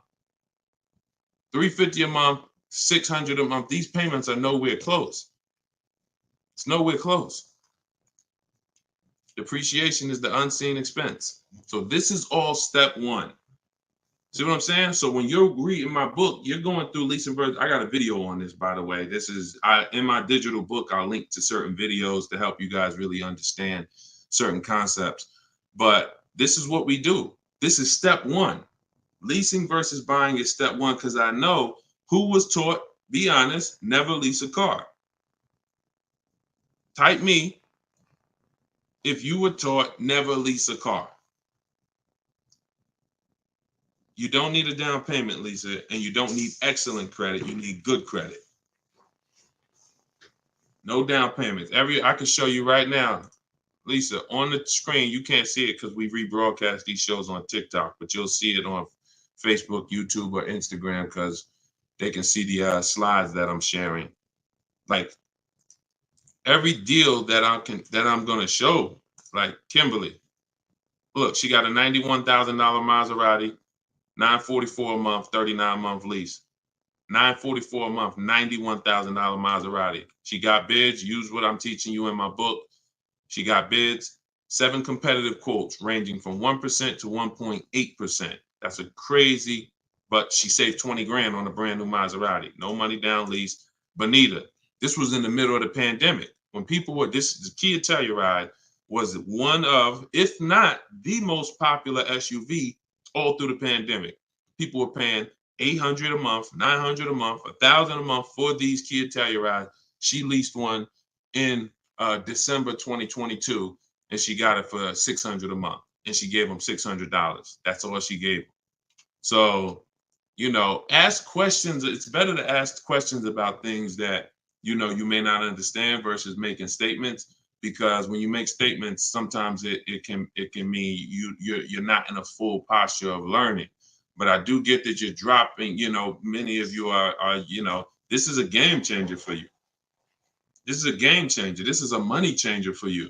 $350 a month, $600 a month. These payments are nowhere close. It's nowhere close. Depreciation is the unseen expense. So this is all step one. See what I'm saying? So when you're reading my book, you're going through leasing versions. I got a video on this, by the way. This is in my digital book. I'll link to certain videos to help you guys really understand certain concepts. But this is what we do. This is step one. Leasing versus buying is step one, because I know who was taught, be honest, never lease a car. Type me if you were taught never lease a car. You don't need a down payment, Lisa, and you don't need excellent credit. You need good credit. No down payments. I can show you right now, Lisa, on the screen. You can't see it because we rebroadcast these shows on TikTok, but you'll see it on Facebook, YouTube, or Instagram because they can see the slides that I'm sharing. Like every deal that I'm gonna show, like Kimberly. Look, she got a $91,000 Maserati, $944 a month, 39-month lease. $944 a month, $91,000 Maserati. She got bids. Use what I'm teaching you in my book. She got bids. 7 competitive quotes ranging from 1% to 1.8%. That's a crazy, but she saved 20 grand on a brand new Maserati. No money down, lease. Bonita, this was in the middle of the pandemic. When people were, the Kia Telluride was one of, if not the most popular SUV all through the pandemic. People were paying $800 a month, $900 a month, $1,000 a month for these Kia Tellurides. She leased one in December 2022, and she got it for $600 a month, and she gave him $600. That's all she gave him. So, ask questions. It's better to ask questions about things that, you may not understand versus making statements, because when you make statements, sometimes it can mean you're not in a full posture of learning. But I do get that you're dropping, many of you are, this is a game changer for you. This is a game changer. This is a money changer for you.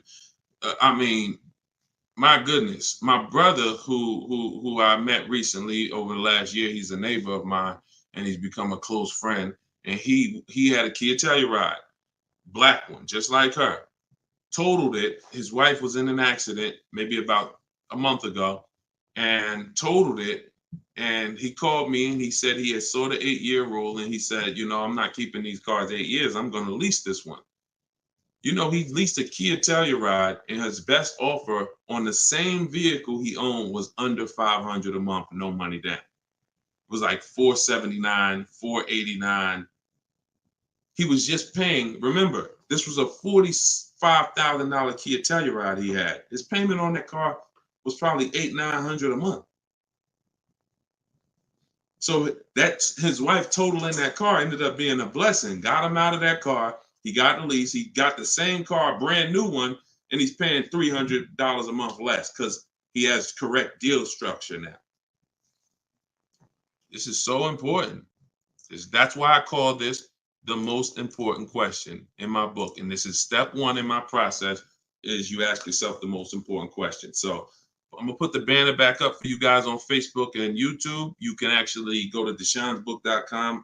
My goodness, my brother who I met recently over the last year, he's a neighbor of mine and he's become a close friend. And he had a Kia Telluride, black one, just like her. Totaled it. His wife was in an accident maybe about a month ago and totaled it. And he called me and he said he had saw the 8-year rule. And he said, I'm not keeping these cars 8 years. I'm going to lease this one. He leased a Kia Telluride, and his best offer on the same vehicle he owned was under $500 a month, no money down. It was like $479, $489. He was just paying. Remember, this was a $45,000 Kia Telluride he had. His payment on that car was probably $800-900 a month. So that's his wife totaling that car ended up being a blessing. Got him out of that car. He got the lease. He got the same car, brand new one, and he's paying $300 a month less because he has correct deal structure now. This is so important. That's why I call this the most important question in my book. And this is step one in my process, is you ask yourself the most important question. So I'm going to put the banner back up for you guys on Facebook and YouTube. You can actually go to deshonsbook.com.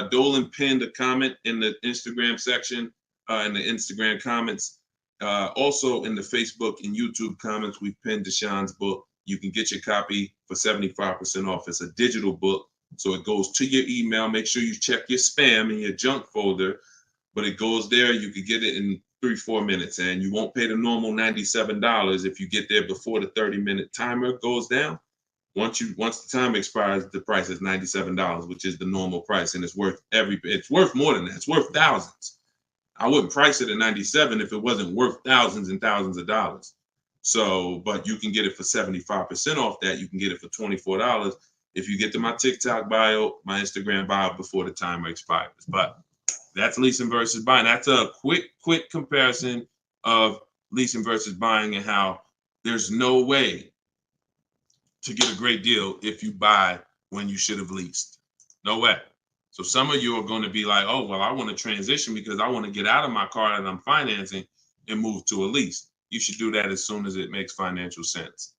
Dolan pinned a comment in the Instagram section, in the Instagram comments. Also in the Facebook and YouTube comments, we've pinned Deshon's book. You can get your copy for 75% off. It's a digital book, so it goes to your email. Make sure you check your spam and your junk folder, but it goes there. You can get it in 3-4 minutes, and you won't pay the normal $97 if you get there before the 30-minute timer goes down. Once the time expires, the price is $97, which is the normal price, and it's worth more than that. It's worth thousands. I wouldn't price it at $97 if it wasn't worth thousands and thousands of dollars. So, but you can get it for 75% off that. You can get it for $24, if you get to my TikTok bio, my Instagram bio before the timer expires. But that's leasing versus buying. That's a quick comparison of leasing versus buying and how there's no way to get a great deal if you buy when you should have leased. No way. So some of you are going to be like, oh, well, I want to transition because I want to get out of my car that I'm financing and move to a lease. You should do that as soon as it makes financial sense.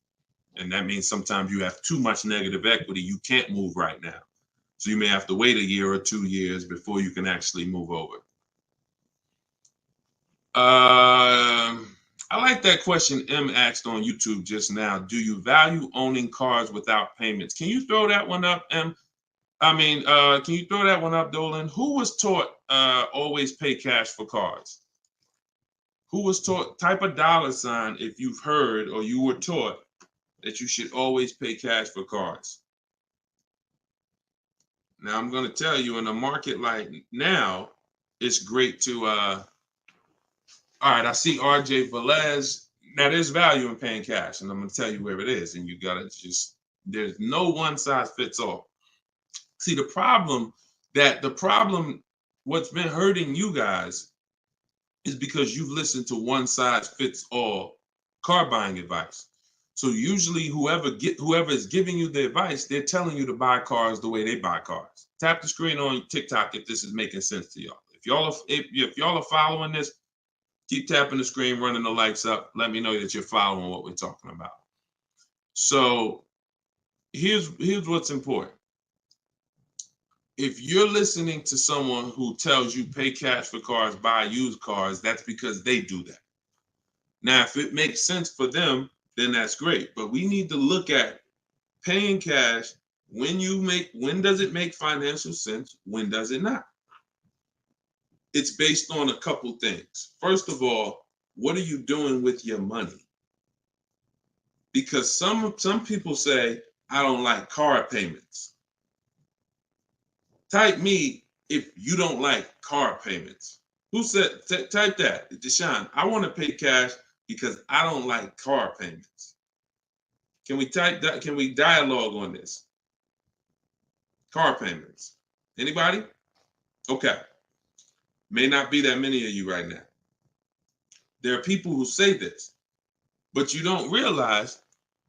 And that means sometimes you have too much negative equity. You can't move right now. So you may have to wait a year or 2 years before you can actually move over. I like that question M asked on YouTube just now. Do you value owning cars without payments? Can you throw that one up, M? Can you throw that one up, Dolan? Who was taught always pay cash for cars? Who was taught, type a $sign if you've heard or you were taught that you should always pay cash for cars. Now, I'm going to tell you, in a market like now, it's great to, all right, I see RJ Velez. Now, there's value in paying cash, and I'm going to tell you where it is, and you got to just, there's no one size fits all. See, the problem, what's been hurting you guys is because you've listened to one size fits all car buying advice. So usually whoever is giving you the advice, they're telling you to buy cars the way they buy cars. Tap the screen on TikTok if this is making sense to y'all. If y'all are following this, keep tapping the screen, running the lights up. Let me know that you're following what we're talking about. So here's what's important. If you're listening to someone who tells you pay cash for cars, buy used cars, that's because they do that. Now, if it makes sense for them, then that's great. But we need to look at paying cash. When does it make financial sense? When does it not? It's based on a couple things. First of all, what are you doing with your money? Because some people say, I don't like car payments. Type me if you don't like car payments. Who said, type that, Deshone, I want to pay cash because I don't like car payments. Can we type that? Can we dialogue on this? Car payments. Anybody? Okay. May not be that many of you right now. There are people who say this, but you don't realize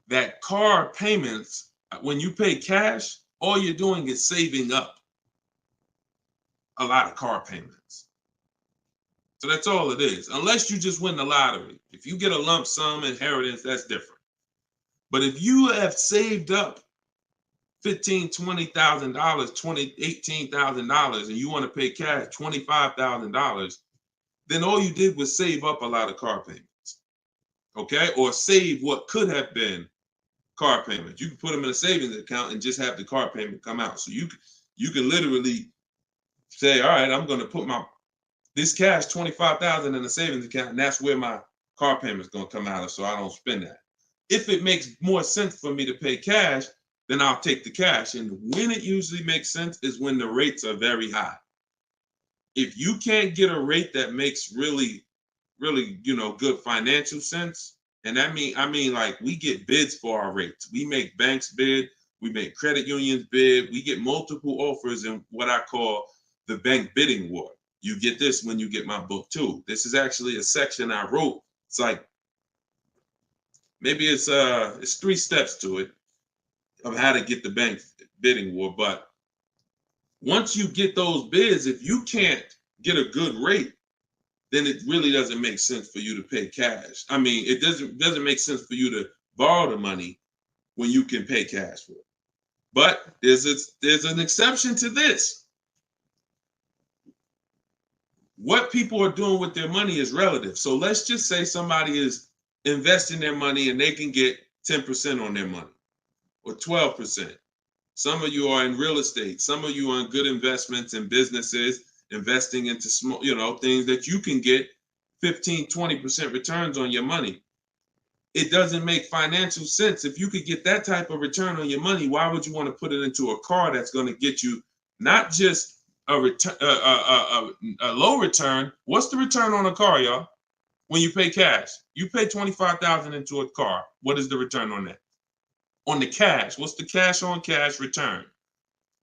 that car payments, when you pay cash, all you're doing is saving up a lot of car payments. So that's all it is, unless you just win the lottery. If you get a lump sum inheritance, that's different. But if you have saved up $15,000, $20,000, $18,000, and you want to pay cash $25,000, then all you did was save up a lot of car payments, okay? Or save what could have been car payments. You can put them in a savings account and just have the car payment come out. So you can literally say, all right, I'm going to put this cash, $25,000 in a savings account, and that's where my car payment's going to come out of, so I don't spend that. If it makes more sense for me to pay cash, then I'll take the cash. And when it usually makes sense is when the rates are very high. If you can't get a rate that makes really, really, good financial sense, and I mean like we get bids for our rates. We make banks bid, we make credit unions bid, we get multiple offers in what I call the bank bidding war. You get this when you get my book too. This is actually a section I wrote. It's like, maybe it's 3 steps to it of how to get the bank bidding war. But once you get those bids, if you can't get a good rate, then it really doesn't make sense for you to pay cash. I mean, it doesn't make sense for you to borrow the money when you can pay cash for it. But there's an exception to this. What people are doing with their money is relative. So let's just say somebody is investing their money and they can get 10% on their money or 12%. Some of you are in real estate. Some of you are in good investments and businesses, investing into small, things that you can get 15, 20% returns on your money. It doesn't make financial sense. If you could get that type of return on your money, why would you want to put it into a car that's going to get you not just a low return? What's the return on a car, y'all? When you pay cash, you pay $25,000 into a car. What is the return on that? On the cash, what's the cash on cash return?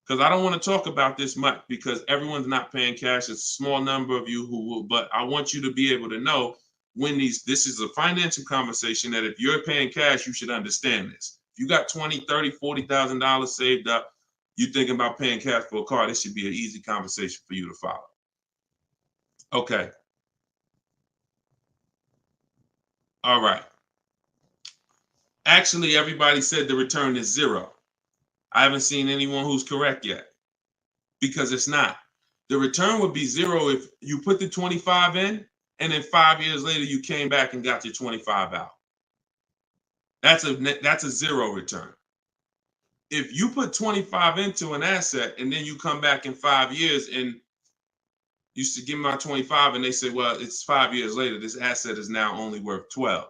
Because I don't want to talk about this much because everyone's not paying cash. It's a small number of you who will, but I want you to be able to know when this is a financial conversation that if you're paying cash, you should understand this. If you got $20,000, $30,000, $40,000 saved up, you thinking about paying cash for a car, this should be an easy conversation for you to follow. Okay. All right. Actually, everybody said the return is 0. I haven't seen anyone who's correct yet because it's not. The return would be 0 if you put the 25 in and then 5 years later you came back and got your 25 out. That's a 0 return. If you put 25 into an asset and then you come back in 5 years and you should give me my 25 and they say, well, it's 5 years later, this asset is now only worth 12.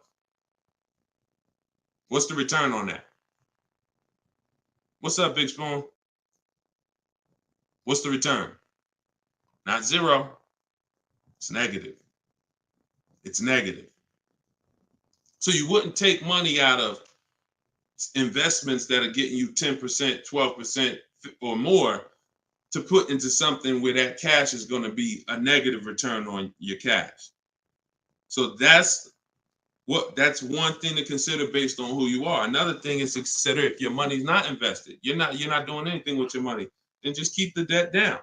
What's the return on that? What's up, Big Spoon? What's the return? Not 0. It's negative. It's negative. So you wouldn't take money out of investments that are getting you 10%, 12% or more to put into something where that cash is going to be a negative return on your cash. So that's one thing to consider based on who you are. Another thing is to consider if your money's not invested, you're not doing anything with your money, then just keep the debt down.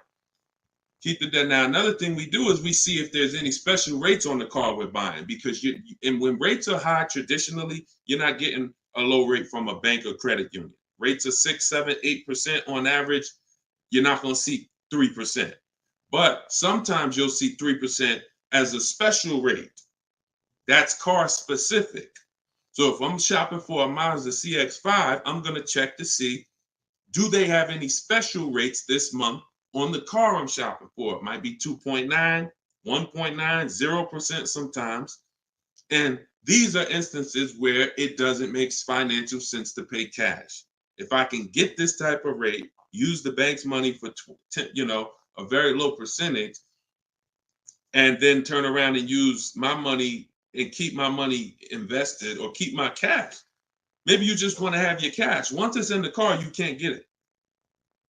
Keep the debt down. Another thing we do is we see if there's any special rates on the car we're buying, because and when rates are high, traditionally, you're not getting a low rate from a bank or credit union. Rates are 6, 7, 8% on average. You're not going to see 3%. But sometimes you'll see 3% as a special rate. That's car specific. So if I'm shopping for a Mazda CX-5, I'm going to check to see, do they have any special rates this month on the car I'm shopping for? It might be 2.9, 1.9, 0% sometimes. And these are instances where it doesn't make financial sense to pay cash. If I can get this type of rate, use the bank's money for a very low percentage, and then turn around and use my money and keep my money invested or keep my cash. Maybe you just want to have your cash. Once it's in the car, you can't get it.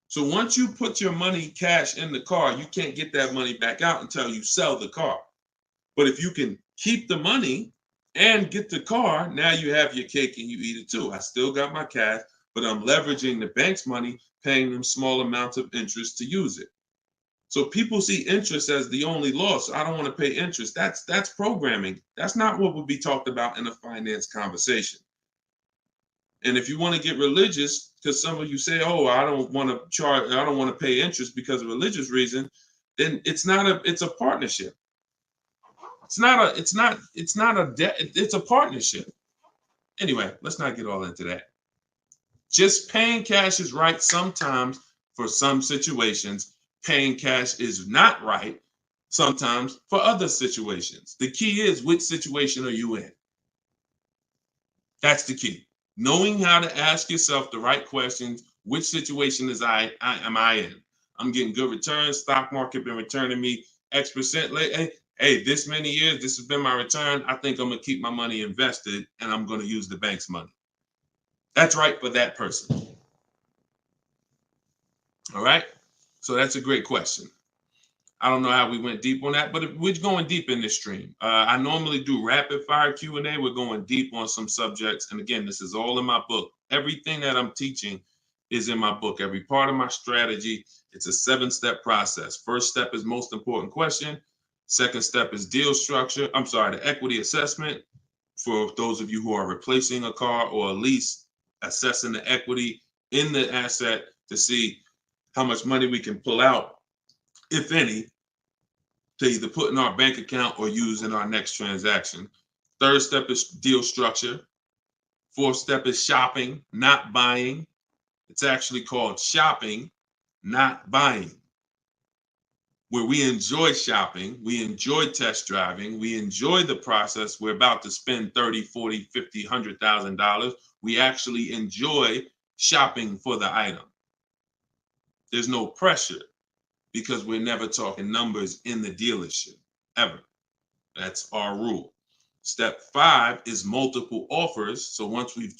So once you put your money cash in the car, you can't get that money back out until you sell the car. But if you can keep the money and get the car, now you have your cake and you eat it too. I still got my cash, but I'm leveraging the bank's money, paying them small amounts of interest to use it. So people see interest as the only loss. I don't want to pay interest. That's programming. That's not what would be talked about in a finance conversation. And if you want to get religious, because some of you say, "Oh, I don't want to pay interest because of religious reason," then it's a partnership. It's not a debt. It's a partnership. Anyway, let's not get all into that. Just paying cash is right sometimes for some situations. Paying cash is not right sometimes for other situations. The key is, which situation are you in? That's the key. Knowing how to ask yourself the right questions. Which situation am I in? I'm getting good returns. Stock market been returning me X% late. Hey, this many years, this has been my return. I think I'm going to keep my money invested and I'm going to use the bank's money. That's right for that person. All right. So that's a great question. I don't know how we went deep on that, but we're going deep in this stream. I normally do rapid fire Q&A. We're going deep on some subjects. And again, this is all in my book. Everything that I'm teaching is in my book. Every part of my strategy, it's a 7-step process. First step is most important question. Second step is deal structure. The equity assessment for those of you who are replacing a car or a lease, assessing the equity in the asset to see how much money we can pull out, if any, to either put in our bank account or use in our next transaction. Third step is deal structure. Fourth step is shopping, not buying. It's actually called shopping, not buying, where we enjoy shopping, we enjoy test driving, we enjoy the process. We're about to spend $30, $40, $50, $100,000. We actually enjoy shopping for the item. There's no pressure because we're never talking numbers in the dealership, ever. That's our rule. Step 5 is multiple offers. So once we've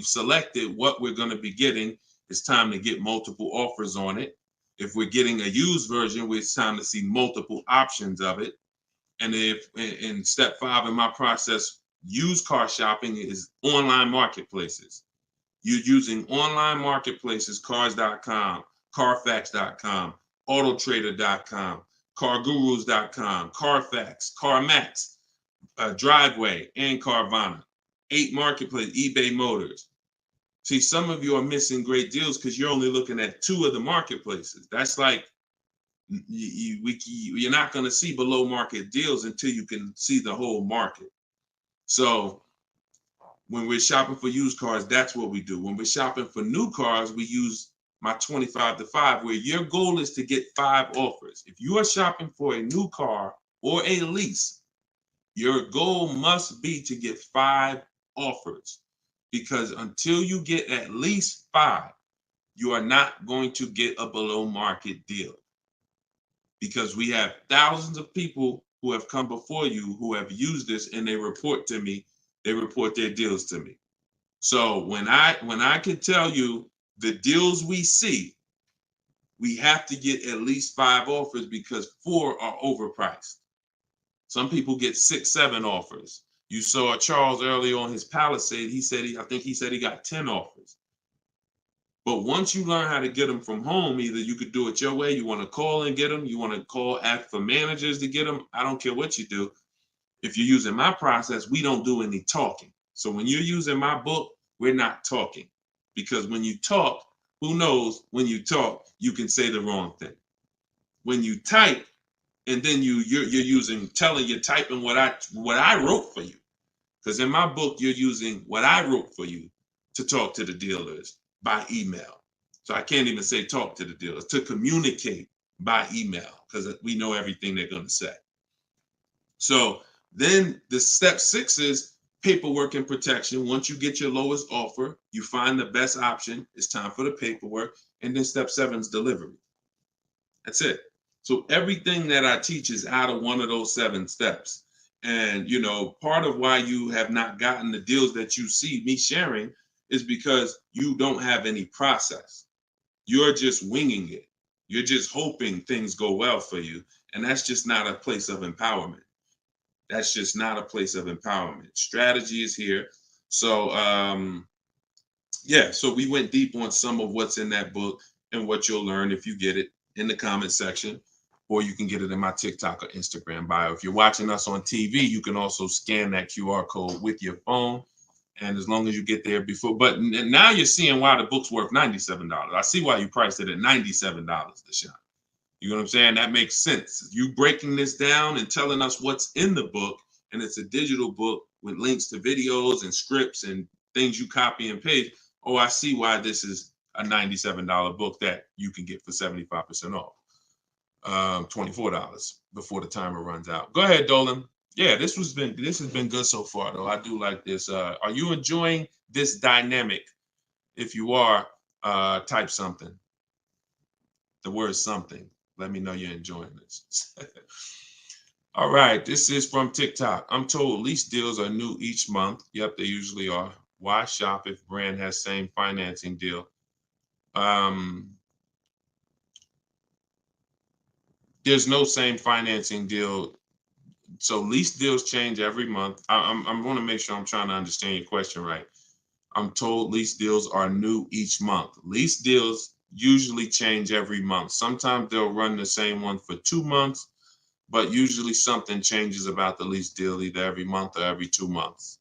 selected what we're going to be getting, it's time to get multiple offers on it. If we're getting a used version, it's time to see multiple options of it. And if in step 5 in my process, used car shopping is online marketplaces. You're using online marketplaces, cars.com, carfax.com, autotrader.com, cargurus.com, Carfax, CarMax, Driveway, and Carvana. 8 marketplace, eBay Motors. See, some of you are missing great deals because you're only looking at 2 of the marketplaces. That's like you're not going to see below market deals until you can see the whole market. So when we're shopping for used cars, that's what we do. When we're shopping for new cars, we use my 25 to 5, where your goal is to get 5 offers. If you are shopping for a new car or a lease, your goal must be to get 5 offers, because until you get at least 5, you are not going to get a below market deal. Because we have thousands of people who have come before you who have used this, and they report to me, they report their deals to me. So when I can tell you the deals we see, we have to get at least 5 offers, because 4 are overpriced. Some people get 6, 7 offers. You saw Charles earlier on his Palisade. I think he said he got 10 offers. But once you learn how to get them from home, either you could do it your way, you want to call and get them, you want to ask for managers to get them. I don't care what you do. If you're using my process, we don't do any talking. So when you're using my book, we're not talking. Because when you talk, who knows, when you talk, you can say the wrong thing. When you type, and then you're typing what I wrote for you. Because in my book, you're using what I wrote for you to talk to the dealers by email. So I can't even say talk to the dealers, to communicate by email, because we know everything they're going to say. So then the step 6 is paperwork and protection. Once you get your lowest offer, you find the best option. It's time for the paperwork. And then step 7 is delivery. That's it. So everything that I teach is out of one of those 7 steps. And, part of why you have not gotten the deals that you see me sharing is because you don't have any process. You're just winging it. You're just hoping things go well for you. And that's just not a place of empowerment. That's just not a place of empowerment. Strategy is here. So, so we went deep on some of what's in that book and what you'll learn if you get it in the comment section, or you can get it in my TikTok or Instagram bio. If you're watching us on TV, you can also scan that QR code with your phone. And as long as you get there before, but now you're seeing why the book's worth $97. I see why you priced it at $97, Deshone. You know what I'm saying? That makes sense. You breaking this down and telling us what's in the book, and it's a digital book with links to videos and scripts and things you copy and paste. Oh, I see why this is a $97 book that you can get for 75% off. $24 before the timer runs out. Go ahead, Dolan. Yeah, this has been good so far, though. I do like this. Are you enjoying this dynamic? If you are, type something. The word something. Let me know you're enjoying this. All right, this is from TikTok. I'm told lease deals are new each month. Yep, they usually are. Why shop if brand has same financing deal? There's no same financing deal. So lease deals change every month. I want to make sure I'm trying to understand your question right. I'm told lease deals are new each month. Lease deals usually change every month. Sometimes they'll run the same one for 2 months, but usually something changes about the lease deal either every month or every 2 months.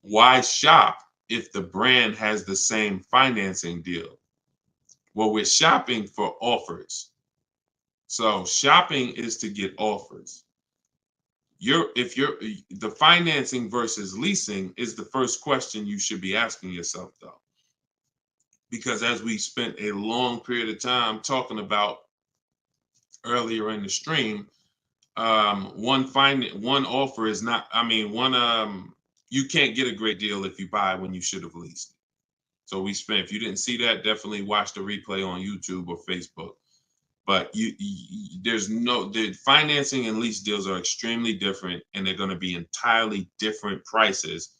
Why shop if the brand has the same financing deal? Well, we're shopping for offers. So shopping is to get offers. The financing versus leasing is the first question you should be asking yourself, though. Because as we spent a long period of time talking about earlier in the stream, one offer is not, you can't get a great deal if you buy when you should have leased. So if you didn't see that, definitely watch the replay on YouTube or Facebook. But there's no, the financing and lease deals are extremely different, and they're going to be entirely different prices.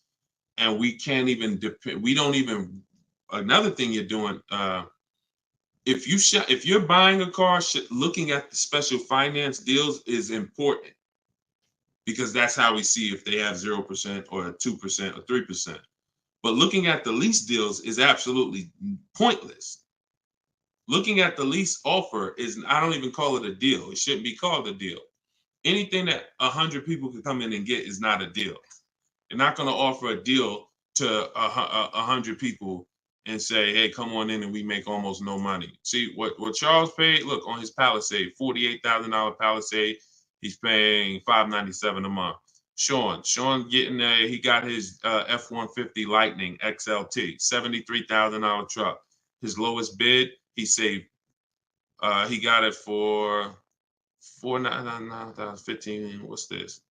And we can't even depend. We don't even. Another thing you're doing, if you're buying a car, looking at the special finance deals is important, because that's how we see if they have 0% or 2% or 3%. But looking at the lease deals is absolutely pointless. Looking at the lease offer is, I don't even call it a deal. It shouldn't be called a deal. Anything that 100 people can come in and get is not a deal. They're not going to offer a deal to 100 people and say, hey, come on in and we make almost no money. See, what Charles paid, look, on his Palisade, $48,000 Palisade, he's paying $597 a month. Sean getting there, he got his F-150 Lightning XLT, $73,000 truck. His lowest bid, he saved, he got it for $4,915. What's this?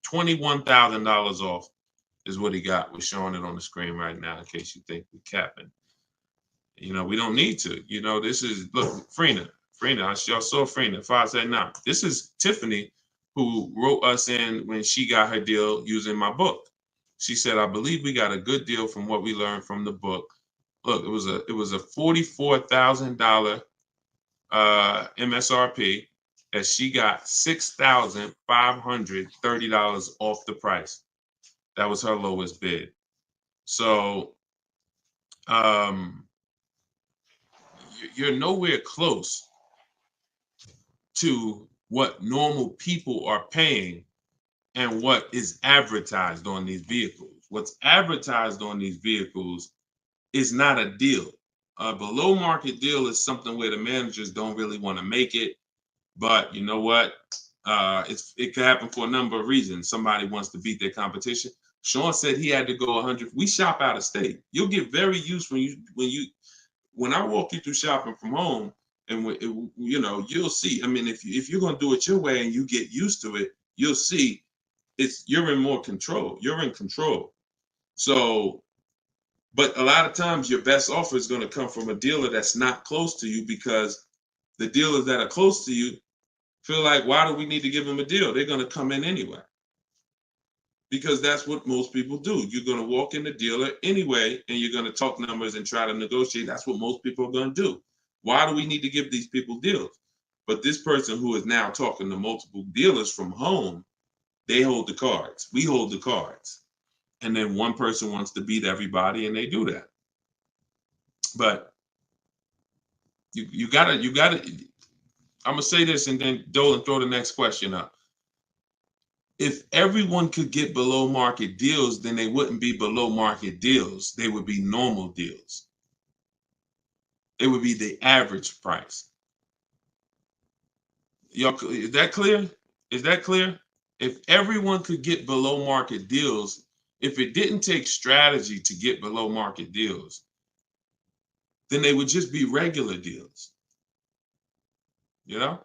$21,000 off is what he got. We're showing it on the screen right now in case you think we're capping. You know, we don't need to. You know, this is, look, Frina, y'all saw Frina, 579. This is Tiffany, who wrote us in when she got her deal using my book. She said, I believe we got a good deal from what we learned from the book. Look, it was a $44,000 MSRP that she got $6,530 off the price. That was her lowest bid. So you're nowhere close to what normal people are paying and what is advertised on these vehicles. What's advertised on these vehicles is not a deal. A below market deal is something where the managers don't really want to make it. But you know what? It could happen for a number of reasons. Somebody wants to beat their competition. Sean said he had to go 100. We shop out of state. You'll get very used when I walk you through shopping from home, and you know, you'll see. I mean, if you're gonna do it your way and you get used to it, you'll see you're in more control. You're in control. So, but a lot of times your best offer is going to come from a dealer that's not close to you, because the dealers that are close to you feel like, why do we need to give them a deal? They're going to come in anyway. Because that's what most people do. You're going to walk in the dealer anyway, and you're going to talk numbers and try to negotiate. That's what most people are going to do. Why do we need to give these people deals? But this person who is now talking to multiple dealers from home, they hold the cards. We hold the cards. And then one person wants to beat everybody, and they do that. But you gotta, I'm gonna say this and then Dolan throw the next question up. If everyone could get below market deals, then they wouldn't be below market deals. They would be normal deals. It would be the average price. Y'all, is that clear? Is that clear? If everyone could get below market deals, if it didn't take strategy to get below market deals, then they would just be regular deals. You know?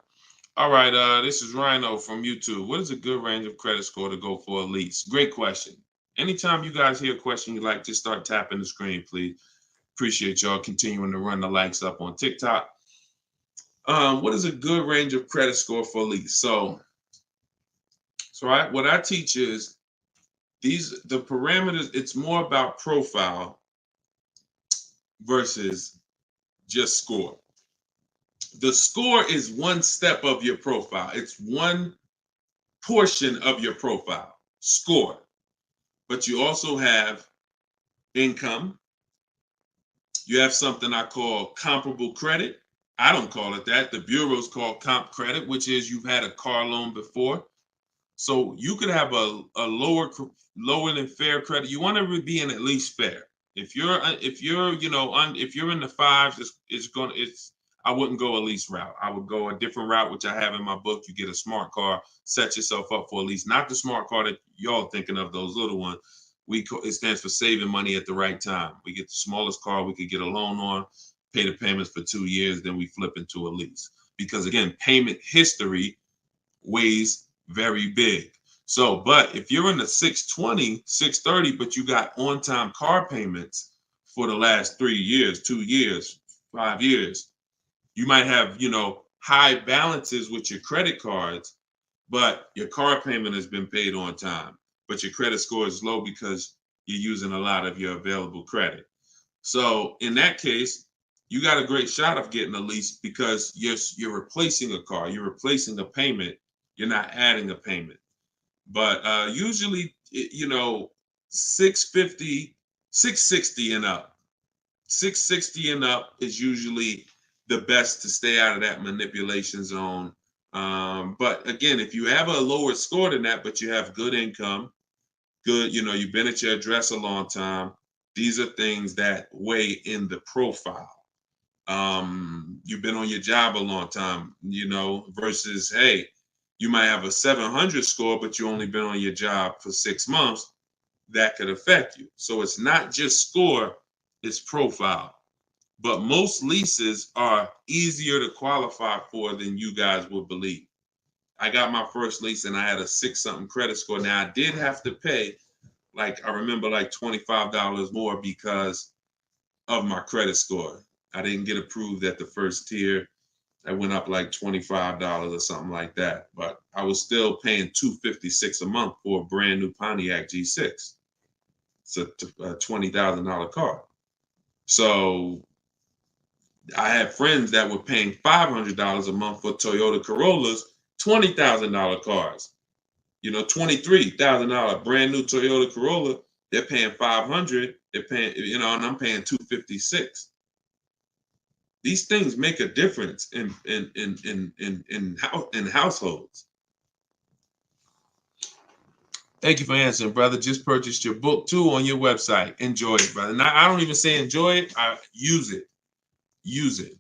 All right, this is Rhino from YouTube. What is a good range of credit score to go for a lease? Great question. Anytime you guys hear a question you like, just start tapping the screen, please. Appreciate y'all continuing to run the likes up on TikTok. What is a good range of credit score for a lease? So what I teach is the parameters. It's more about profile versus just score. The score is one step of your profile. It's one portion of your profile, score. But you also have income. You have something I call comparable credit. I don't call it that. The bureaus call comp credit, which is you've had a car loan before. So you could have a lower than fair credit. You want to be in at least fair. If you're in the fives, I wouldn't go a lease route. I would go a different route, which I have in my book. You get a smart car, set yourself up for a lease. Not the smart car that y'all thinking of, those little ones. It stands for saving money at the right time. We get the smallest car we could get a loan on, pay the payments for 2 years, then we flip into a lease. Because again, payment history weighs very big. So, but if you're in the 620, 630, but you got on-time car payments for the last 3 years, 2 years, 5 years, you might have, high balances with your credit cards, but your car payment has been paid on time, but your credit score is low because you're using a lot of your available credit. So in that case, you got a great shot of getting a lease because you're replacing a car, you're replacing a payment, you're not adding a payment. But usually, 650, 660 and up. 660 and up is usually the best to stay out of that manipulation zone. But again, if you have a lower score than that, but you have good income, good, you've been at your address a long time, these are things that weigh in the profile. You've been on your job a long time, versus, hey, you might have a 700 score, but you only been on your job for 6 months. That could affect you. So it's not just score, it's profile. But most leases are easier to qualify for than you guys would believe. I got my first lease and I had a 6-something credit score. Now I did have to pay, I remember $25 more because of my credit score. I didn't get approved at the first tier. I went up $25 or something like that. But I was still paying $256 a month for a brand new Pontiac G6. It's a $20,000 car. So I had friends that were paying $500 a month for Toyota Corollas, $20,000 cars. $23,000 brand new Toyota Corolla. They're paying $500. They're paying, and I'm paying $256. These things make a difference in households. Thank you for answering, brother. Just purchased your book too on your website. Enjoy it, brother. Now, I don't even say enjoy it. I use it. Use it.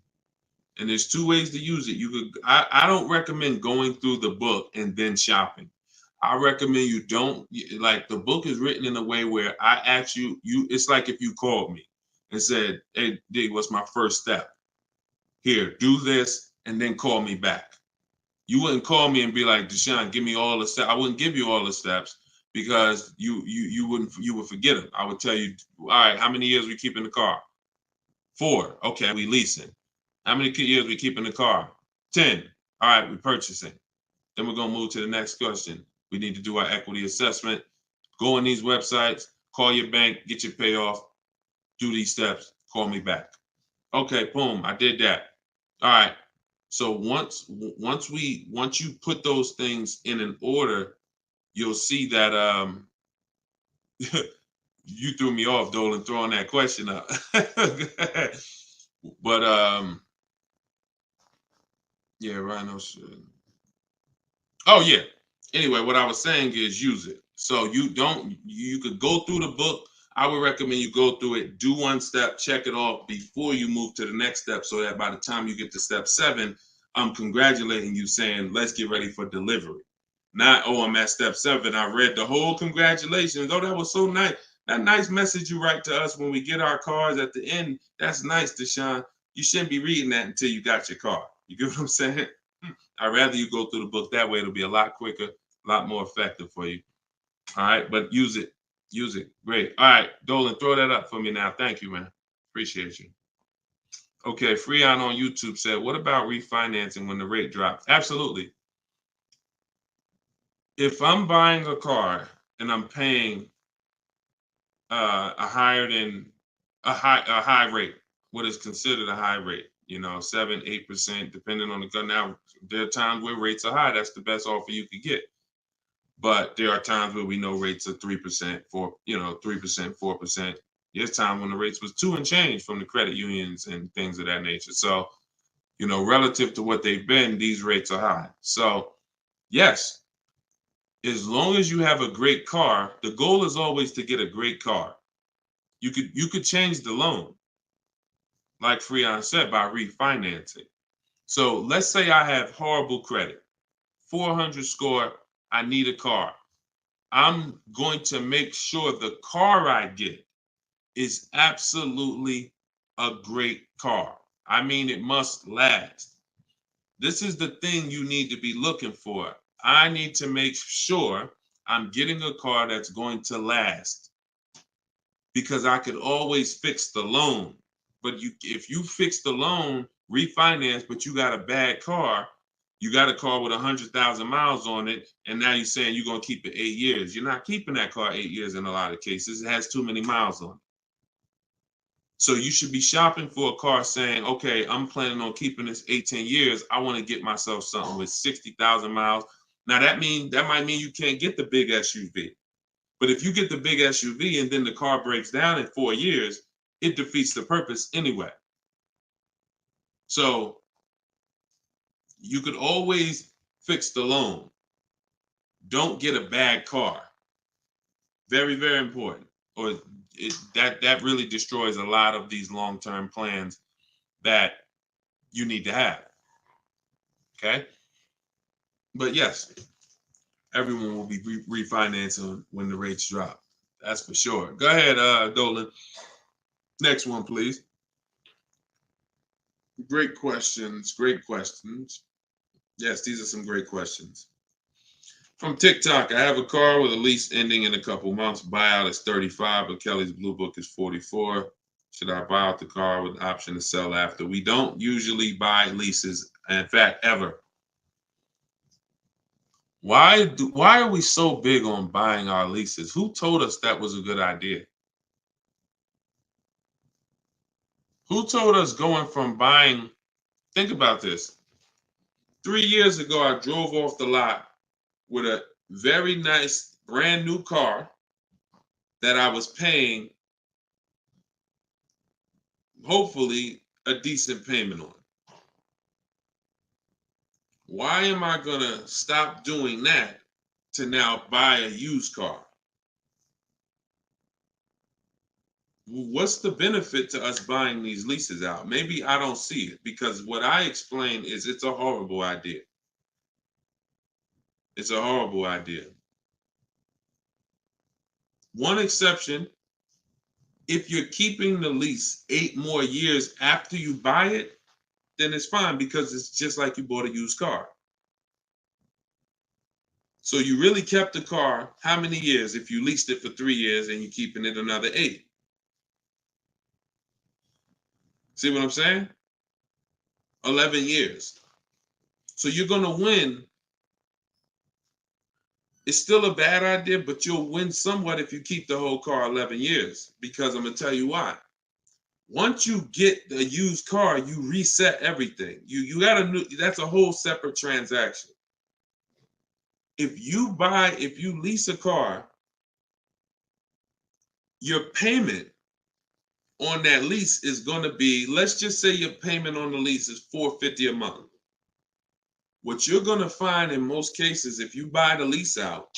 And there's 2 ways to use it. I don't recommend going through the book and then shopping. I recommend you don't, the book is written in a way where I ask you, it's like if you called me and said, hey, D, what's my first step? Here, do this, and then call me back. You wouldn't call me and be like, Deshone, give me all the steps. I wouldn't give you all the steps because you would forget them. I would tell you, all right, how many years we keep in the car? 4. Okay, we leasing. How many years we keep in the car? 10. All right, we purchasing. Then we're gonna move to the next question. We need to do our equity assessment. Go on these websites, call your bank, get your payoff, do these steps, call me back. Okay, boom, I did that. All right. So once you put those things in an order, you'll see that you threw me off, Dolan, throwing that question up. But yeah, Rhino should. Oh yeah. Anyway, what I was saying is use it. So you could go through the book. I would recommend you go through it, do 1 step, check it off before you move to the next step, so that by the time you get to step 7, I'm congratulating you, saying, let's get ready for delivery. Not, oh, I'm at step 7. I read the whole congratulations. Oh, that was so nice. That nice message you write to us when we get our cars at the end. That's nice, Deshone. You shouldn't be reading that until you got your car. You get what I'm saying? I'd rather you go through the book that way. It'll be a lot quicker, a lot more effective for you. All right, but use it. Use it. Great. All right, Dolan, throw that up for me now. Thank you, man. Appreciate you. Okay, Freon on YouTube said, what about refinancing when the rate drops? Absolutely. If I'm buying a car and I'm paying a high rate, what is considered a high rate, 7-8%, depending on the car. Now, there are times where rates are high. That's the best offer you could get. But there are times where we know rates are 3%, 4%. There's time when the rates was 2 and change from the credit unions and things of that nature. So, relative to what they've been, these rates are high. So, yes, as long as you have a great car, the goal is always to get a great car. You could change the loan, like Freon said, by refinancing. So let's say I have horrible credit, 400 score, I need a car. I'm going to make sure the car I get is absolutely a great car. I mean, it must last. This is the thing you need to be looking for. I need to make sure I'm getting a car that's going to last, because I could always fix the loan. But if you fix the loan, refinance, but you got a bad car. You got a car with 100,000 miles on it, and now you're saying you're going to keep it 8 years. You're not keeping that car 8 years in a lot of cases. It has too many miles on it. So you should be shopping for a car saying, okay, I'm planning on keeping this 18 years. I want to get myself something with 60,000 miles. Now that might mean you can't get the big SUV. But if you get the big SUV and then the car breaks down in 4 years, it defeats the purpose anyway. So you could always fix the loan. Don't get a bad car. Very, very important. Or that really destroys a lot of these long-term plans that you need to have. Okay? But yes, everyone will be refinancing when the rates drop. That's for sure. Go ahead, Dolan. Next one, please. Great questions. Great questions. Yes, these are some great questions. From TikTok, I have a car with a lease ending in a couple months. Buyout is 35, but Kelly's Blue Book is 44. Should I buy out the car with the option to sell after? We don't usually buy leases, in fact, ever. Why are we so big on buying our leases? Who told us that was a good idea? Who told us going from buying? Think about this. 3 years ago, I drove off the lot with a very nice brand new car that I was paying, hopefully, a decent payment on. Why am I going to stop doing that to now buy a used car? What's the benefit to us buying these leases out? Maybe I don't see it, because what I explained is it's a horrible idea. It's a horrible idea. One exception, if you're keeping the lease 8 more years after you buy it, then it's fine, because it's just like you bought a used car. So you really kept the car how many years if you leased it for 3 years and you're keeping it another 8? See what I'm saying? 11 years. So you're going to win. It's still a bad idea, but you'll win somewhat if you keep the whole car 11 years, because I'm going to tell you why. Once you get a used car, you reset everything. You got a new, that's a whole separate transaction. If you lease a car, your payment on that lease is going to be, let's just say your payment on the lease is $450 a month. What you're going to find in most cases, if you buy the lease out,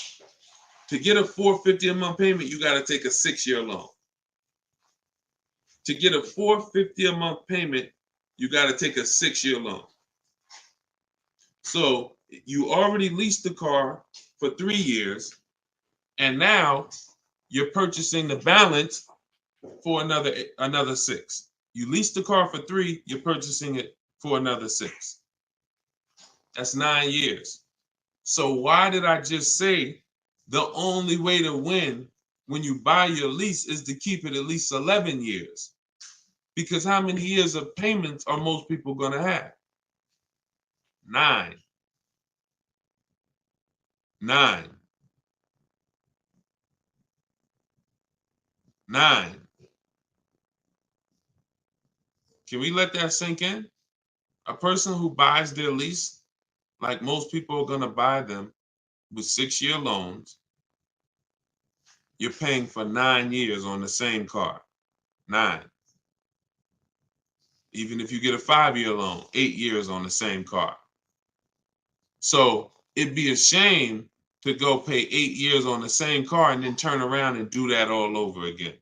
to get a $450 a month payment, you got to take a 6-year loan. To get a $450 a month payment, you got to take a 6-year loan. So you already leased the car for 3 years, and now you're purchasing the balance for another 6. You leased the car for 3, you're purchasing it for another 6. That's 9 years. So why did I just say the only way to win when you buy your lease is to keep it at least 11 years? Because how many years of payments are most people going to have? 9. 9. 9. Can we let that sink in? A person who buys their lease, like most people are going to buy them with 6-year loans, you're paying for 9 years on the same car. 9. Even if you get a 5-year loan, 8 years on the same car. So it'd be a shame to go pay 8 years on the same car and then turn around and do that all over again.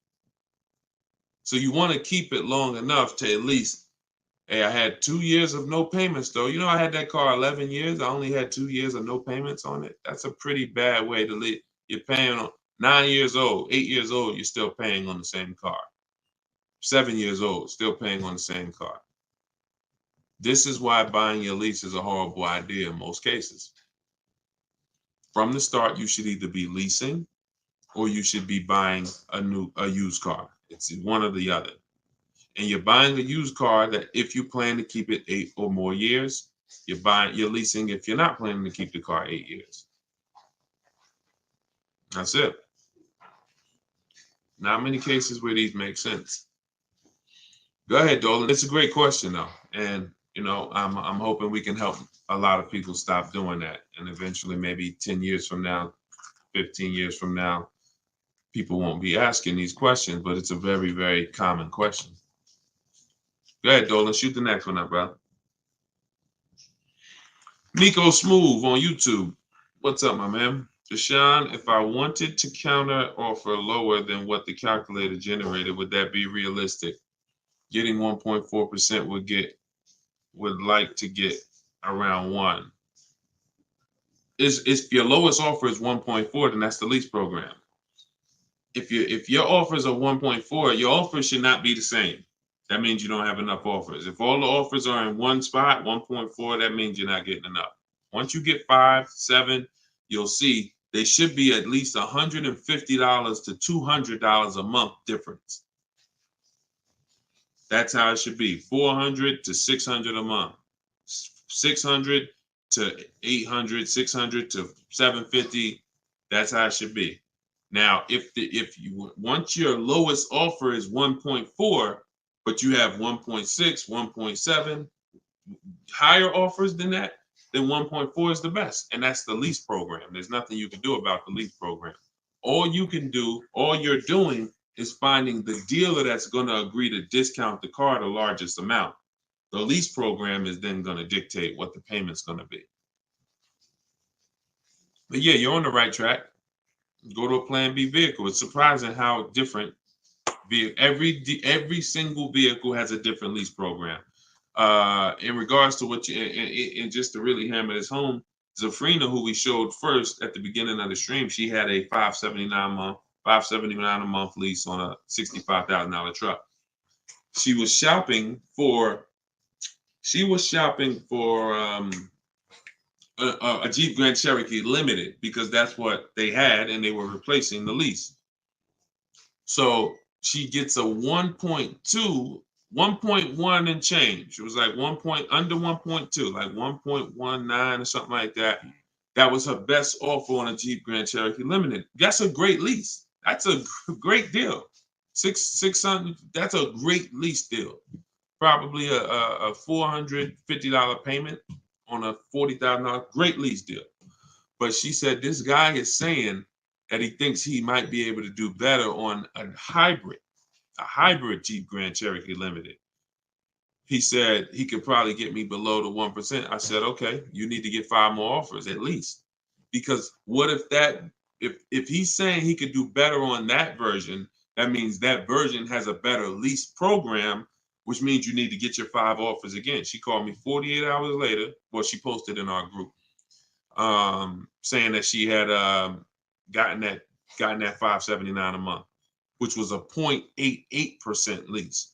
So you want to keep it long enough to at least, hey, I had 2 years of no payments though. You know, I had that car 11 years. I only had 2 years of no payments on it. That's a pretty bad way to live. You're paying on 9 years old, 8 years old, you're still paying on the same car. 7 years old, still paying on the same car. This is why buying your lease is a horrible idea in most cases. From the start, you should either be leasing or you should be buying a used car. It's one or the other. and you're buying a used car that if you plan to keep it 8 or more years, you're leasing if you're not planning to keep the car 8 years. That's it. Not many cases where these make sense. Go ahead, Dolan. It's a great question though. And I'm hoping we can help a lot of people stop doing that. And eventually maybe 10 years from now, 15 years from now, people won't be asking these questions, but it's a very, very common question. Go ahead, Dolan. Shoot the next one up, brother. Nico Smooth on YouTube. What's up, my man? Deshone, if I wanted to counter offer lower than what the calculator generated, would that be realistic? Getting 1.4% would like to get around 1. If your lowest offer is 1.4, then that's the lease program. If your offers are 1.4, your offers should not be the same. That means you don't have enough offers. If all the offers are in one spot, 1.4, that means you're not getting enough. Once you get 5, 7, you'll see they should be at least $150 to $200 a month difference. That's how it should be. $400 to $600 a month. $600 to $800, $600 to $750. That's how it should be. Now, if you once your lowest offer is 1.4, but you have 1.6, 1.7, higher offers than that, then 1.4 is the best. And that's the lease program. There's nothing you can do about the lease program. All you're doing is finding the dealer that's going to agree to discount the car the largest amount. The lease program is then going to dictate what the payment's going to be. But yeah, you're on the right track. Go to a Plan B vehicle. It's surprising how different every single vehicle has a different lease program. In regards to what and just to really hammer this home, Zafrina, who we showed first at the beginning of the stream, she had a $579 a month lease on a $65,000 truck. She was shopping for a Jeep Grand Cherokee Limited because that's what they had and they were replacing the lease. So she gets a 1.1 and change. It was like under 1.2, like 1.19 or something like that. That was her best offer on a Jeep Grand Cherokee Limited. That's a great lease. That's a great deal. $600. That's a great lease deal. Probably a $450 payment on a $40,000. Great lease deal. But she said this guy is saying that he thinks he might be able to do better on a hybrid Jeep Grand Cherokee Limited. He said he could probably get me below the 1%. I said, okay, you need to get 5 more offers at least. Because what if he's saying he could do better on that version, that means that version has a better lease program, which means you need to get your 5 offers again. She called me 48 hours later. Well, she posted in our group saying that she had gotten that $579 a month, which was a 0.88% lease.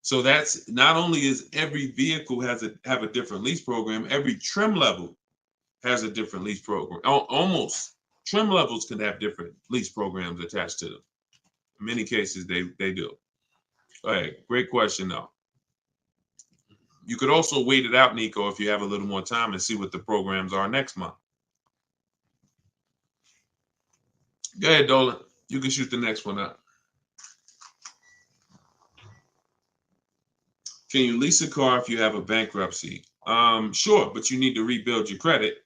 So that's not only is every vehicle have a different lease program, every trim level has a different lease program. Almost trim levels can have different lease programs attached to them. In many cases, they do. All right, great question though. You could also wait it out, Nico, if you have a little more time and see what the programs are next month. Go ahead, Dolan. You can shoot the next one up. Can you lease a car if you have a bankruptcy? Sure, but you need to rebuild your credit.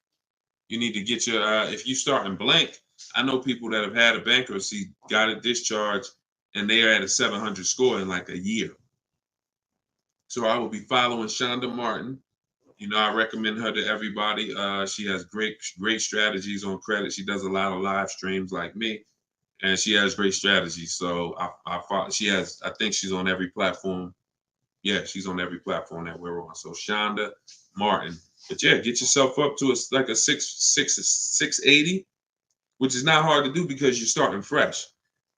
You need to get your, if you start in blank, I know people that have had a bankruptcy, got a discharge, and they are at a 700 score in like a year. So I will be following Shonda Martin. I recommend her to everybody. She has great strategies on credit. She does a lot of live streams like me, and she has great strategies. So I think she's on every platform. Yeah, she's on every platform that we're on. So Shonda Martin. But yeah, get yourself up to like a 680, which is not hard to do because you're starting fresh.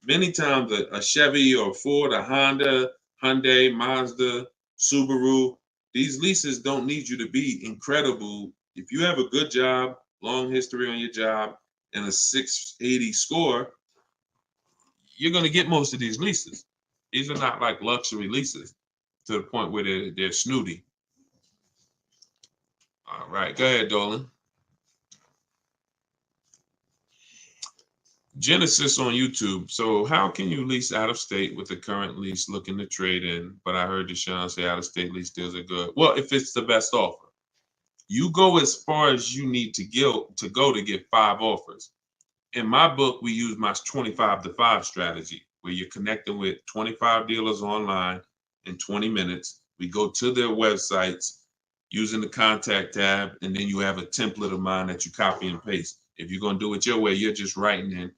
Many times a Chevy or a Ford, a Honda, Hyundai, Mazda, Subaru, these leases don't need you to be incredible. If you have a good job, long history on your job, and a 680 score, you're going to get most of these leases. These are not like luxury leases to the point where they're snooty. All right, go ahead, Dolan. Genesis on YouTube. So how can you lease out of state with the current lease looking to trade in? But I heard Deshone say out of state lease deals are good. Well, if it's the best offer, you go as far as you need to go to get 5 offers. In my book, we use my 25 to 5 strategy, where you're connecting with 25 dealers online in 20 minutes. We go to their websites using the contact tab, and then you have a template of mine that you copy and paste. If you're going to do it your way, you're just writing in,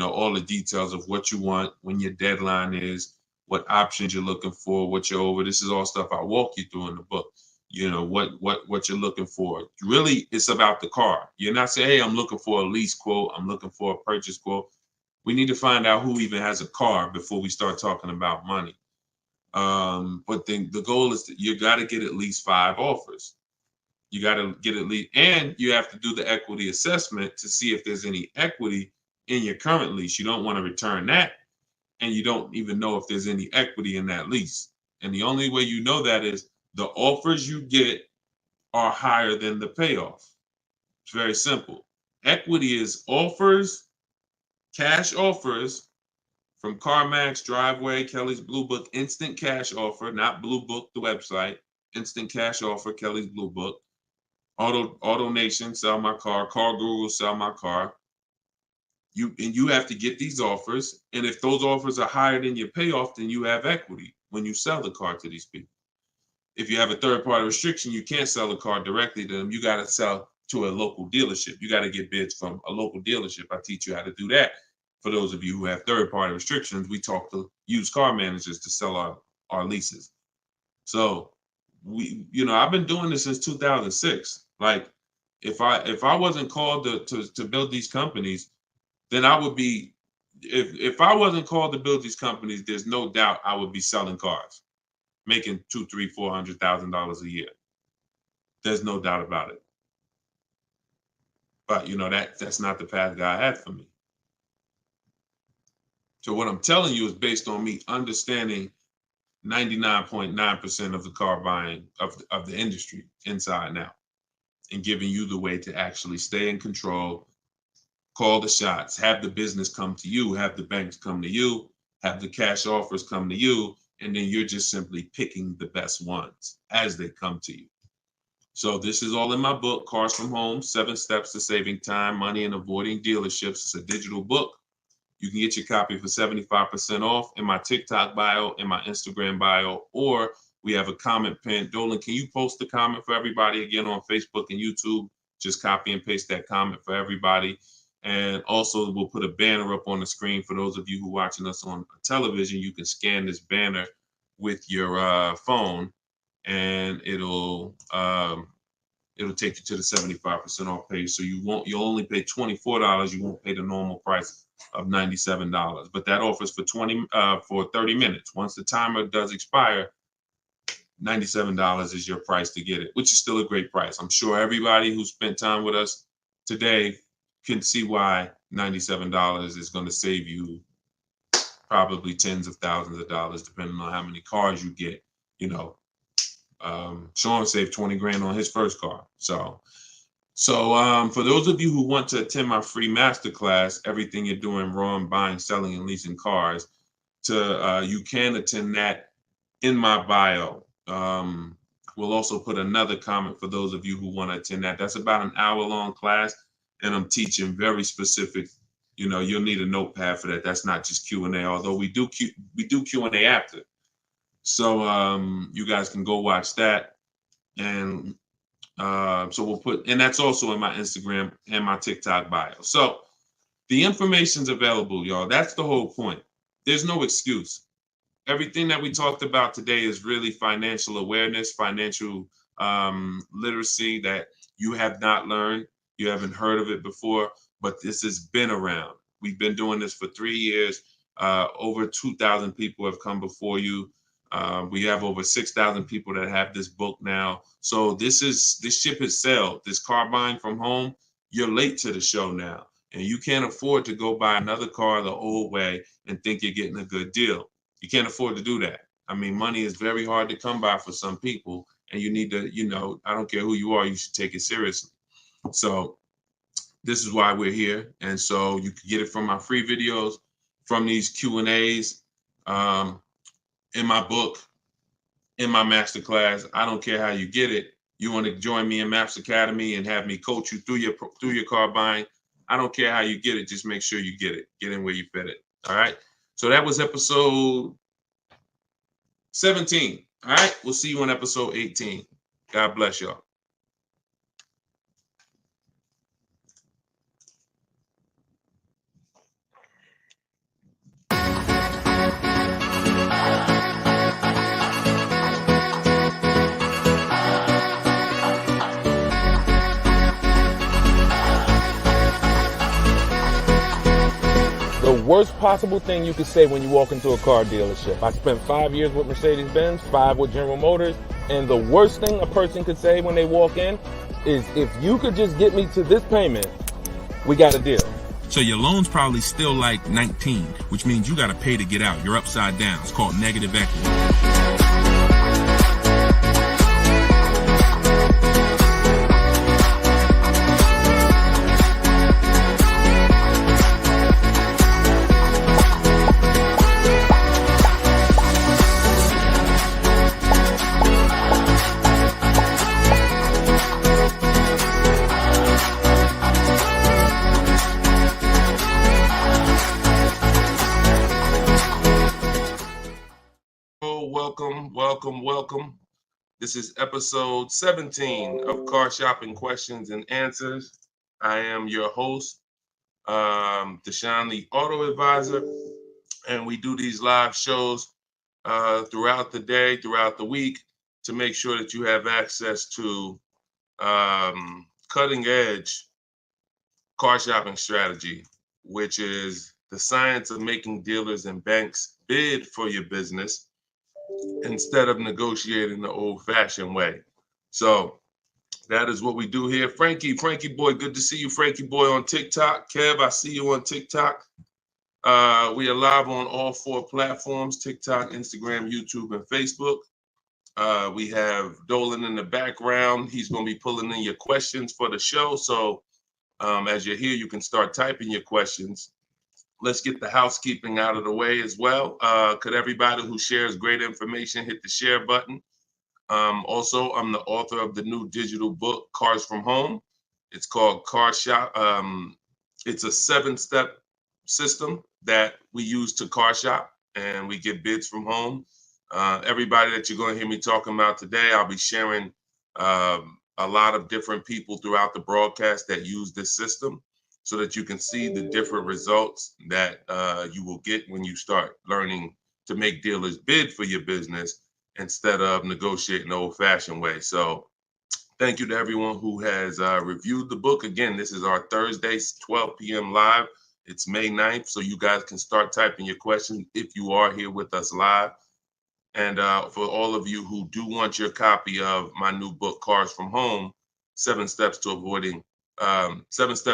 all the details of what you want, when your deadline is, what options you're looking for, what you're over. This is all stuff I walk you through in the book. What you're looking for. Really, it's about the car. You're not saying, hey, I'm looking for a lease quote, I'm looking for a purchase quote. We need to find out who even has a car before we start talking about money. But then the goal is that you got to get at least 5 offers. You got to get at least, and you have to do the equity assessment to see if there's any equity in your current lease. You don't want to return that, and you don't even know if there's any equity in that lease. And the only way you know that is the offers you get are higher than the payoff. It's very simple. Equity is offers, cash offers from CarMax, Driveway, Kelly's Blue Book, instant cash offer, not Blue Book, the website, instant cash offer, Kelly's Blue Book, Auto Nation, sell my car, Car Guru, sell my car. You have to get these offers, and if those offers are higher than your payoff, then you have equity when you sell the car to these people. If you have a third-party restriction, you can't sell the car directly to them. You got to sell to a local dealership. You got to get bids from a local dealership. I teach you how to do that. For those of you who have third-party restrictions, we talk to used car managers to sell our leases. So I've been doing this since 2006. Like, if I wasn't called to build these companies, then I would be. If I wasn't called to build these companies, there's no doubt I would be selling cars, making $200,000, $300,000, $400,000 a year. There's no doubt about it. But that's not the path God had for me. So what I'm telling you is based on me understanding 99.9% of the car buying of the industry inside and out, and giving you the way to actually stay in control, call the shots, have the business come to you, have the banks come to you, have the cash offers come to you, and then you're just simply picking the best ones as they come to you. So this is all in my book, Cars from Home, 7 Steps to Saving Time, Money, and Avoiding Dealerships. It's a digital book. You can get your copy for 75% off in my TikTok bio, in my Instagram bio, or we have a comment pin. Dolan, can you post the comment for everybody again on Facebook and YouTube? Just copy and paste that comment for everybody. And also we'll put a banner up on the screen for those of you who are watching us on television. You can scan this banner with your phone, and it'll take you to the 75% off page. So you'll only pay $24. You won't pay the normal price of $97. But that offers for 30 minutes. Once the timer does expire, $97 is your price to get it, which is still a great price. I'm sure everybody who spent time with us today can see why $97 is going to save you probably tens of thousands of dollars, depending on how many cars you get. Sean saved 20 grand on his first car. So for those of you who want to attend my free masterclass, Everything You're Doing Wrong, Buying, Selling, and Leasing Cars, you can attend that in my bio. We'll also put another comment for those of you who want to attend that. That's about an hour-long class, and I'm teaching very specific. You'll need a notepad for that. That's not just Q&A, although we do Q&A after. So you guys can go watch that, and so we'll put, and that's also in my Instagram and my TikTok bio. So the information's available, y'all. That's the whole point. There's no excuse. Everything that we talked about today is really financial awareness, financial literacy that you have not learned. You haven't heard of it before, but this has been around. We've been doing this for 3 years. Over 2,000 people have come before you. We have over 6,000 people that have this book now. So this ship has sailed. This car buying from home, you're late to the show now. And you can't afford to go buy another car the old way and think you're getting a good deal. You can't afford to do that. I mean, money is very hard to come by for some people, and you need to, I don't care who you are, you should take it seriously. So this is why we're here. And so you can get it from my free videos, from these Q&As, in my book, in my masterclass. I don't care how you get it. You want to join me in Maps Academy and have me coach you through your car buying. I don't care how you get it. Just make sure you get it. Get in where you fit it. All right. So that was episode 17. All right. We'll see you on episode 18. God bless y'all. The worst possible thing you could say when you walk into a car dealership. I spent 5 years with Mercedes-Benz, 5 with General Motors, and the worst thing a person could say when they walk in is, if you could just get me to this payment, we got a deal. So your loan's probably still like 19, which means you got to pay to get out. You're upside down. It's called negative equity. Welcome. This is episode 17 of Car Shopping Questions and Answers. I am your host, Deshone the Auto Advisor, and we do these live shows throughout the day, throughout the week, to make sure that you have access to cutting edge car shopping strategy, which is the science of making dealers and banks bid for your business instead of negotiating the old-fashioned way. So that is what we do here. Frankie boy, good to see you, Frankie boy, on TikTok. Kev, I see you on TikTok. We are live on all 4 platforms: TikTok, Instagram, YouTube, and Facebook. We have Dolan in the background. He's going to be pulling in your questions for the show. So as you're here, you can start typing your questions. Let's get the housekeeping out of the way as well. Could everybody who shares great information hit the share button? Also, I'm the author of the new digital book, Cars from Home. It's called Car Shop. It's a 7-step system that we use to car shop, and we get bids from home. Everybody that you're going to hear me talking about today, I'll be sharing a lot of different people throughout the broadcast that use this system, so that you can see the different results that you will get when you start learning to make dealers bid for your business instead of negotiating the old-fashioned way. So thank you to everyone who has reviewed the book. Again, this is our Thursday, 12 p.m. live. It's May 9th, so you guys can start typing your questions if you are here with us live. And for all of you who do want your copy of my new book, Cars from Home, 7 steps to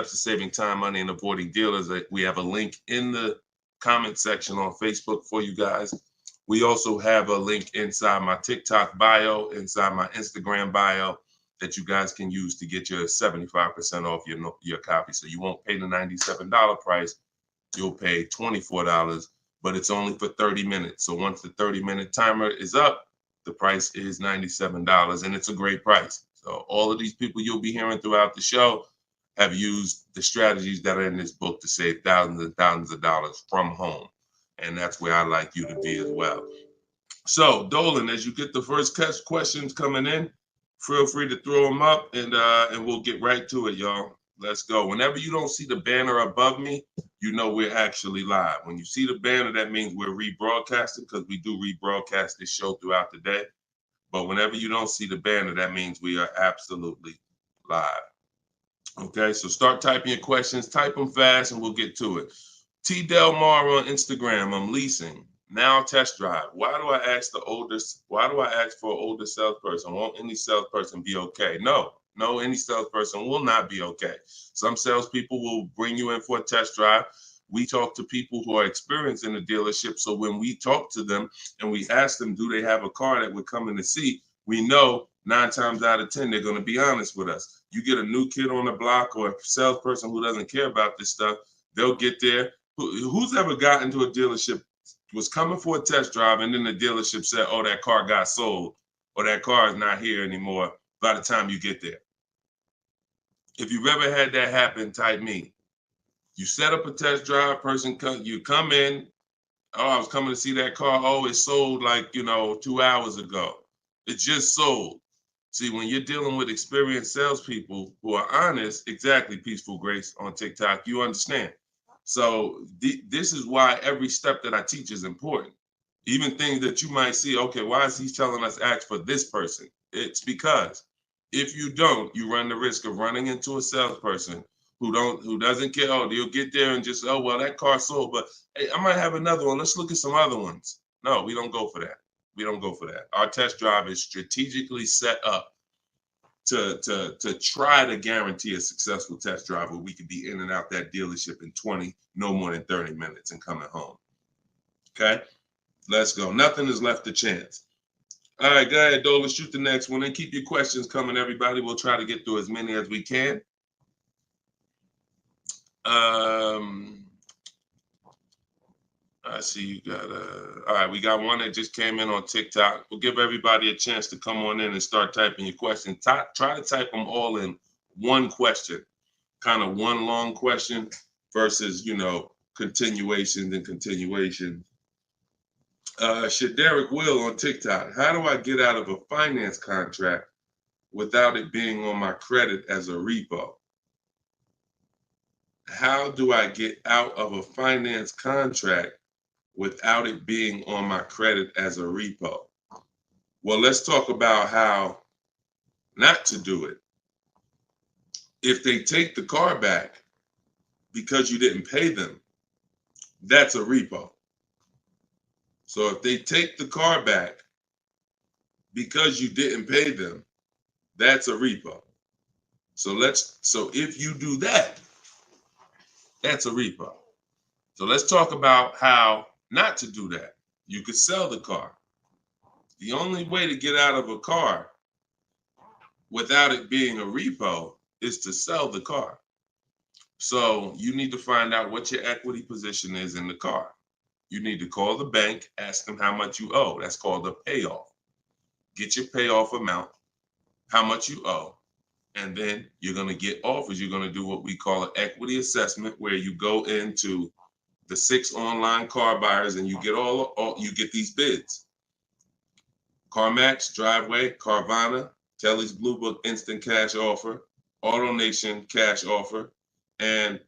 saving time, money, and avoiding dealers. We have a link in the comment section on Facebook for you guys. We also have a link inside my TikTok bio, inside my Instagram bio, that you guys can use to get your 75% off your copy. So you won't pay the $97 price. You'll pay $24, but it's only for 30 minutes. So once the 30-minute timer is up, the price is $97, and it's a great price. So all of these people you'll be hearing throughout the show have used the strategies that are in this book to save thousands and thousands of dollars from home. And that's where I'd like you to be as well. So Dolan, as you get the first questions coming in, feel free to throw them up, and we'll get right to it, y'all. Let's go. Whenever you don't see the banner above me, you know we're actually live. When you see the banner, that means we're rebroadcasting, because we do rebroadcast this show throughout the day. But whenever you don't see the banner, that means we are absolutely live. Okay, so start typing your questions. Type them fast, and we'll get to it. T. Del Mar on Instagram. I'm leasing. Now test drive. Why do I ask for an older salesperson? Won't any salesperson be okay? No, any salesperson will not be okay. Some salespeople will bring you in for a test drive, we talk to people who are experienced in the dealership. So when we talk to them and we ask them, do they have a car that would come in to see, we know 9 times out of 10, they're going to be honest with us. You get a new kid on the block or a salesperson who doesn't care about this stuff, they'll get there. Who's ever gotten to a dealership, was coming for a test drive, and then the dealership said, oh, that car got sold, or that car is not here anymore by the time you get there? If you've ever had that happen, type me. You set up a test drive, you come in, oh, I was coming to see that car. Oh, it sold like, 2 hours ago. It just sold. See, when you're dealing with experienced salespeople who are honest, exactly, Peaceful Grace on TikTok, you understand. So this is why every step that I teach is important. Even things that you might see, okay, why is he telling us ask for this person? It's because if you don't, you run the risk of running into a salesperson who doesn't care. Oh, they'll get there and just, oh, well, that car sold, but hey, I might have another one. Let's look at some other ones. No, we don't go for that. We don't go for that. Our test drive is strategically set up to try to guarantee a successful test drive where we can be in and out that dealership in 20, no more than 30 minutes and coming home. Okay, let's go. Nothing is left to chance. All right, go ahead, Dole. Let's shoot the next one and keep your questions coming, everybody. We'll try to get through as many as we can. I see you got all right, we got one that just came in on TikTok. We'll give everybody a chance to come on in and start typing your questions. Try to type them all in one question, kind of one long question versus, continuations and continuations. Shaderick Will on TikTok. How do I get out of a finance contract without it being on my credit as a repo? How do I get out of a finance contract without it being on my credit as a repo? Well, let's talk about how not to do it. If they take the car back because you didn't pay them, that's a repo. So if they take the car back because you didn't pay them, that's a repo. So if you do that, that's a repo. So let's talk about how not to do that. You could sell the car. The only way to get out of a car without it being a repo is to sell the car. So you need to find out what your equity position is in the car. You need to call the bank, ask them how much you owe. That's called a payoff. Get your payoff amount, how much you owe, and then you're going to get offers. You're going to do what we call an equity assessment, where you go into the 6 online car buyers and you get you get these bids. CarMax, Driveway, Carvana, Kelly's Blue Book Instant Cash Offer, AutoNation Cash Offer, and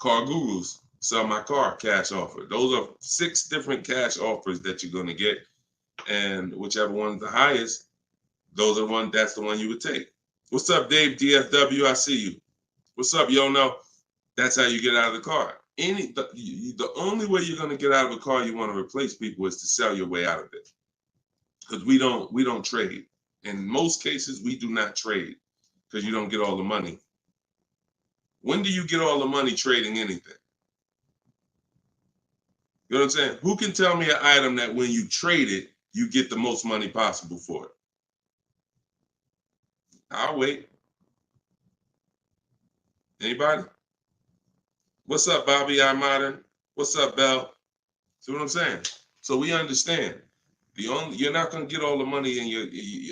Car Guru's Sell My Car Cash Offer. Those are 6 different cash offers that you're going to get, and whichever one's the highest, that's the one you would take. What's up, Dave DFW? I see you. What's up, Yono? That's how you get out of the car. The only way you're going to get out of a car you want to replace people is to sell your way out of it. Because we don't trade. In most cases, we do not trade because you don't get all the money. When do you get all the money trading anything? You know what I'm saying? Who can tell me an item that when you trade it, you get the most money possible for it? I'll wait. Anybody? What's up, Bobby I Modern? What's up, Bell? See what I'm saying? So we understand. You're not going to get all the money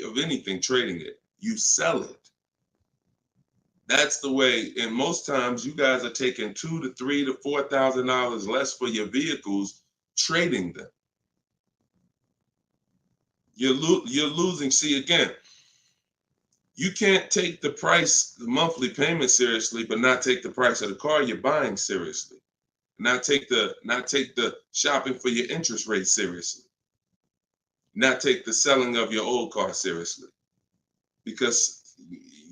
of anything trading it. You sell it. That's the way. And most times, you guys are taking $2,000 to $3,000 to $4,000 less for your vehicles, trading them. You're losing. See, again, you can't take the monthly payment seriously, but not take the price of the car you're buying seriously. Not take the shopping for your interest rate seriously. Not take the selling of your old car seriously. Because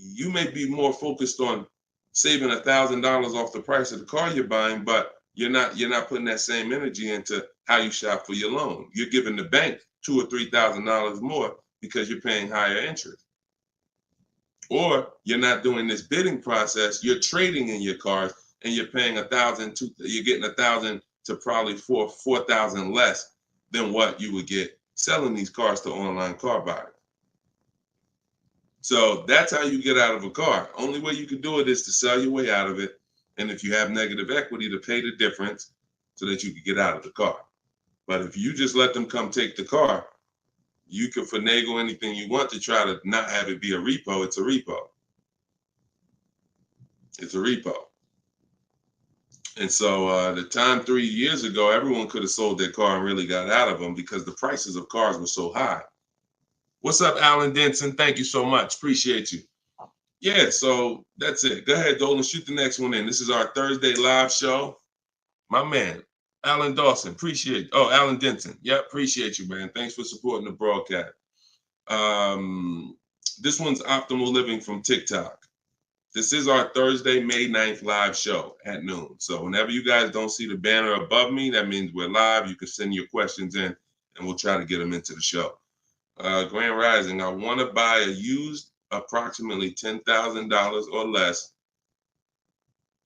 you may be more focused on saving $1,000 off the price of the car you're buying, but you're not putting that same energy into how you shop for your loan. You're giving the bank $2,000 or $3,000 more because you're paying higher interest. Or you're not doing this bidding process. You're trading in your cars. and you're paying $1,000, you're getting $1,000 to probably $4,000 less than what you would get selling these cars to online car buyers. So that's how you get out of a car. Only way you can do it is to sell your way out of it, and if you have negative equity, to pay the difference so that you can get out of the car. But if you just let them come take the car, you can finagle anything you want to try to not have it be a repo. It's a repo. It's a repo. And so the time 3 years ago, everyone could have sold their car and really got out of them because the prices of cars were so high. What's up, Alan Denson? Thank you so much. Appreciate you. Yeah, so that's it. Go ahead, Dolan. Shoot the next one in. This is our Thursday live show. My man, Alan Dawson. Appreciate you. Oh, Alan Denson. Yeah, appreciate you, man. Thanks for supporting the broadcast. This one's Optimal Living from TikTok. This is our Thursday, May 9th live show at noon. So whenever you guys don't see the banner above me, that means we're live. You can send your questions in, and we'll try to get them into the show. Grand Rising, I want to buy a used approximately $10,000 or less,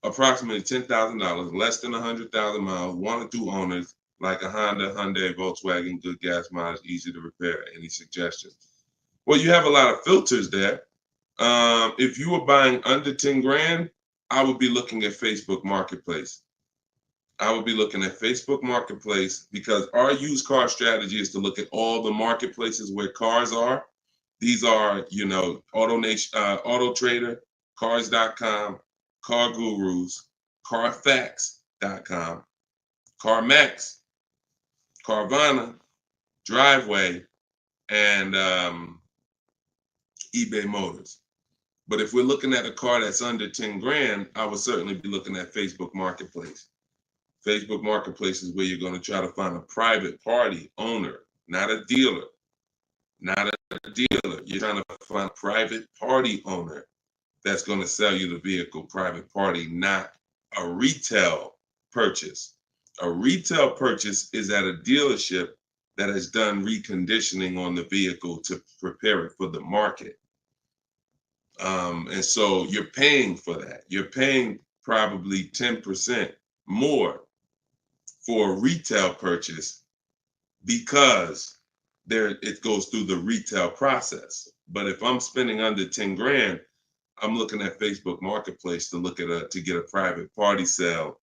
approximately $10,000, less than 100,000 miles, 1 or 2 owners, like a Honda, Hyundai, Volkswagen, good gas mileage, easy to repair. Any suggestions? Well, you have a lot of filters there. If you were buying under 10 grand, I would be looking at Facebook Marketplace. I would be looking at Facebook Marketplace because our used car strategy is to look at all the marketplaces where cars are. These are, you know, Auto Nation, Auto Trader, Cars.com, Car Gurus, Carfax.com, CarMax, Carvana, Driveway, and eBay Motors. But if we're looking at a car that's under 10 grand, I would certainly be looking at Facebook Marketplace. Facebook Marketplace is where you're going to try to find a private party owner, not a dealer. Not a dealer. You're trying to find a private party owner that's going to sell you the vehicle, private party, not a retail purchase. A retail purchase is at a dealership that has done reconditioning on the vehicle to prepare it for the market. And so you're paying for that. You're paying probably 10% more for a retail purchase because it goes through the retail process. But if I'm spending under 10 grand, I'm looking at Facebook Marketplace to look at to get a private party sale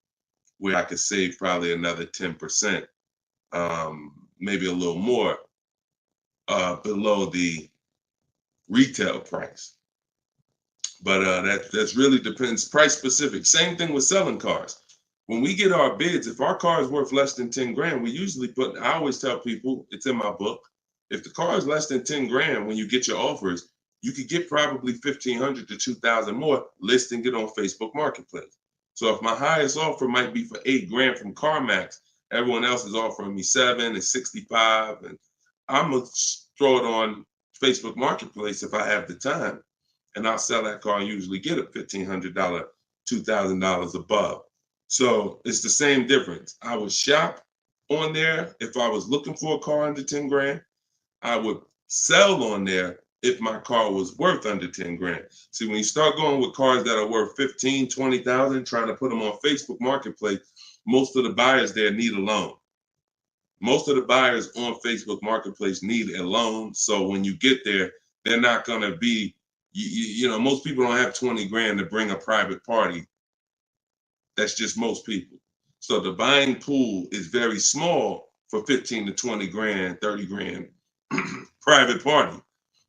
where I could save probably another 10%, maybe a little more below the retail price. But that's really depends, price specific. Same thing with selling cars. When we get our bids, if our car is worth less than 10 grand, we usually I always tell people, it's in my book, if the car is less than 10 grand, when you get your offers, you could get probably 1,500 to 2,000 more listing it on Facebook Marketplace. So if my highest offer might be for 8 grand from CarMax, everyone else is offering me 7 and 65, and I'm gonna throw it on Facebook Marketplace if I have the time, and I'll sell that car and usually get a $1,500, $2,000 above. So it's the same difference. I would shop on there if I was looking for a car under 10 grand. I would sell on there if my car was worth under 10 grand. See, when you start going with cars that are worth 15, 20,000, trying to put them on Facebook Marketplace, most of the buyers there need a loan. Most of the buyers on Facebook Marketplace need a loan. So when you get there, they're not going to be, you know, most people don't have 20 grand to bring a private party. That's just most people. So the buying pool is very small for 15 to 20 grand, 30 grand private party.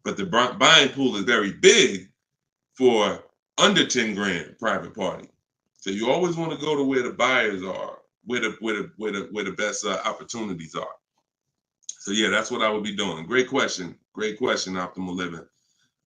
But the buying pool is very big for under 10 grand private party. So you always want to go to where the buyers are, where the best opportunities are. So yeah, that's what I would be doing. Great question, Optimal Living.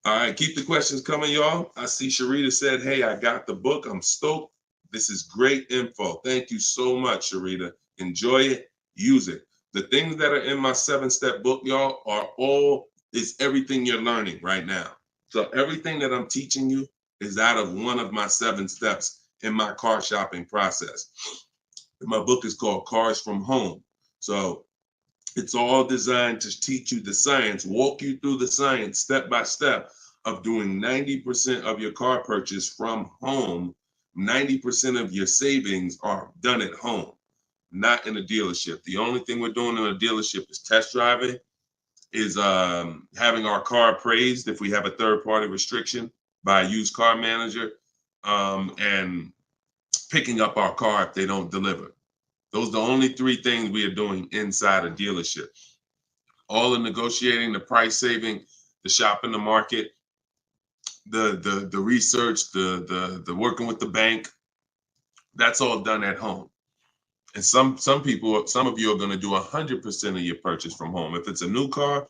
All right, keep the questions coming, y'all. I see Sharita said, hey, I got the book. I'm stoked. This is great info. Thank you so much, Sharita. Enjoy it, use it. The things that are in my 7-step book, y'all, is everything you're learning right now. So everything that I'm teaching you is out of one of my 7 steps in my car shopping process. My book is called Cars from Home. So it's all designed to teach you the science, walk you through the science step by step of doing 90% of your car purchase from home, 90% of your savings are done at home, not in a dealership. The only thing we're doing in a dealership is test driving, is having our car appraised if we have a third-party restriction by a used car manager, and picking up our car if they don't deliver. Those are the only three things we are doing inside a dealership. All the negotiating, the price saving, the shopping the market, the research, the working with the bank, that's all done at home. And some people, some of you are going to do 100% of your purchase from home. If it's a new car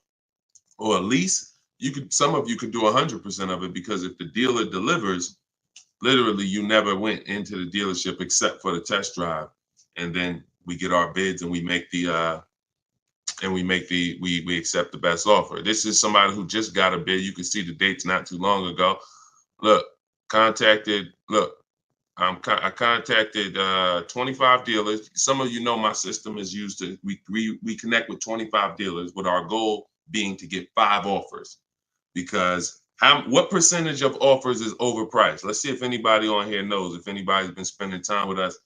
or a lease, some of you could do 100% of it, because if the dealer delivers, literally you never went into the dealership except for the test drive, and then we get our bids and we accept the best offer. This is somebody who just got a bid. You can see the dates not too long ago. I contacted 25 dealers. Some of you know my system is used to, we connect with 25 dealers, with our goal being to get 5 offers. Because what percentage of offers is overpriced? Let's see if anybody on here knows. If anybody's been spending time with us,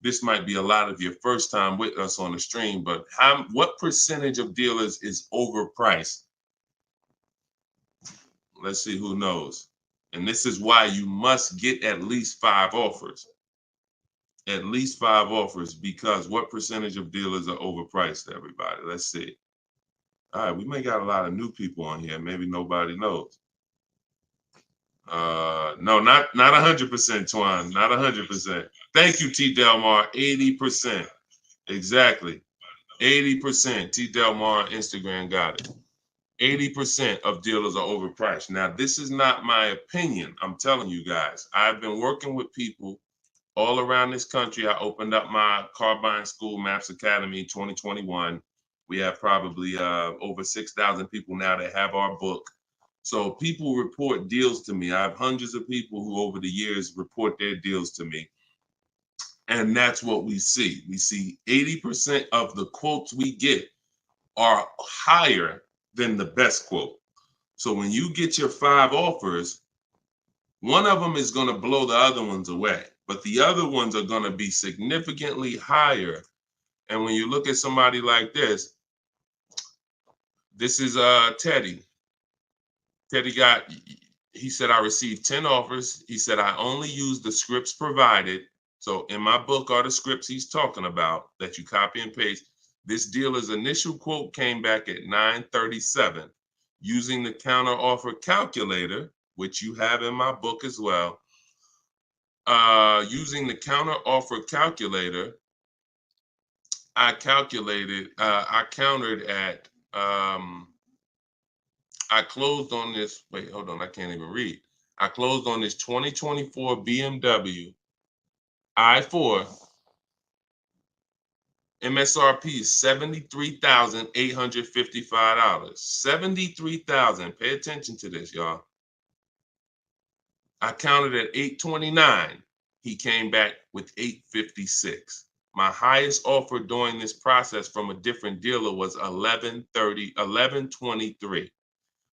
this might be a lot of your first time with us on the stream, but what percentage of dealers is overpriced? Let's see who knows. And this is why you must get at least 5 offers. At least 5 offers, because what percentage of dealers are overpriced, everybody? Let's see. All right, we may got a lot of new people on here. Maybe nobody knows. No, not 100%, Twan. Not 100%. Thank you, T. Delmar. 80%. Exactly. 80%. T. Delmar Instagram got it. 80% of dealers are overpriced. Now, this is not my opinion. I'm telling you guys. I've been working with people all around this country. I opened up my car buying school, Maps Academy, 2021. We have probably over 6,000 people now that have our book. So people report deals to me. I have hundreds of people who over the years report their deals to me. And that's what we see. We see 80% of the quotes we get are higher than the best quote. So when you get your 5 offers, one of them is going to blow the other ones away, but the other ones are going to be significantly higher. And when you look at somebody like this is Teddy. Teddy he said, I received 10 offers. He said, I only used the scripts provided. So in my book are the scripts he's talking about that you copy and paste. This dealer's initial quote came back at 937. Using the counter offer calculator, which you have in my book as well. Using the counter offer calculator, I countered at, I closed on this, wait, hold on, I can't even read. I closed on this 2024 BMW i4. MSRP is $73,855. $73,000. Pay attention to this, y'all. I counted at 829. He came back with 856. My highest offer during this process from a different dealer was 1123.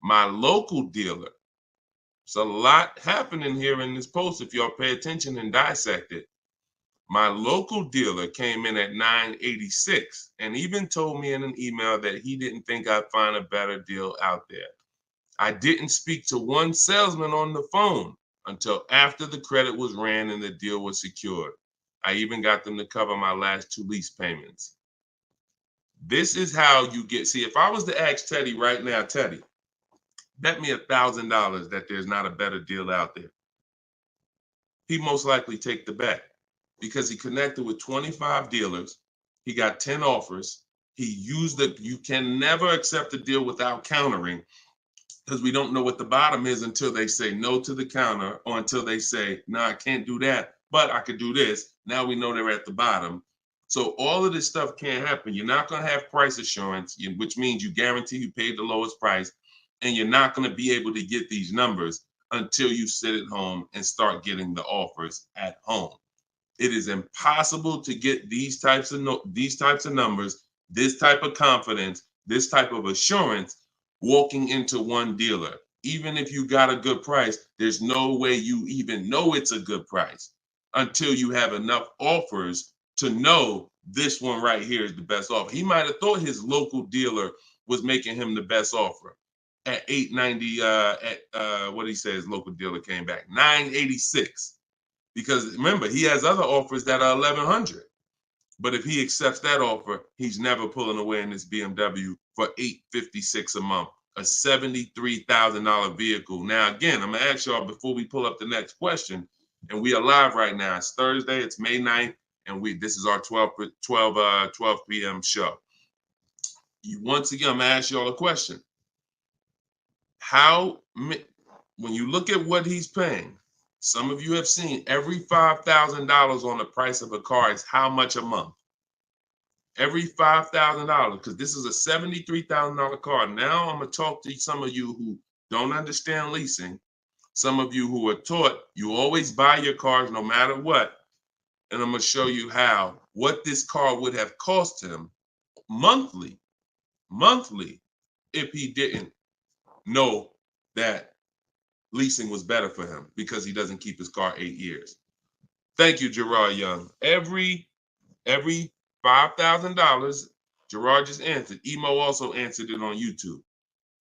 My local dealer, there's a lot happening here in this post if y'all pay attention and dissect it. My local dealer came in at 986 and even told me in an email that he didn't think I'd find a better deal out there. I didn't speak to one salesman on the phone until after the credit was ran and the deal was secured. I even got them to cover my last 2 lease payments. This is how you get, see, if I was to ask Teddy right now, Teddy, bet me $1,000 that there's not a better deal out there. He'd most likely take the bet because he connected with 25 dealers. He got 10 offers. He used it. You can never accept a deal without countering, because we don't know what the bottom is until they say no to the counter, or until they say, no, I can't do that, but I could do this. Now we know they're at the bottom. So all of this stuff can't happen. You're not going to have price assurance, which means you guarantee you paid the lowest price, and you're not going to be able to get these numbers until you sit at home and start getting the offers at home. It is impossible to get these types of numbers, this type of confidence, this type of assurance walking into one dealer. Even if you got a good price, there's no way you even know it's a good price. until you have enough offers to know this one right here is the best offer. He might have thought his local dealer was making him the best offer at 890. What did he say? His local dealer came back 986, because remember he has other offers that are 1100. But if he accepts that offer, he's never pulling away in this BMW for $856 a month, a $73,000 vehicle. Now, again, I'm gonna ask y'all before we pull up the next question, and we are live right now. It's Thursday, it's May 9th, and this is our 12 p.m. show. Once again, I'm gonna ask y'all a question. When you look at what he's paying, some of you have seen every $5,000 on the price of a car is how much a month? Every $5,000, because this is a $73,000 car. Now I'm going to talk to some of you who don't understand leasing, some of you who are taught you always buy your cars no matter what, and I'm going to show you what this car would have cost him monthly, if he didn't know that leasing was better for him because he doesn't keep his car 8 years. Thank you, Gerard Young. Every $5,000, Gerard just answered. Emo also answered it on YouTube.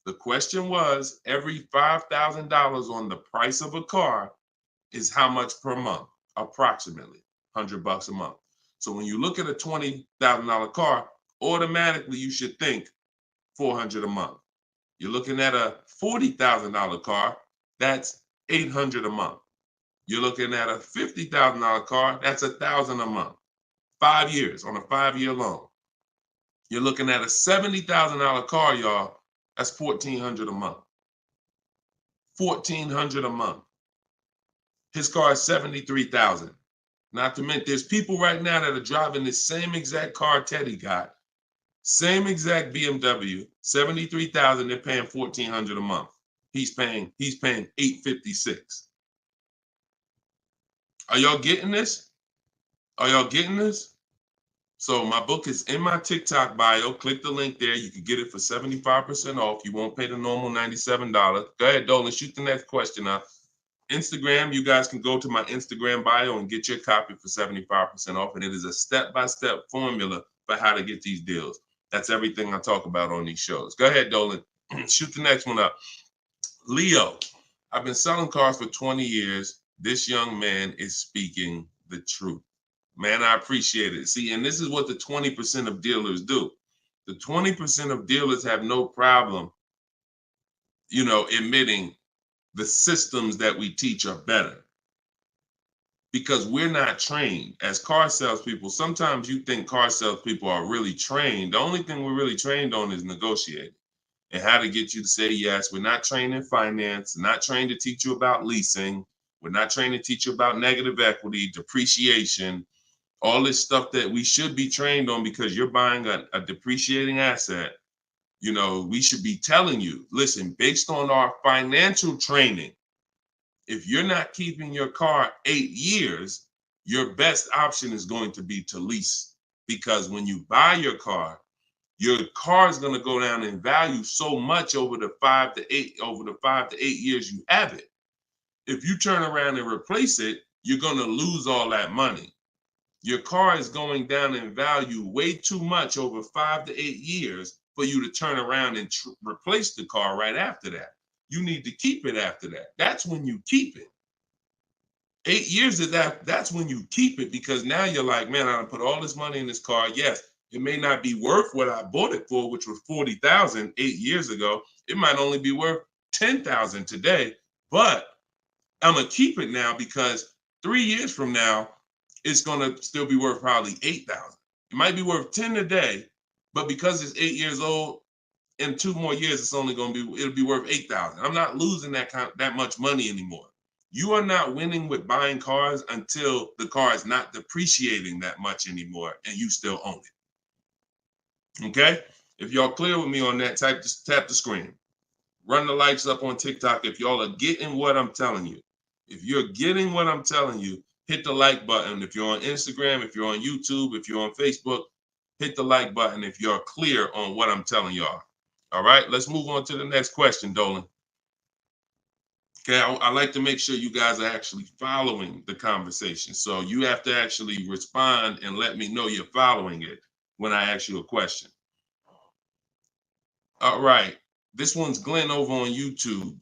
The question was, every $5,000 on the price of a car is how much per month? Approximately $100 a month. So when you look at a $20,000 car, automatically you should think $400 a month. You're looking at a $40,000 car, that's $800 a month. You're looking at a $50,000 car, that's $1,000 a month. 5 years on a 5-year loan. You're looking at a $70,000 car, y'all. That's $1,400 a month. $1,400 a month. His car is $73,000. Not to mention, there's people right now that are driving this same exact car Teddy got, same exact BMW, $73,000. They're paying $1,400 a month. He's paying $856. Are y'all getting this? Are y'all getting this? So my book is in my TikTok bio. Click the link there. You can get it for 75% off. You won't pay the normal $97. Go ahead, Dolan, shoot the next question up. Instagram, you guys can go to my Instagram bio and get your copy for 75% off. And it is a step-by-step formula for how to get these deals. That's everything I talk about on these shows. Go ahead, Dolan. Shoot the next one up. Leo, I've been selling cars for 20 years. This young man is speaking the truth. Man, I appreciate it. See, and this is what the 20% of dealers do. The 20% of dealers have no problem, admitting the systems that we teach are better. Because we're not trained as car salespeople. Sometimes you think car salespeople are really trained. The only thing we're really trained on is negotiating and how to get you to say yes. We're not trained in finance, not trained to teach you about leasing. We're not trained to teach you about negative equity, depreciation, all this stuff that we should be trained on, because you're buying a depreciating asset. We should be telling you, listen, based on our financial training, if you're not keeping your car 8 years, your best option is going to be to lease. Because when you buy your car is going to go down in value so much over the 5 to 8 years you have it. If you turn around and replace it, you're going to lose all that money. Your car is going down in value way too much over 5 to 8 years for you to turn around and replace the car right after that. You need to keep it after that. That's when you keep it. 8 years of that's when you keep it, because now you're like, man, I put all this money in this car. Yes, it may not be worth what I bought it for, which was $40,000 8 years ago. It might only be worth $10,000 today, but I'm gonna keep it now because 3 years from now, it's gonna still be worth probably $8,000. It might be worth 10 today, but because it's 8 years old, in 2 more years, it'll be worth $8,000. I'm not losing that much money anymore. You are not winning with buying cars until the car is not depreciating that much anymore and you still own it. Okay? If y'all clear with me on that, just tap the screen. Run the lights up on TikTok if y'all are getting what I'm telling you. If you're getting what I'm telling you, hit the like button. If you're on Instagram, if you're on YouTube, if you're on Facebook, hit the like button if you're clear on what I'm telling y'all. All right, let's move on to the next question, Dolan. Okay, I like to make sure you guys are actually following the conversation. So you have to actually respond and let me know you're following it when I ask you a question. All right, this one's Glenn over on YouTube.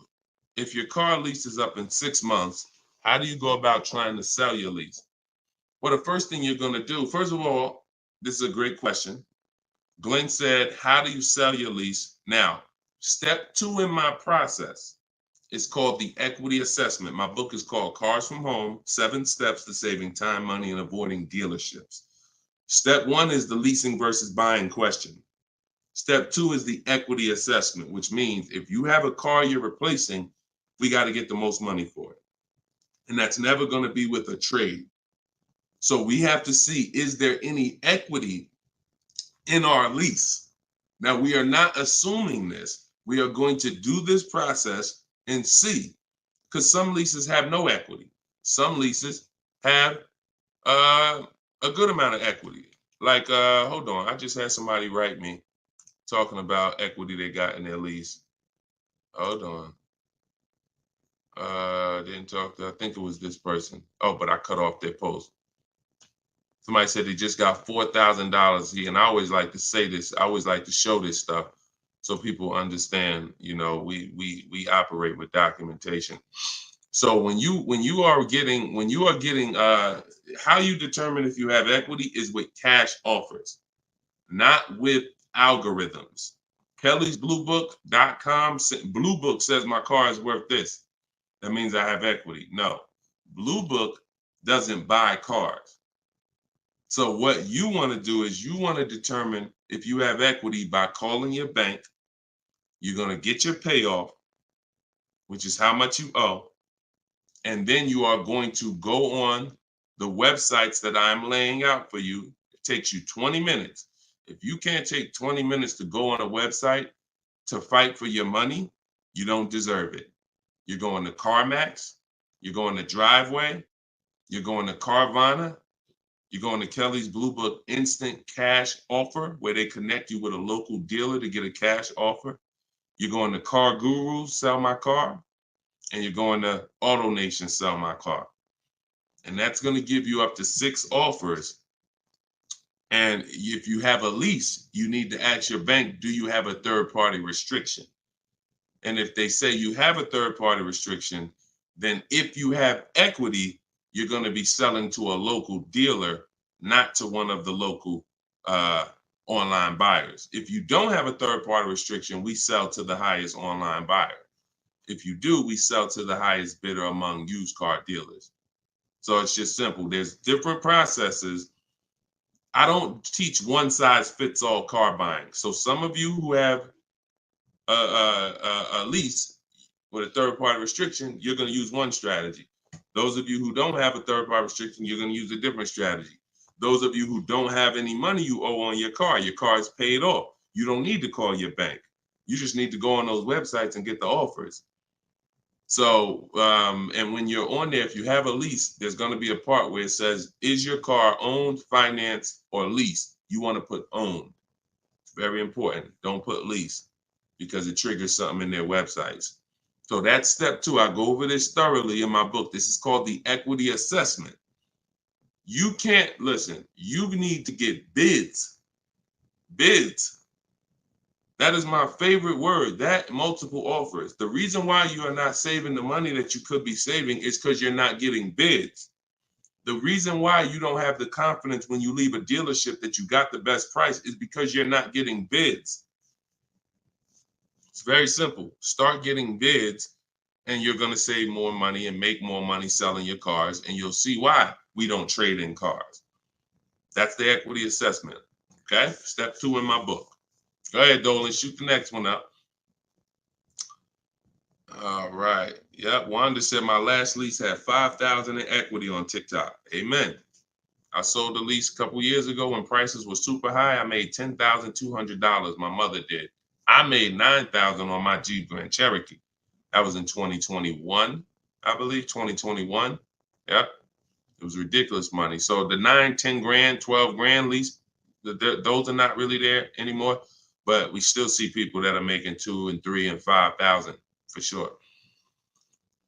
If your car lease is up in 6 months, how do you go about trying to sell your lease? Well, the first thing you're going to do, first of all, this is a great question. Glenn said, how do you sell your lease? Now, step 2 in my process. It's called the equity assessment. My book is called Cars from Home, 7 Steps to Saving Time, Money, and Avoiding Dealerships. Step 1 is the leasing versus buying question. Step 2 is the equity assessment, which means if you have a car you're replacing, we got to get the most money for it. And that's never going to be with a trade. So we have to see, is there any equity in our lease? Now, we are not assuming this. We are going to do this process and see, because some leases have no equity. Some leases have a good amount of equity. Like, hold on, I just had somebody write me talking about equity they got in their lease. Hold on. Didn't talk to, I think it was this person. Oh, but I cut off their post. Somebody said they just got $4,000 here, and I always like to say this. I always like to show this stuff so people understand. You know, we operate with documentation. So when you are getting how you determine if you have equity is with cash offers, not with algorithms. Kelly's bluebook.com. Blue Book says my car is worth this. That means I have equity. No, Blue Book doesn't buy cars. So what you want to do is you want to determine if you have equity by calling your bank. You're going to get your payoff, which is how much you owe. And then you are going to go on the websites that I'm laying out for you. It takes you 20 minutes. If you can't take 20 minutes to go on a website to fight for your money, you don't deserve it. You're going to CarMax, you're going to Driveway, you're going to Carvana, you're going to Kelly's Blue Book Instant Cash Offer, where they connect you with a local dealer to get a cash offer. You're going to Car Gurus, Sell My Car, and you're going to Auto Nation, Sell My Car. And that's going to give you up to 6 offers. And if you have a lease, you need to ask your bank, do you have a third-party restriction? And if they say you have a third-party restriction, then if you have equity, you're going to be selling to a local dealer, not to one of the local online buyers. If you don't have a third-party restriction, we sell to the highest online buyer. If you do, we sell to the highest bidder among used car dealers. So it's just simple. There's different processes. I don't teach one size fits all car buying. So some of you who have a lease with a third party restriction, you're going to use one strategy. Those of you who don't have a third party restriction, you're going to use a different strategy. Those of you who don't have any money you owe on your car is paid off. You don't need to call your bank. You just need to go on those websites and get the offers. So, and when you're on there, if you have a lease, there's going to be a part where it says, is your car owned, financed, or leased? You want to put owned. It's very important. Don't put lease, because it triggers something in their websites. So that's step 2. I go over this thoroughly in my book. This is called the equity assessment. You can't, listen, you need to get bids. Bids. That is my favorite word, that multiple offers. The reason why you are not saving the money that you could be saving is because you're not getting bids. The reason why you don't have the confidence when you leave a dealership that you got the best price is because you're not getting bids. It's very simple. Start getting bids and you're going to save more money and make more money selling your cars, and you'll see why we don't trade in cars. That's the equity assessment. Okay? Step 2 in my book. Go ahead, Dolan. Shoot the next one up. All right. Yep. Wanda said my last lease had 5,000 in equity on TikTok. Amen. I sold the lease a couple years ago when prices were super high. I made $10,200. My mother did. I made $9,000 on my Jeep Grand Cherokee. That was in 2021, I believe. 2021. Yep. It was ridiculous money. So the 9, 10 grand, 12 grand lease, those are not really there anymore. But we still see people that are making 2 and 3 and 5,000 for sure.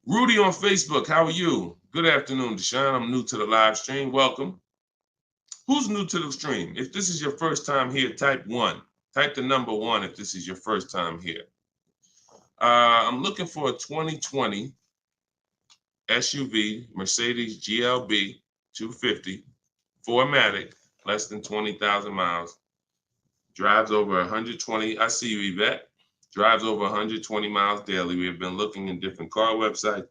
Rudy on Facebook, how are you? Good afternoon, Deshone. I'm new to the live stream. Welcome. Who's new to the stream? If this is your first time here, type 1. Type the number 1 if this is your first time here. I'm looking for a 2020 SUV, Mercedes GLB 250, 4MATIC, less than 20,000 miles. Drives over 120. I see you, Yvette. Drives over 120 miles daily. We have been looking in different car websites.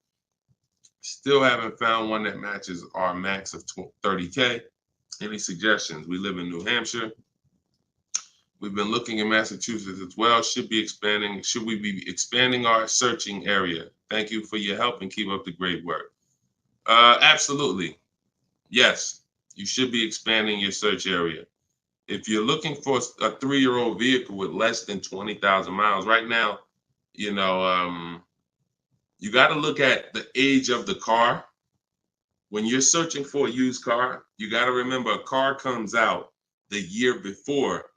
Still haven't found one that matches our max of 30K. Any suggestions? We live in New Hampshire. We've been looking in Massachusetts as well. Should we be expanding our searching area? Thank you for your help and keep up the great work. Absolutely. Yes, you should be expanding your search area. If you're looking for a 3-year-old vehicle with less than 20,000 miles, right now, you know, you got to look at the age of the car. When you're searching for a used car, you got to remember a car comes out the year before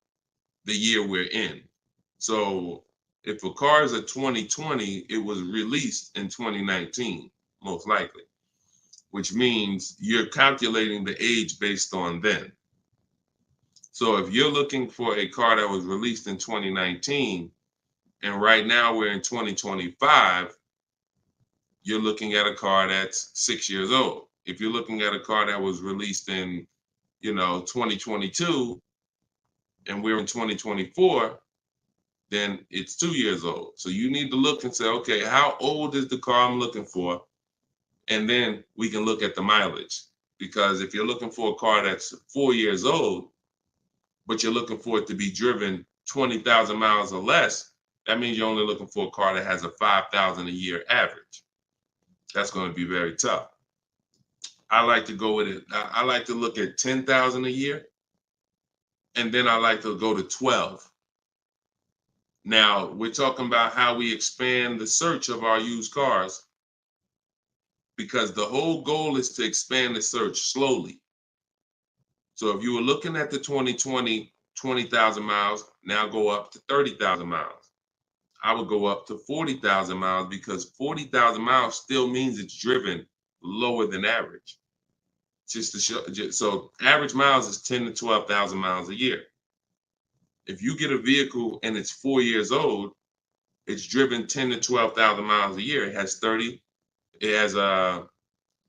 the year we're in. So if a car is a 2020, it was released in 2019, most likely, which means you're calculating the age based on then. So if you're looking for a car that was released in 2019, and right now we're in 2025, you're looking at a car that's 6 years old. If you're looking at a car that was released in, 2022, and we're in 2024, then it's 2 years old. So you need to look and say, okay, how old is the car I'm looking for? And then we can look at the mileage. Because if you're looking for a car that's 4 years old, but you're looking for it to be driven 20,000 miles or less, that means you're only looking for a car that has a 5,000 a year average. That's going to be very tough. I like to go with it. I like to look at 10,000 a year, and then I like to go to 12. Now, we're talking about how we expand the search of our used cars, because the whole goal is to expand the search slowly. So if you were looking at the 2020, 20,000 miles, now go up to 30,000 miles. I would go up to 40,000 miles, because 40,000 miles still means it's driven lower than average. Just to show, so average miles is 10 to 12,000 miles a year. If you get a vehicle and it's 4 years old, it's driven 10 to 12,000 miles a year. It has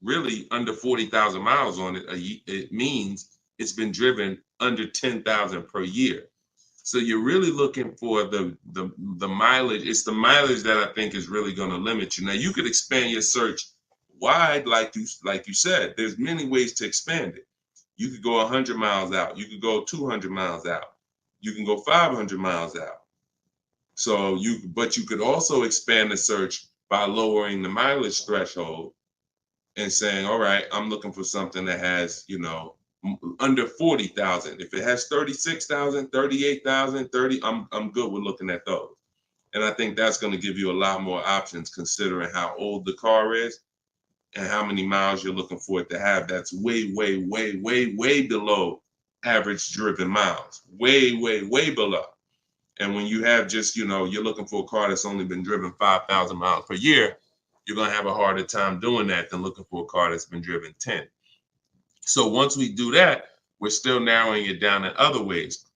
really under 40,000 miles on it. It means it's been driven under 10,000 per year. So you're really looking for the mileage. It's the mileage that I think is really going to limit you. Now you could expand your search wide, like you said. There's many ways to expand it. You could go 100 miles out. You could go 200 miles out. You can go 500 miles out. So but you could also expand the search by lowering the mileage threshold and saying, all right, I'm looking for something that has, under 40,000. If it has 36,000, 38,000, 30, I'm good with looking at those. And I think that's going to give you a lot more options, considering how old the car is and how many miles you're looking for it to have. That's way, way, way, way, way below average driven miles. Way, way, way below. And when you have just, you're looking for a car that's only been driven 5,000 miles per year, you're going to have a harder time doing that than looking for a car that's been driven 10. So once we do that, we're still narrowing it down in other ways.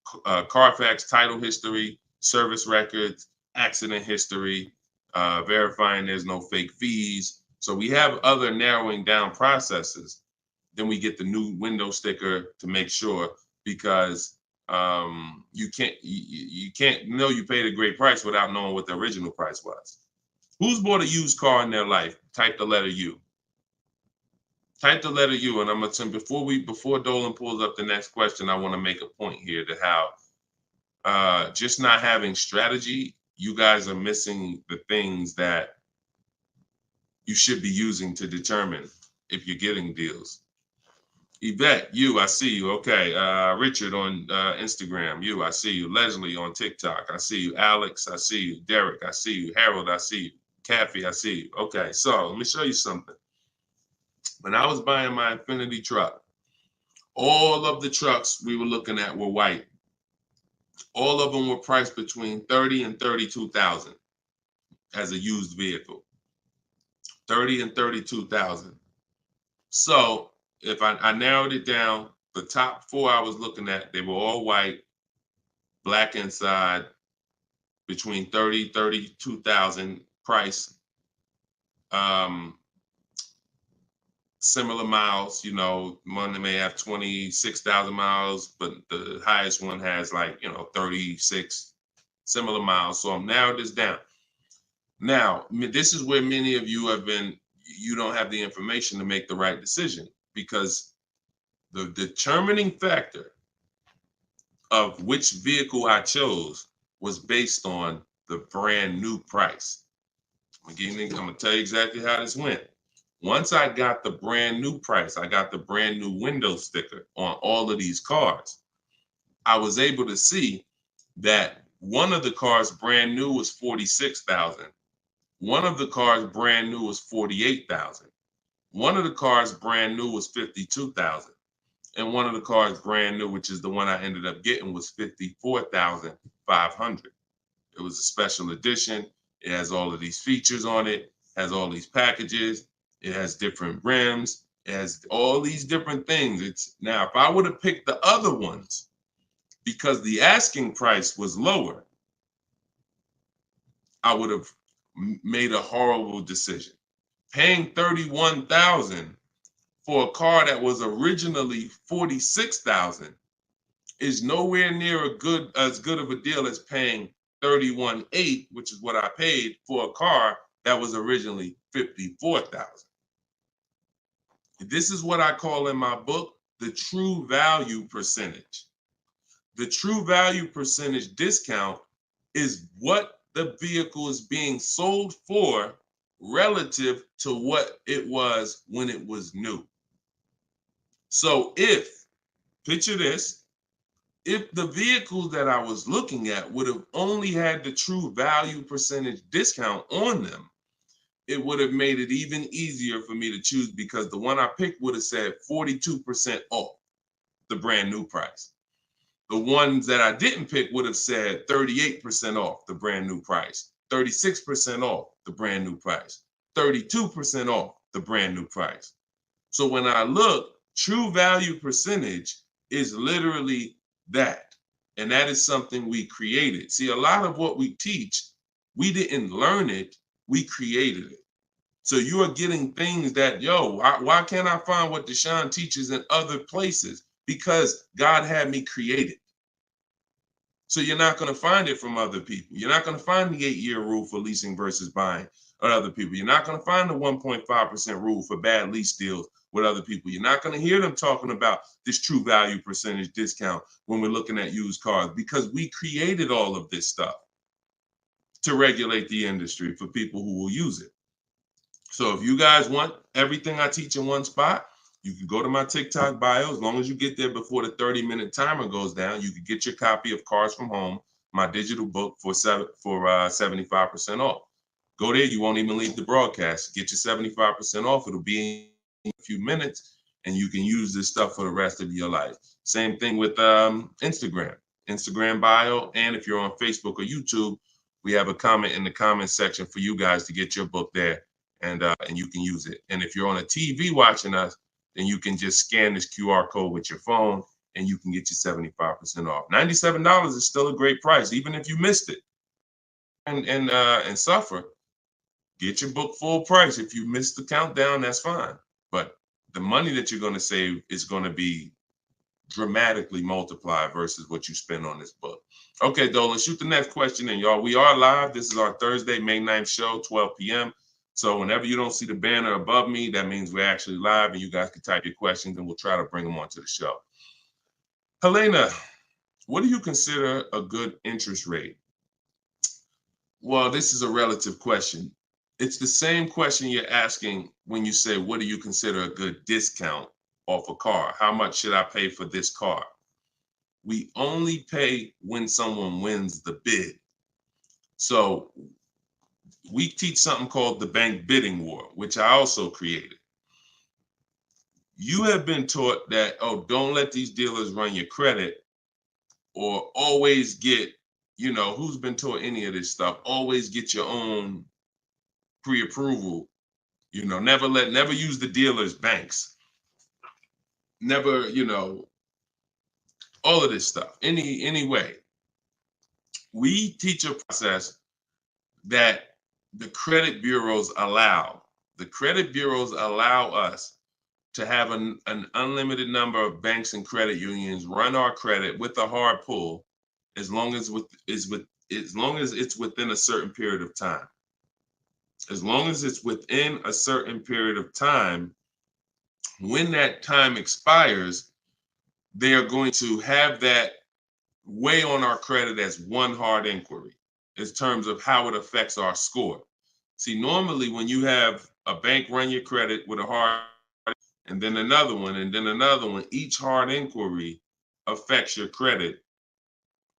Carfax title history, service records, accident history, verifying there's no fake fees. So we have other narrowing down processes. Then we get the new window sticker to make sure, because you can't know you paid a great price without knowing what the original price was. Who's bought a used car in their life? Type the letter U. Type the letter U, and I'm gonna tell before Dolan pulls up the next question, I want to make a point here to how just not having strategy, you guys are missing the things that you should be using to determine if you're getting deals. Yvette, you, I see you. Okay. Richard on Instagram, you, I see you. Leslie on TikTok, I see you. Alex, I see you. Derek, I see you. Harold, I see you. Kathy, I see you. Okay, so let me show you something. When I was buying my Infiniti truck, all of the trucks we were looking at were white. All of them were priced between 30 and 32,000 as a used vehicle. 30 and 32,000. So if I narrowed it down, the top four I was looking at, they were all white, black inside, between 30, 32,000 price. Similar miles, you know, one may have 26,000 miles, but the highest one has like, 36 similar miles. So I'm narrowed this down. Now, this is where many of you you don't have the information to make the right decision, because the determining factor of which vehicle I chose was based on the brand new price. I'm gonna tell you exactly how this went. Once I got the brand new price, I got the brand new window sticker on all of these cars, I was able to see that one of the cars brand new was 46,000. One of the cars brand new was 48,000. One of the cars brand new was 52,000. And one of the cars brand new, which is the one I ended up getting, was 54,500. It was a special edition. It has all of these features on it, has all these packages. It has different rims. It has all these different things. Now, if I would have picked the other ones, because the asking price was lower, I would have made a horrible decision. Paying 31,000 for a car that was originally 46,000 is nowhere near as good of a deal as paying 31,800, which is what I paid for a car that was originally 54,000. This is what I call in my book the true value percentage. The true value percentage discount is what the vehicle is being sold for relative to what it was when it was new. So picture this, if the vehicles that I was looking at would have only had the true value percentage discount on them, it would have made it even easier for me to choose, because the one I picked would have said 42% off the brand new price. The ones that I didn't pick would have said 38% off the brand new price, 36% off the brand new price, 32% off the brand new price. So when I look, true value percentage is literally that. And that is something we created. See, a lot of what we teach, we didn't learn it, we created it. So you are getting things that, why can't I find what Deshone teaches in other places? Because God had me create it. So you're not going to find it from other people. You're not going to find the 8-year rule for leasing versus buying or other people. You're not going to find the 1.5% rule for bad lease deals with other people. You're not going to hear them talking about this true value percentage discount when we're looking at used cars, because we created all of this stuff to regulate the industry for people who will use it. So if you guys want everything I teach in one spot, you can go to my TikTok bio. As long as you get there before the 30-minute timer goes down, you can get your copy of Cars from Home, my digital book, for 75% off. Go there. You won't even leave the broadcast. Get your 75% off. It'll be in a few minutes, and you can use this stuff for the rest of your life. Same thing with Instagram bio. And if you're on Facebook or YouTube, we have a comment in the comment section for you guys to get your book there, and you can use it. And if you're on a TV watching us, then you can just scan this QR code with your phone, and you can get your 75% off. $97 is still a great price, even if you missed it and suffer. Get your book full price. If you missed the countdown, that's fine. But the money that you're going to save is going to be dramatically multiplied versus what you spend on this book. Okay, Dolan, shoot the next question in, y'all. We are live. This is our Thursday, May 9th show, 12 p.m. So whenever you don't see the banner above me, that means we're actually live, and you guys can type your questions and we'll try to bring them onto the show. Helena, what do you consider a good interest rate? Well, this is a relative question. It's the same question you're asking when you say, what do you consider a good discount off a car? How much should I pay for this car? We only pay when someone wins the bid. So we teach something called the bank bidding war, which I also created. You have been taught that, don't let these dealers run your credit, or always get, who's been taught any of this stuff? Always get your own pre-approval, never use the dealer's banks. Never, all of this stuff. Anyway, we teach a process that the credit bureaus allow. The credit bureaus allow us to have an unlimited number of banks and credit unions run our credit with a hard pull, as long as it's within a certain period of time. As long as it's within a certain period of time, when that time expires, they are going to have that weigh on our credit as one hard inquiry in terms of how it affects our score. See, normally when you have a bank run your credit with a hard, and then another one, and then another one, each hard inquiry affects your credit.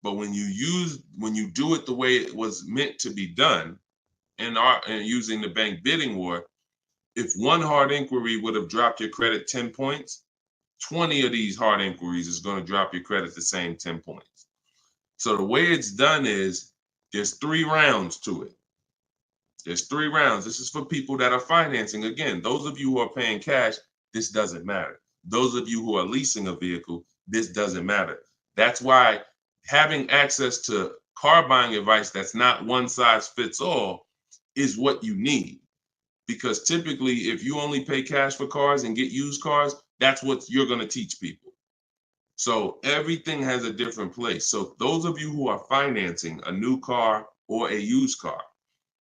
But when you do it the way it was meant to be done, and using the bank bidding war, if one hard inquiry would have dropped your credit 10 points, 20 of these hard inquiries is going to drop your credit the same 10 points. So the way it's done is there's 3 rounds to it. There's 3 rounds. This is for people that are financing. Again, those of you who are paying cash, this doesn't matter. Those of you who are leasing a vehicle, this doesn't matter. That's why having access to car buying advice that's not one size fits all is what you need. Because typically, if you only pay cash for cars and get used cars, that's what you're going to teach people. So everything has a different place. So those of you who are financing a new car or a used car,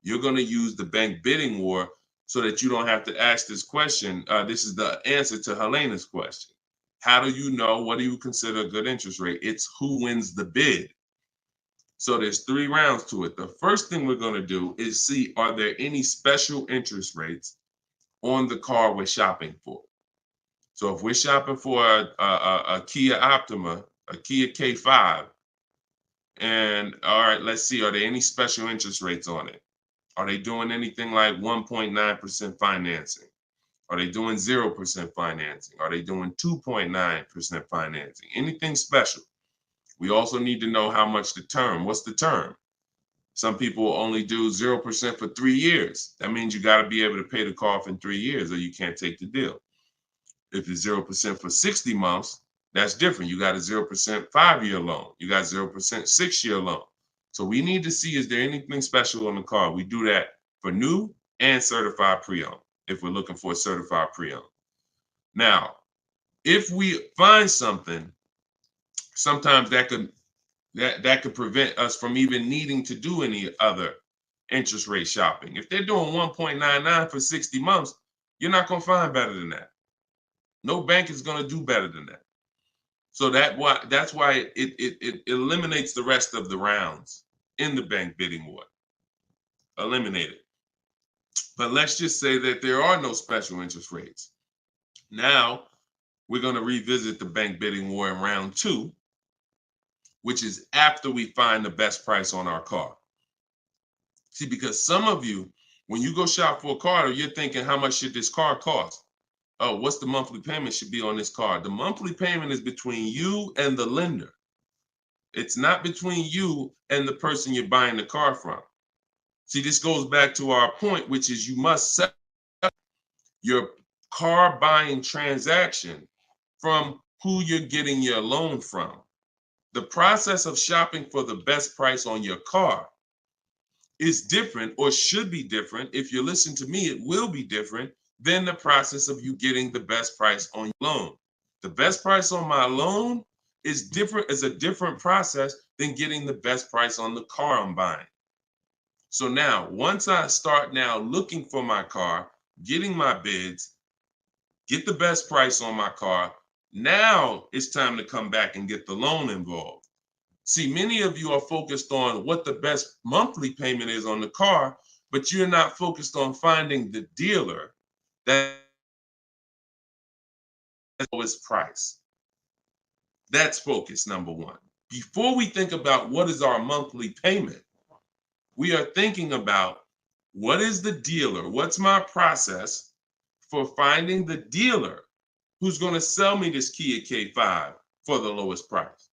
you're going to use the bank bidding war so that you don't have to ask this question. This is the answer to Helena's question. How do you know? What do you consider a good interest rate? It's who wins the bid. So there's 3 rounds to it. The first thing we're going to do is see, are there any special interest rates on the car we're shopping for? So if we're shopping for a Kia Optima, a Kia K5, and all right, let's see, are there any special interest rates on it? Are they doing anything like 1.9% financing? Are they doing 0% financing? Are they doing 2.9% financing? Anything special? We also need to know how much the term. What's the term? Some people only do 0% for 3 years. That means you got to be able to pay the car off in 3 years or you can't take the deal. If it's 0% for 60 months, that's different. You got a 0% 5-year loan. You got 0% 6-year loan. So we need to see, is there anything special on the car? We do that for new and certified pre-owned, if we're looking for a certified pre-owned. Now, if we find something, sometimes that could prevent us from even needing to do any other interest rate shopping. If they're doing 1.99 for 60 months, you're not going to find better than that. No bank is going to do better than that. So that's why it eliminates the rest of the rounds in the bank bidding war. Eliminate it. But let's just say that there are no special interest rates. Now we're going to revisit the bank bidding war in round 2, which is after we find the best price on our car. See, because some of you, when you go shop for a car, you're thinking, how much should this car cost? Oh, what's the monthly payment should be on this car? The monthly payment is between you and the lender. It's not between you and the person you're buying the car from. See, this goes back to our point, which is you must set up your car buying transaction from who you're getting your loan from. The process of shopping for the best price on your car is different, or should be different. If you listen to me, it will be different than the process of you getting the best price on your loan. The best price on my loan is a different process than getting the best price on the car I'm buying. So now, once I start now looking for my car, getting my bids, get the best price on my car, now it's time to come back and get the loan involved. See, many of you are focused on what the best monthly payment is on the car, but you're not focused on finding the dealer that has the lowest price. That's focus number 1. Before we think about what is our monthly payment, we are thinking about what is the dealer? What's my process for finding the dealer who's going to sell me this Kia K5 for the lowest price?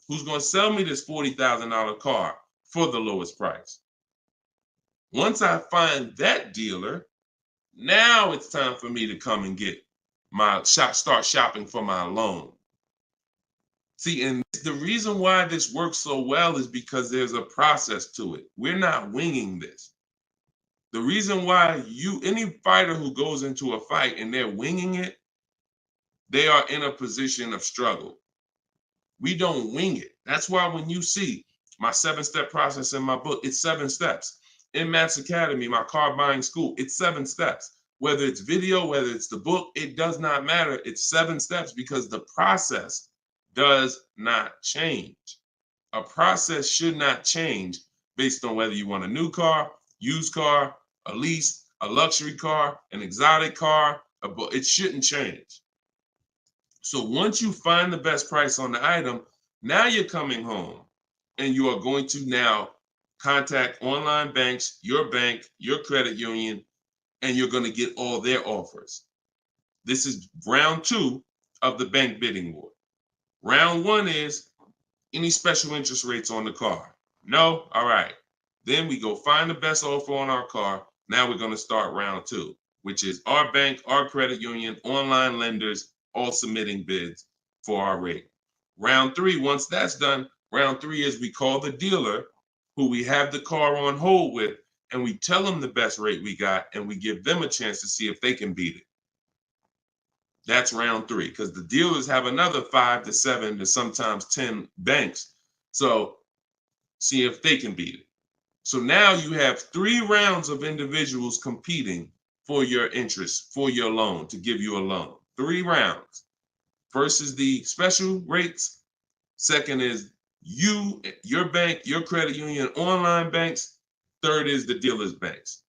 Who's going to sell me this $40,000 car for the lowest price? Once I find that dealer, Now it's time for me to come and get start shopping for my loan. See, and the reason why this works so well is because there's a process to it. We're not winging this. The reason why any fighter who goes into a fight and they're winging it, they are in a position of struggle. We don't wing it. That's why when you see my 7-step process in my book, it's 7 steps. In Matt's Academy, my car buying school, it's 7 steps. Whether it's video, whether it's the book, it does not matter. It's 7 steps because the process does not change. A process should not change based on whether you want a new car, used car, a lease, a luxury car, an exotic car. It shouldn't change. So once you find the best price on the item, now you're coming home and you are going to now contact online banks, your bank, your credit union, and you're going to get all their offers. This is round 2 of the bank bidding war. Round 1 is any special interest rates on the car. No? All right. Then we go find the best offer on our car. Now we're going to start round 2, which is our bank, our credit union, online lenders, all submitting bids for our rate. Round 3, once that's done, round 3 is we call the dealer who we have the car on hold with, and we tell them the best rate we got, and we give them a chance to see if they can beat it. That's round 3, because the dealers have another 5 to 7 to sometimes 10 banks. So see if they can beat it. So now you have 3 rounds of individuals competing for your interest, for your loan, to give you a loan. 3 rounds. First is the special rates. Second is you, your bank, your credit union, online banks. Third is the dealer's banks.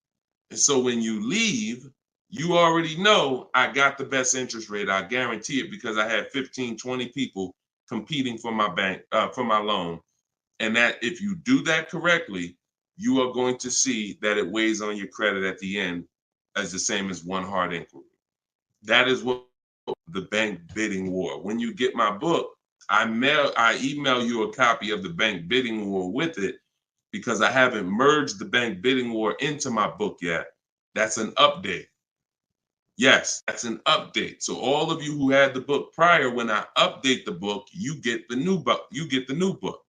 And so when you leave, you already know I got the best interest rate. I guarantee it because I had 15, 20 people competing for my bank, for my loan. And that if you do that correctly, you are going to see that it weighs on your credit at the end as the same as one hard inquiry. That is what the bank bidding war. When you get my book, I email you a copy of the bank bidding war with it because I haven't merged the bank bidding war into my book yet. That's an update. Yes, that's an update. So all of you who had the book prior, when I update the book, you get the new book. You get the new book.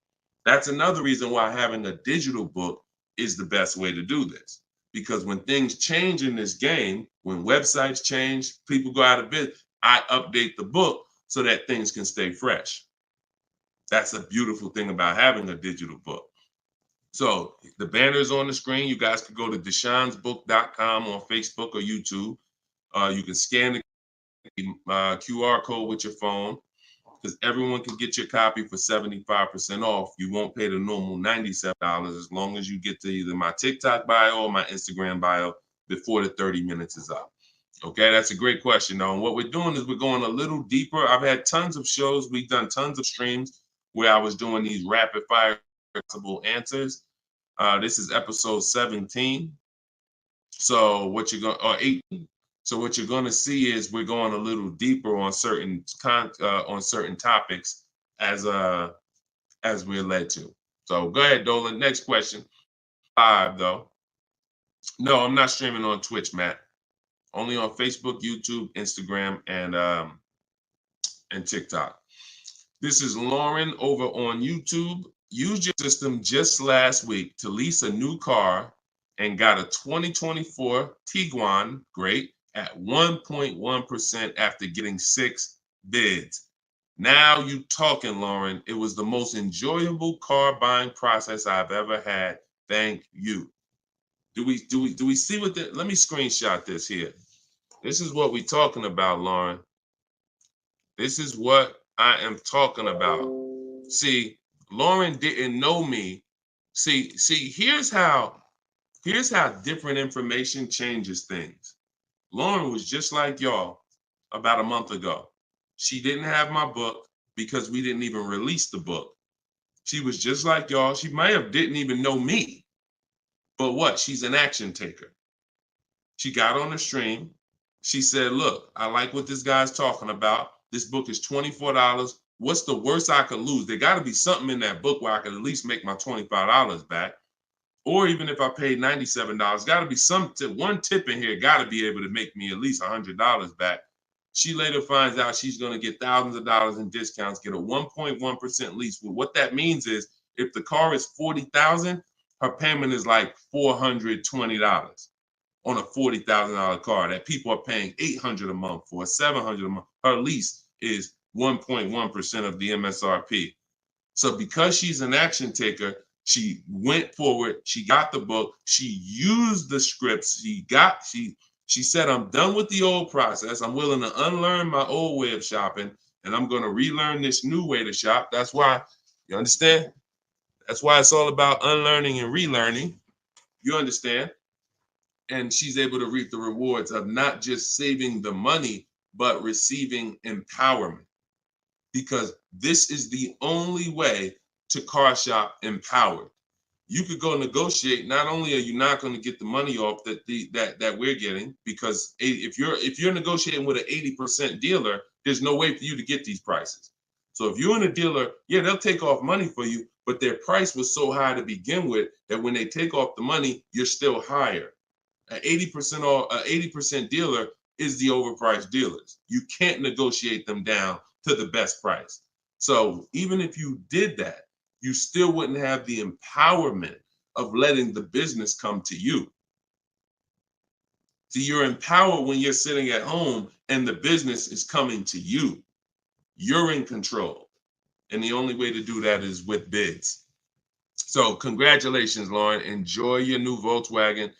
That's another reason why having a digital book is the best way to do this. Because when things change in this game, when websites change, people go out of business, I update the book so that things can stay fresh. That's a beautiful thing about having a digital book. So the banner is on the screen. You guys can go to deshonesbook.com on Facebook or YouTube. You can scan the QR code with your phone because everyone can get your copy for 75% off. You won't pay the normal $97 as long as you get to either my TikTok bio or my Instagram bio before the 30 minutes is up. Okay, that's a great question, though. And what we're doing is we're going a little deeper. I've had tons of shows. We've done tons of streams where I was doing these rapid fire answers. This is episode 17. So what you're going, or 18. So what you're going to see is we're going a little deeper on certain topics as we're led to. So go ahead, Dolan. Next question. 5 though. No, I'm not streaming on Twitch, Matt. Only on Facebook, YouTube, Instagram, and TikTok. This is Lauren over on YouTube. Used your system just last week to lease a new car and got a 2024 Tiguan, great, at 1.1% after getting 6 bids. Now you talking, Lauren. It was the most enjoyable car buying process I've ever had. Thank you. Do we see what the, let me screenshot this here. This is what we're talking about, Lauren. This is what I am talking about. See, Lauren didn't know me. See, here's how different information changes things. Lauren was just like y'all about a month ago. She didn't have my book because we didn't even release the book. She was just like y'all. She might have didn't even know me. But what? She's an action taker. She got on the stream. She said, look, I like what this guy's talking about. This book is $24. What's the worst I could lose? There got to be something in that book where I could at least make my $25 back. Or even if I paid $97, got to be one tip in here, got to be able to make me at least $100 back. She later finds out she's going to get thousands of dollars in discounts, get a 1.1% lease. Well, what that means is if the car is $40,000, her payment is like $420 on a $40,000 car that people are paying $800 a month for, $700 a month. Her lease is 1.1% of the MSRP. So because she's an action taker, she went forward, she got the book, she used the scripts, she said, I'm done with the old process. I'm willing to unlearn my old way of shopping, and I'm going to relearn this new way to shop. That's why, you understand? That's why it's all about unlearning and relearning. You understand? And she's able to reap the rewards of not just saving the money, but receiving empowerment. Because this is the only way to car shop empowered. You could go negotiate. Not only are you not going to get the money off that we're getting, because if you're negotiating with an 80% dealer, there's no way for you to get these prices. So if you're in a dealer, yeah, they'll take off money for you, but their price was so high to begin with that when they take off the money, you're still higher. An 80% dealer is the overpriced dealers. You can't negotiate them down to the best price. So even if you did that, you still wouldn't have the empowerment of letting the business come to you. So you're empowered when you're sitting at home and the business is coming to you. You're in control. And the only way to do that is with bids. So congratulations, Lauren. Enjoy your new Volkswagen.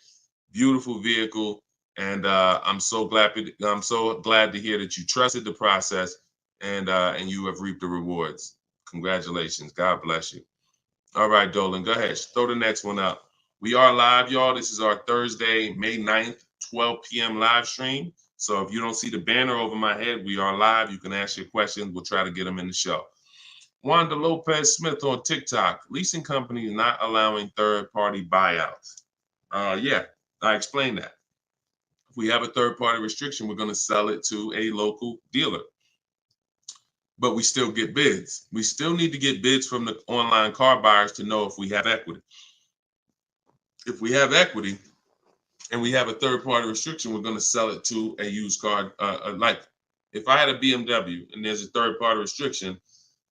Beautiful vehicle. And I'm so glad to hear that you trusted the process and you have reaped the rewards. Congratulations. God bless you. All right, Dolan, go ahead. Throw the next one up. We are live, y'all. This is our Thursday, May 9th, 12 p.m. live stream. So if you don't see the banner over my head, we are live. You can ask your questions. We'll try to get them in the show. Wanda Lopez Smith on TikTok. Leasing companies not allowing third-party buyouts. Yeah, I explained that. If we have a third-party restriction, we're going to sell it to a local dealer. But we still get bids. We still need to get bids from the online car buyers to know if we have equity. If we have equity and we have a third-party restriction, we're going to sell it to a used car. Like if I had a BMW and there's a third-party restriction,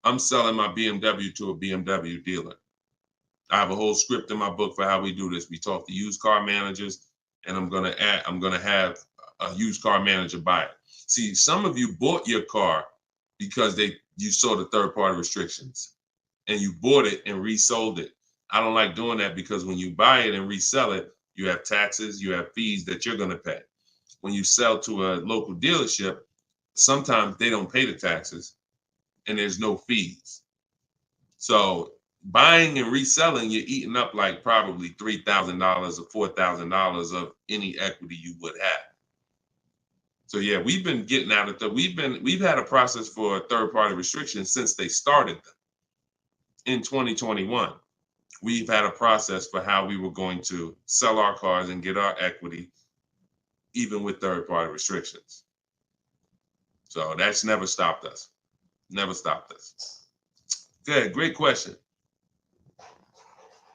I'm selling my BMW to a BMW dealer. I have a whole script in my book for how we do this. We talk to used car managers, and I'm going to have a used car manager buy it. See, some of you bought your car because you saw the third-party restrictions and you bought it and resold it. I don't like doing that because when you buy it and resell it, you have taxes, you have fees that you're going to pay. When you sell to a local dealership, sometimes they don't pay the taxes and there's no fees. So buying and reselling, you're eating up like probably $3,000 or $4,000 of any equity you would have. So yeah, we've been getting out of we've had a process for third-party restrictions since they started them. In 2021, we've had a process for how we were going to sell our cars and get our equity, even with third-party restrictions. So that's never stopped us. Never stopped us. Good, great question.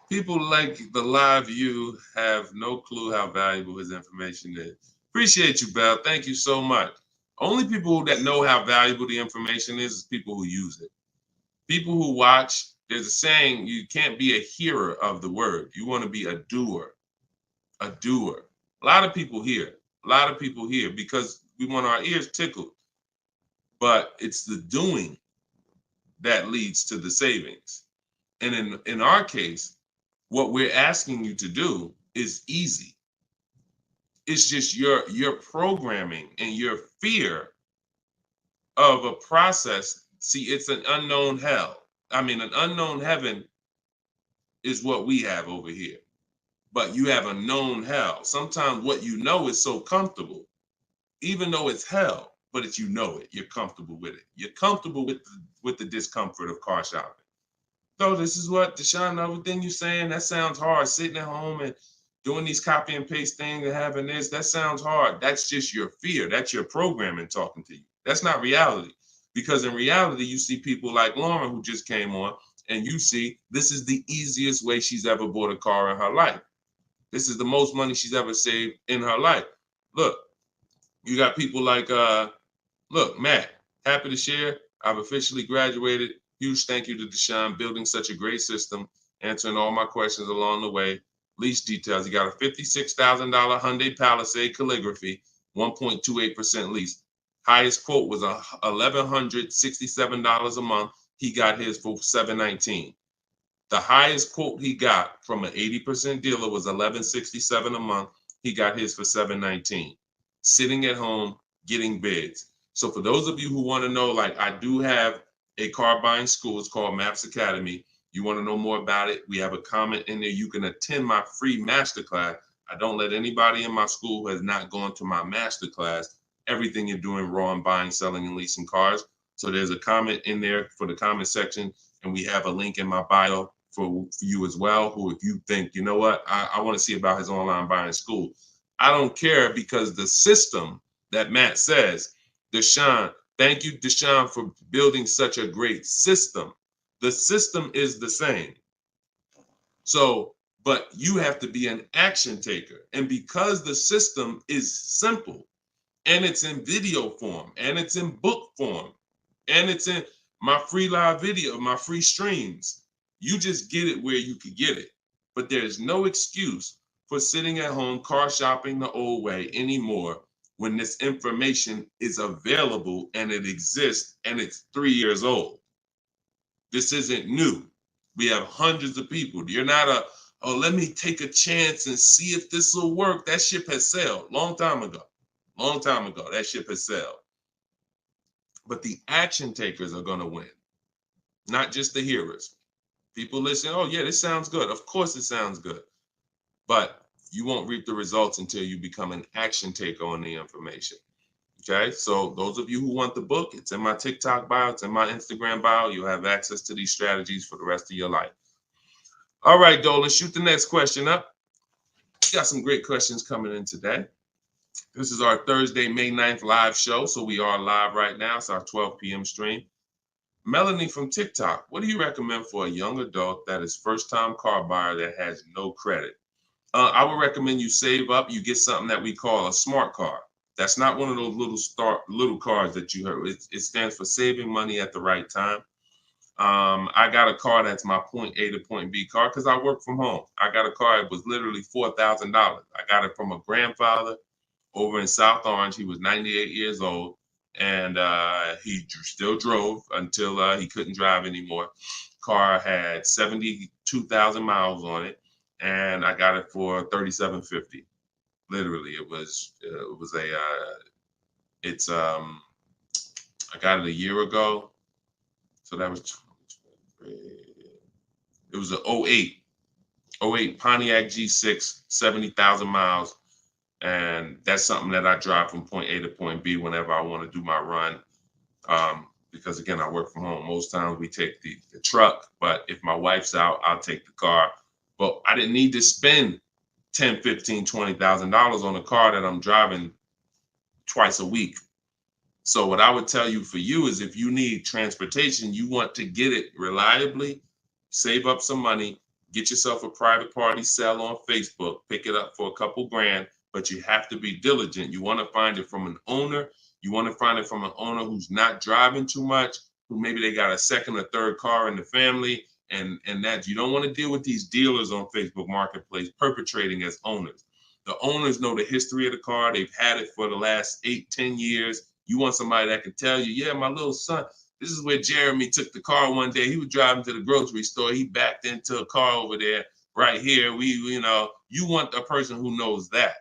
People like the live view have no clue how valuable his information is. Appreciate you, Belle. Thank you so much. Only people that know how valuable the information is people who use it. People who watch, there's a saying, you can't be a hearer of the word. You want to be a doer. A doer. A lot of people hear. A lot of people hear because we want our ears tickled. But it's the doing that leads to the savings. And in our case, what we're asking you to do is easy. It's just your programming and your fear of a process. See, it's an unknown hell. I mean, an unknown heaven is what we have over here. But you have a known hell. Sometimes what you know is so comfortable, even though it's hell, but it's you know it. You're comfortable with it. You're comfortable with the discomfort of car shopping. So this is what, Deshone, everything you're saying, that sounds hard. Sitting at home and doing these copy and paste things and having this, that sounds hard. That's just your fear. That's your programming talking to you. That's not reality. Because in reality, you see people like Lauren who just came on and you see this is the easiest way she's ever bought a car in her life. This is the most money she's ever saved in her life. Look, you got people like, look, Matt, happy to share. I've officially graduated. Huge thank you to Deshone, building such a great system, answering all my questions along the way. Lease details. You got a $56,000 Hyundai Palisade calligraphy, 1.28% lease. Highest quote was $1,167 a month. He got his for $719. The highest quote he got from an 80% dealer was $1,167 a month. He got his for $719. Sitting at home, getting bids. So for those of you who want to know, like, I do have a car buying school. It's called Maps Academy. You want to know more about it? We have a comment in there. You can attend my free masterclass. I don't let anybody in my school who has not gone to my masterclass. Everything you're doing wrong, buying, selling, and leasing cars. So there's a comment in there for the comment section, and we have a link in my bio for you as well, who, if you think, you know what, I want to see about his online buying school. I don't care, because the system that Matt says, Deshone, thank you, Deshone, for building such a great system. The system is the same. So, but you have to be an action taker. And because the system is simple, and it's in video form, and it's in book form, and it's in my free live video, my free streams, you just get it where you could get it. But there's no excuse for sitting at home car shopping the old way anymore when this information is available and it exists and it's 3 years old. This isn't new. We have hundreds of people. You're not oh, let me take a chance and see if this will work. That ship has sailed long time ago. Long time ago, that ship has sailed. But the action takers are going to win, not just the hearers. People listen, oh yeah, this sounds good. Of course it sounds good. But you won't reap the results until you become an action taker on the information. Okay, so those of you who want the book, it's in my TikTok bio, it's in my Instagram bio. You'll have access to these strategies for the rest of your life. All right, Dolan, shoot the next question up. We got some great questions coming in today. This is our Thursday, May 9th live show. So we are live right now. It's our 12 p.m. stream. Melanie from TikTok, what do you recommend for a young adult that is first-time car buyer that has no credit? I would recommend you save up. You get something that we call a smart car. That's not one of those little cars that you heard. It stands for saving money at the right time. I got a car that's my point A to point B car because I work from home. I got a car that was literally $4,000. I got it from a grandfather over in South Orange. He was 98 years old, and he still drove until he couldn't drive anymore. Car had 72,000 miles on it, and I got it for $3,750. Literally, I got it a year ago, so that was, it was an 08 Pontiac G6, 70,000 miles. And that's something that I drive from point A to point B whenever I want to do my run. Because again, I work from home. Most times we take the truck, but if my wife's out, I'll take the car. But I didn't need to spend $10,000, $15,000, $20,000 on a car that I'm driving twice a week. So what I would tell you for you is, if you need transportation, you want to get it reliably, save up some money, get yourself a private party sell on Facebook, pick it up for a couple grand, but you have to be diligent. You want to find it from an owner. You want to find it from an owner who's not driving too much, who maybe they got a second or third car in the family, and that you don't want to deal with these dealers on Facebook Marketplace perpetrating as owners. The owners know the history of the car. They've had it for the last 8-10 years. You want somebody that can tell you, yeah, my little son, this is where Jeremy took the car one day. He was driving to the grocery store. He backed into a car over there right here. You want a person who knows that,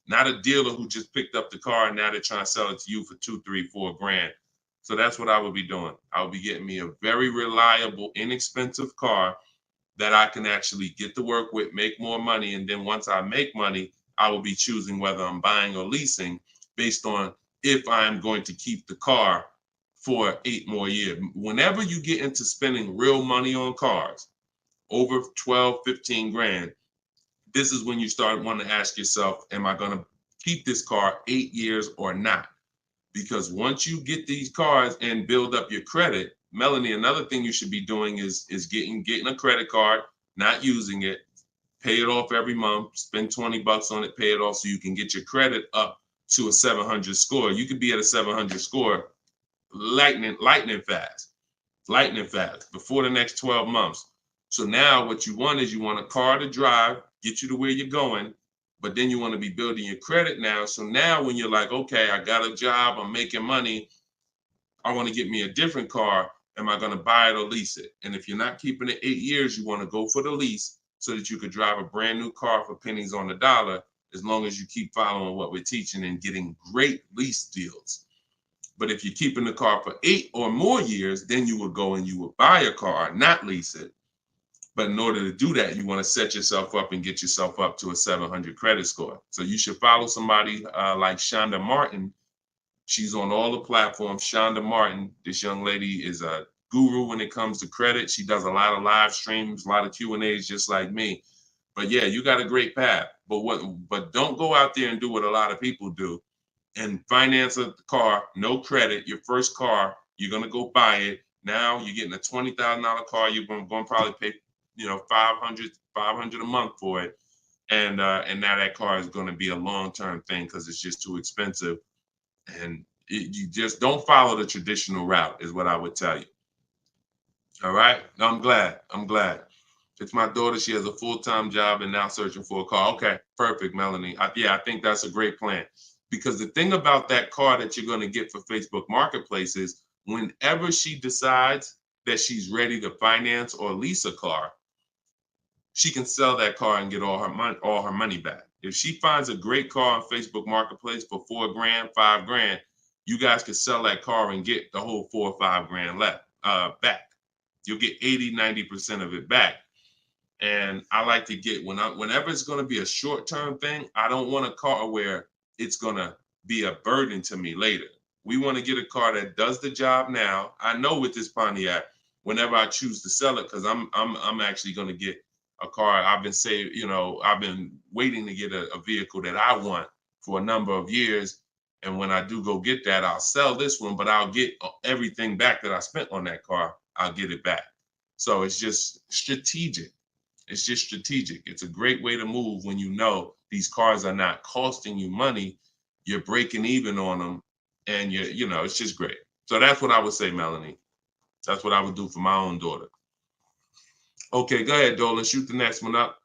not a dealer who just picked up the car and now they're trying to sell it to you for $2, $3, $4 grand. So that's what I would be doing. I would be getting me a very reliable, inexpensive car that I can actually get to work with, make more money. And then once I make money, I will be choosing whether I'm buying or leasing based on if I'm going to keep the car for 8 more years. Whenever you get into spending real money on cars, over 12, 15 grand, this is when you start wanting to ask yourself, am I going to keep this car 8 years or not? Because once you get these cars and build up your credit, Melanie, another thing you should be doing is getting a credit card, not using it, pay it off every month, spend $20 on it, pay it off so you can get your credit up to a 700 score. You could be at a 700 score lightning fast before the next 12 months. So now what you want is you want a car to drive, get you to where you're going, but then you want to be building your credit now. So now when you're like, okay, I got a job, I'm making money, I want to get me a different car. Am I going to buy it or lease it? And if you're not keeping it 8 years, you want to go for the lease so that you could drive a brand new car for pennies on the dollar, as long as you keep following what we're teaching and getting great lease deals. But if you're keeping the car for 8 or more years, then you would go and you would buy a car, not lease it. But in order to do that, you want to set yourself up and get yourself up to a 700 credit score. So you should follow somebody like Shonda Martin. She's on all the platforms. Shonda Martin, this young lady is a guru when it comes to credit. She does a lot of live streams, a lot of Q&As, just like me. But yeah, you got a great path. But don't go out there and do what a lot of people do and finance a car, no credit, your first car, you're going to go buy it. Now you're getting a $20,000 car. You're going to probably pay, $500 a month for it. And now that car is going to be a long-term thing because it's just too expensive. And you just don't follow the traditional route is what I would tell you. All right. I'm glad. It's my daughter. She has a full-time job and now searching for a car. Okay. Perfect, Melanie. I think that's a great plan. Because the thing about that car that you're going to get for Facebook Marketplace is whenever she decides that she's ready to finance or lease a car, she can sell that car and get all her money back. If she finds a great car on Facebook Marketplace for $4,000, $5,000, you guys can sell that car and get the whole $4,000 or $5,000 back. You'll get 80-90% of it back. And I like to get whenever it's going to be a short-term thing, I don't want a car where it's going to be a burden to me later. We want to get a car that does the job now. I know with this Pontiac, whenever I choose to sell it, because I'm actually going to get a car. I've been waiting to get a vehicle that I want for a number of years. And when I do go get that, I'll sell this one, but I'll get everything back that I spent on that car. I'll get it back. So it's just strategic. It's a great way to move when you know these cars are not costing you money. You're breaking even on them, and it's just great. So that's what I would say, Melanie. That's what I would do for my own daughter. Okay, go ahead, Dolan. Shoot the next one up.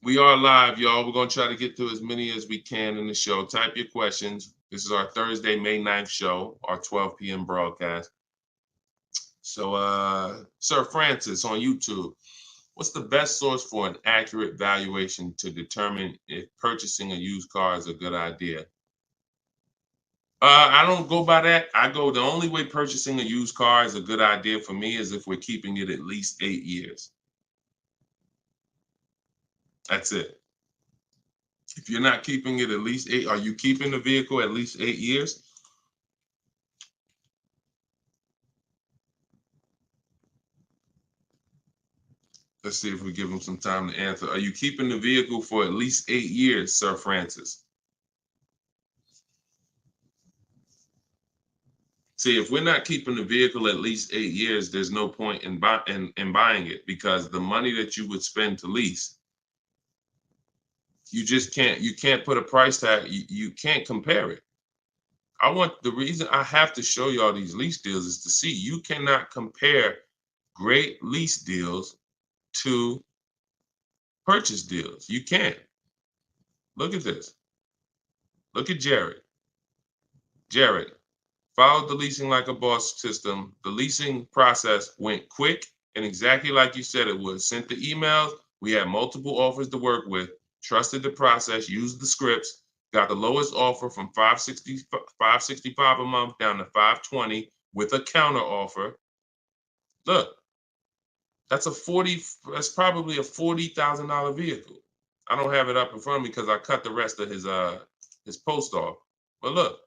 We are live, y'all. We're going to try to get through as many as we can in the show. Type your questions. This is our Thursday, May 9th show, our 12 p.m. broadcast. So, Sir Francis on YouTube. What's the best source for an accurate valuation to determine if purchasing a used car is a good idea? I don't go by that. The only way purchasing a used car is a good idea for me is if we're keeping it at least 8 years. That's it. If you're not keeping it at least 8, are you keeping the vehicle at least 8 years? Let's see if we give him some time to answer. Are you keeping the vehicle for at least 8 years, Sir Francis? See, if we're not keeping the vehicle at least 8 years, there's no point in buying it, because the money that you would spend to lease, you can't put a price tag. You can't compare it. The reason I have to show you all these lease deals is to see you cannot compare great lease deals to purchase deals. You can't. Look at this. Look at Jared. Jared followed the leasing like a boss system. The leasing process went quick and exactly like you said it would. Sent the emails. We had multiple offers to work with. Trusted the process. Used the scripts. Got the lowest offer from $565 a month down to $520 with a counter offer. Look. That's probably a $40,000 vehicle. I don't have it up in front of me because I cut the rest of his post off. But look,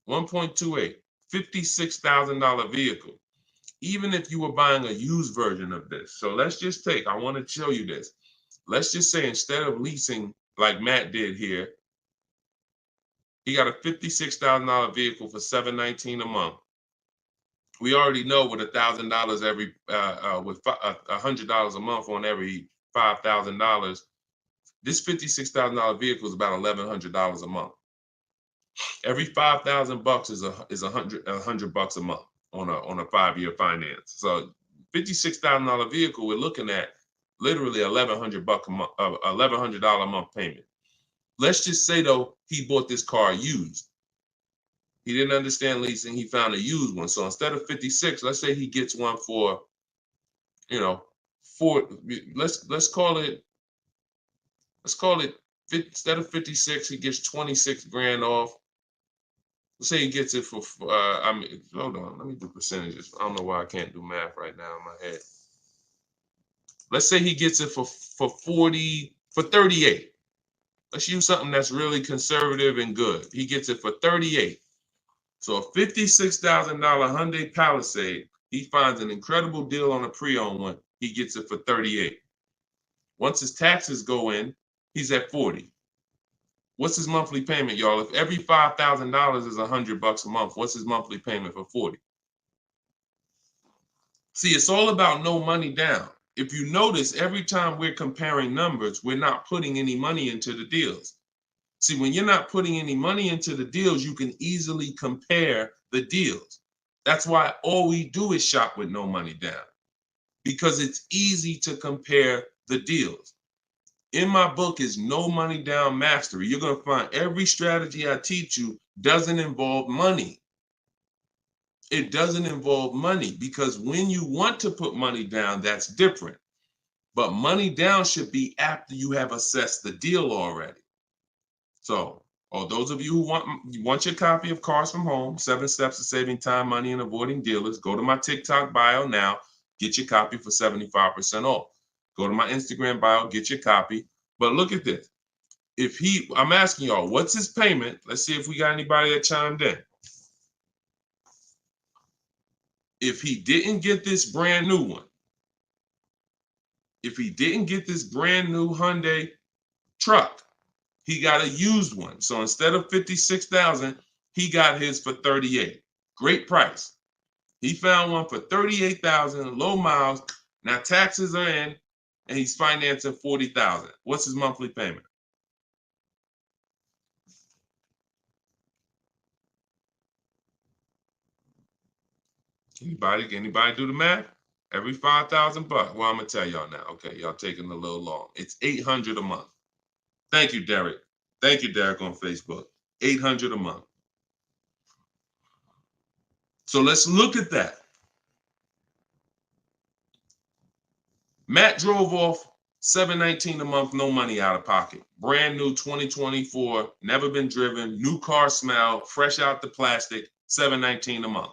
1.28, $56,000 vehicle. Even if you were buying a used version of this. So let's just I want to show you this. Let's just say instead of leasing like Matt did here, he got a $56,000 vehicle for $719 a month We already know with $1,000 every, with $100 a month on every $5,000, this $56,000 vehicle is about $1,100 a month. Every 5,000 bucks is $100 bucks a month on a 5-year finance. So $56,000 vehicle, we're looking at literally $1,100 a month, $1,100 a month payment. Let's just say though he bought this car used. He didn't understand leasing. He found a used one. So instead of 56, let's say he gets one for, you know, let's call it instead of 56, he gets 26 grand off. Let's say he gets it for, hold on, let me do percentages. I don't know why I can't do math right now in my head. Let's say he gets it for 38. Let's use something that's really conservative and good. He gets it for 38. So a $56,000 Hyundai Palisade, he finds an incredible deal on a pre-owned one. He gets it for 38. Once his taxes go in, he's at 40. What's his monthly payment, y'all? If every $5,000 is $100 a month, what's his monthly payment for 40? See, it's all about no money down. If you notice, every time we're comparing numbers, we're not putting any money into the deals. See, when you're not putting any money into the deals, you can easily compare the deals. That's why all we do is shop with no money down, because it's easy to compare the deals. In my book is No Money Down Mastery. You're going to find every strategy I teach you doesn't involve money. It doesn't involve money, because when you want to put money down, that's different. But money down should be after you have assessed the deal already. So, those of you who want your copy of Cars from Home, 7 Steps to Saving Time, Money, and Avoiding Dealers, go to my TikTok bio now, get your copy for 75% off. Go to my Instagram bio, get your copy. But look at this. I'm asking y'all, what's his payment? Let's see if we got anybody that chimed in. If he didn't get this brand new one, if he didn't get this brand new Hyundai truck, he got a used one. So instead of 56,000, he got his for 38. Great price. He found one for 38,000, low miles. Now taxes are in, and he's financing 40,000. What's his monthly payment? Anybody do the math? Every 5,000 bucks. Well, I'm gonna tell y'all now. Okay, y'all taking a little long. It's $800 a month. Thank you, Derek. Thank you, Derek, on Facebook. $800 a month. So let's look at that. Matt drove off $719 a month, no money out of pocket. Brand new 2024, never been driven, new car smell, fresh out the plastic, $719 a month.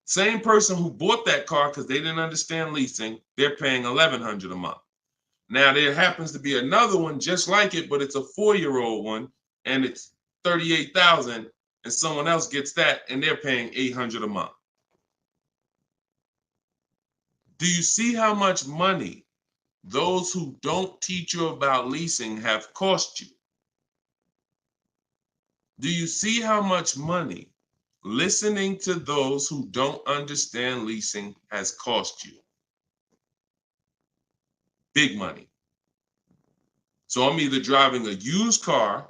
Same person who bought that car because they didn't understand leasing, they're paying $1,100 a month. Now there happens to be another one just like it, but it's a 4-year-old one, and it's $38,000, and someone else gets that, and they're paying $800 a month. Do you see how much money those who don't teach you about leasing have cost you? Do you see how much money listening to those who don't understand leasing has cost you? Big money. So I'm either driving a used car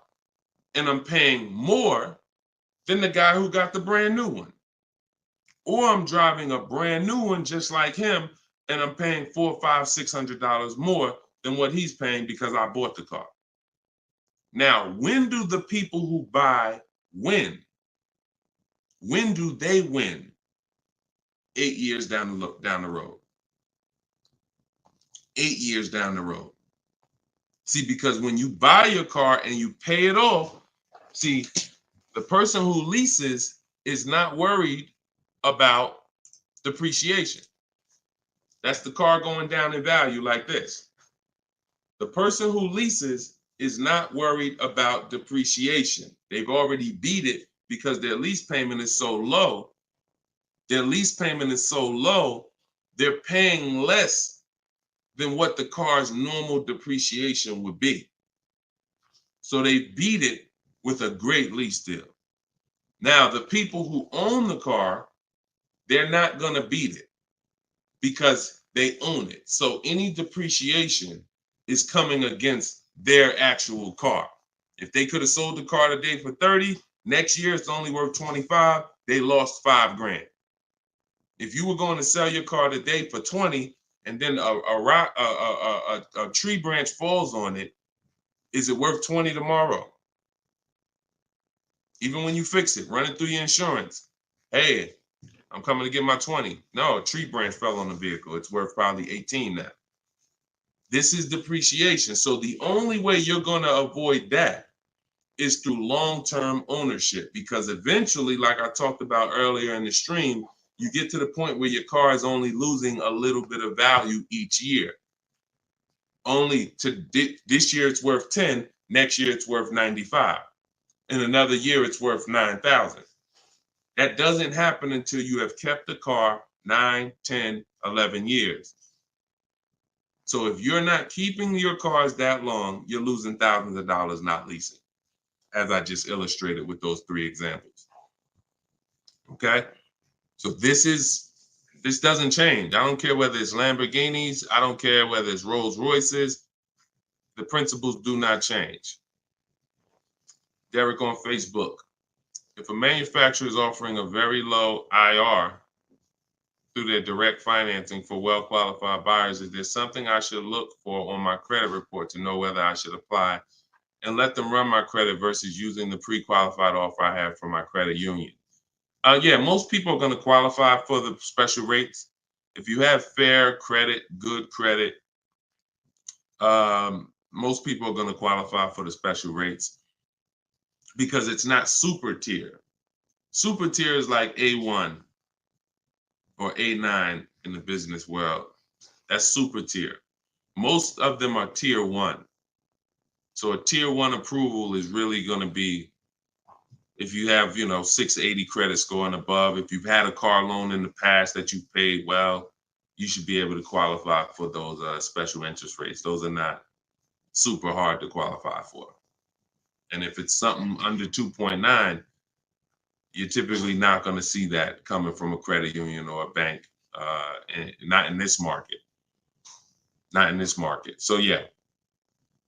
and I'm paying more than the guy who got the brand new one, or I'm driving a brand new one just like him and I'm paying $400, $500, $600 more than what he's paying because I bought the car. Now, when do the people who buy win? When do they win? 8 years down the road. 8 years down the road. See, because when you buy your car and you pay it off, see, the person who leases is not worried about depreciation. That's the car going down in value like this. The person who leases is not worried about depreciation. They've already beat it because their lease payment is so low. Their lease payment is so low, they're paying less than what the car's normal depreciation would be. So they beat it with a great lease deal. Now, the people who own the car they're not going to beat it because they own it. So any depreciation is coming against their actual car. If they could have sold the car today for 30, next year it's only worth 25, they lost $5,000. If you were going to sell your car today for 20 and then a tree branch falls on it, is it worth 20 tomorrow? Even when you fix it, run it through your insurance. Hey, I'm coming to get my 20. No, a tree branch fell on the vehicle. It's worth probably 18 now. This is depreciation. So the only way you're going to avoid that is through long-term ownership, because eventually, like I talked about earlier in the stream, you get to the point where your car is only losing a little bit of value each year. Only to this year it's worth 10, next year it's worth 95. In another year it's worth 9,000. That doesn't happen until you have kept the car 9, 10, 11 years. So if you're not keeping your cars that long, you're losing thousands of dollars not leasing, as I just illustrated with those 3 examples. Okay? So this doesn't change. I don't care whether it's Lamborghinis. I don't care whether it's Rolls Royces. The principles do not change. Derek on Facebook. If a manufacturer is offering a very low IR through their direct financing for well-qualified buyers, is there something I should look for on my credit report to know whether I should apply and let them run my credit versus using the pre-qualified offer I have from my credit union? Yeah, most people are going to qualify for the special rates. If you have fair credit, good credit, most people are going to qualify for the special rates because it's not super tier. Super tier is like A1 or A9 in the business world. That's super tier. Most of them are tier 1. So a tier 1 approval is really going to be if you have, 680 credit score and above. If you've had a car loan in the past that you paid well, you should be able to qualify for those special interest rates. Those are not super hard to qualify for. And if it's something under 2.9, you're typically not going to see that coming from a credit union or a bank, not in this market. Not in this market. So yeah,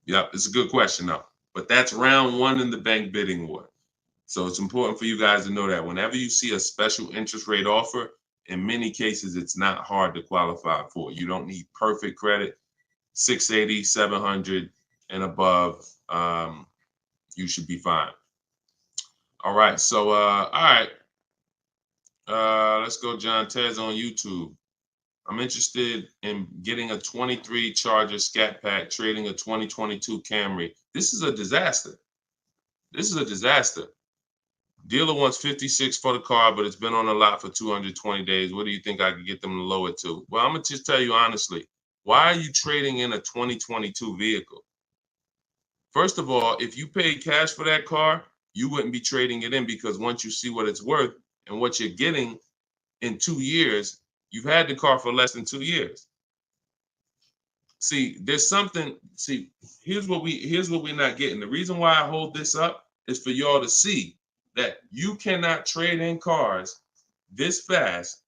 it's a good question though. But that's round 1 in the bank bidding war. So it's important for you guys to know that whenever you see a special interest rate offer, in many cases, it's not hard to qualify for. You don't need perfect credit. 680, 700 and above, you should be fine. All right. So, all right. Let's go. John Tez on YouTube. I'm interested in getting a 23 Charger Scat Pack, trading a 2022 Camry. This is a disaster. This is a disaster. Dealer wants 56 for the car, but it's been on the lot for 220 days. What do you think I could get them to lower it to? Well, I'm going to just tell you honestly, why are you trading in a 2022 vehicle? First of all, if you paid cash for that car, you wouldn't be trading it in, because once you see what it's worth and what you're getting in 2 years, you've had the car for less than 2 years. See, there's something, here's what we're not getting. The reason why I hold this up is for y'all to see that you cannot trade in cars this fast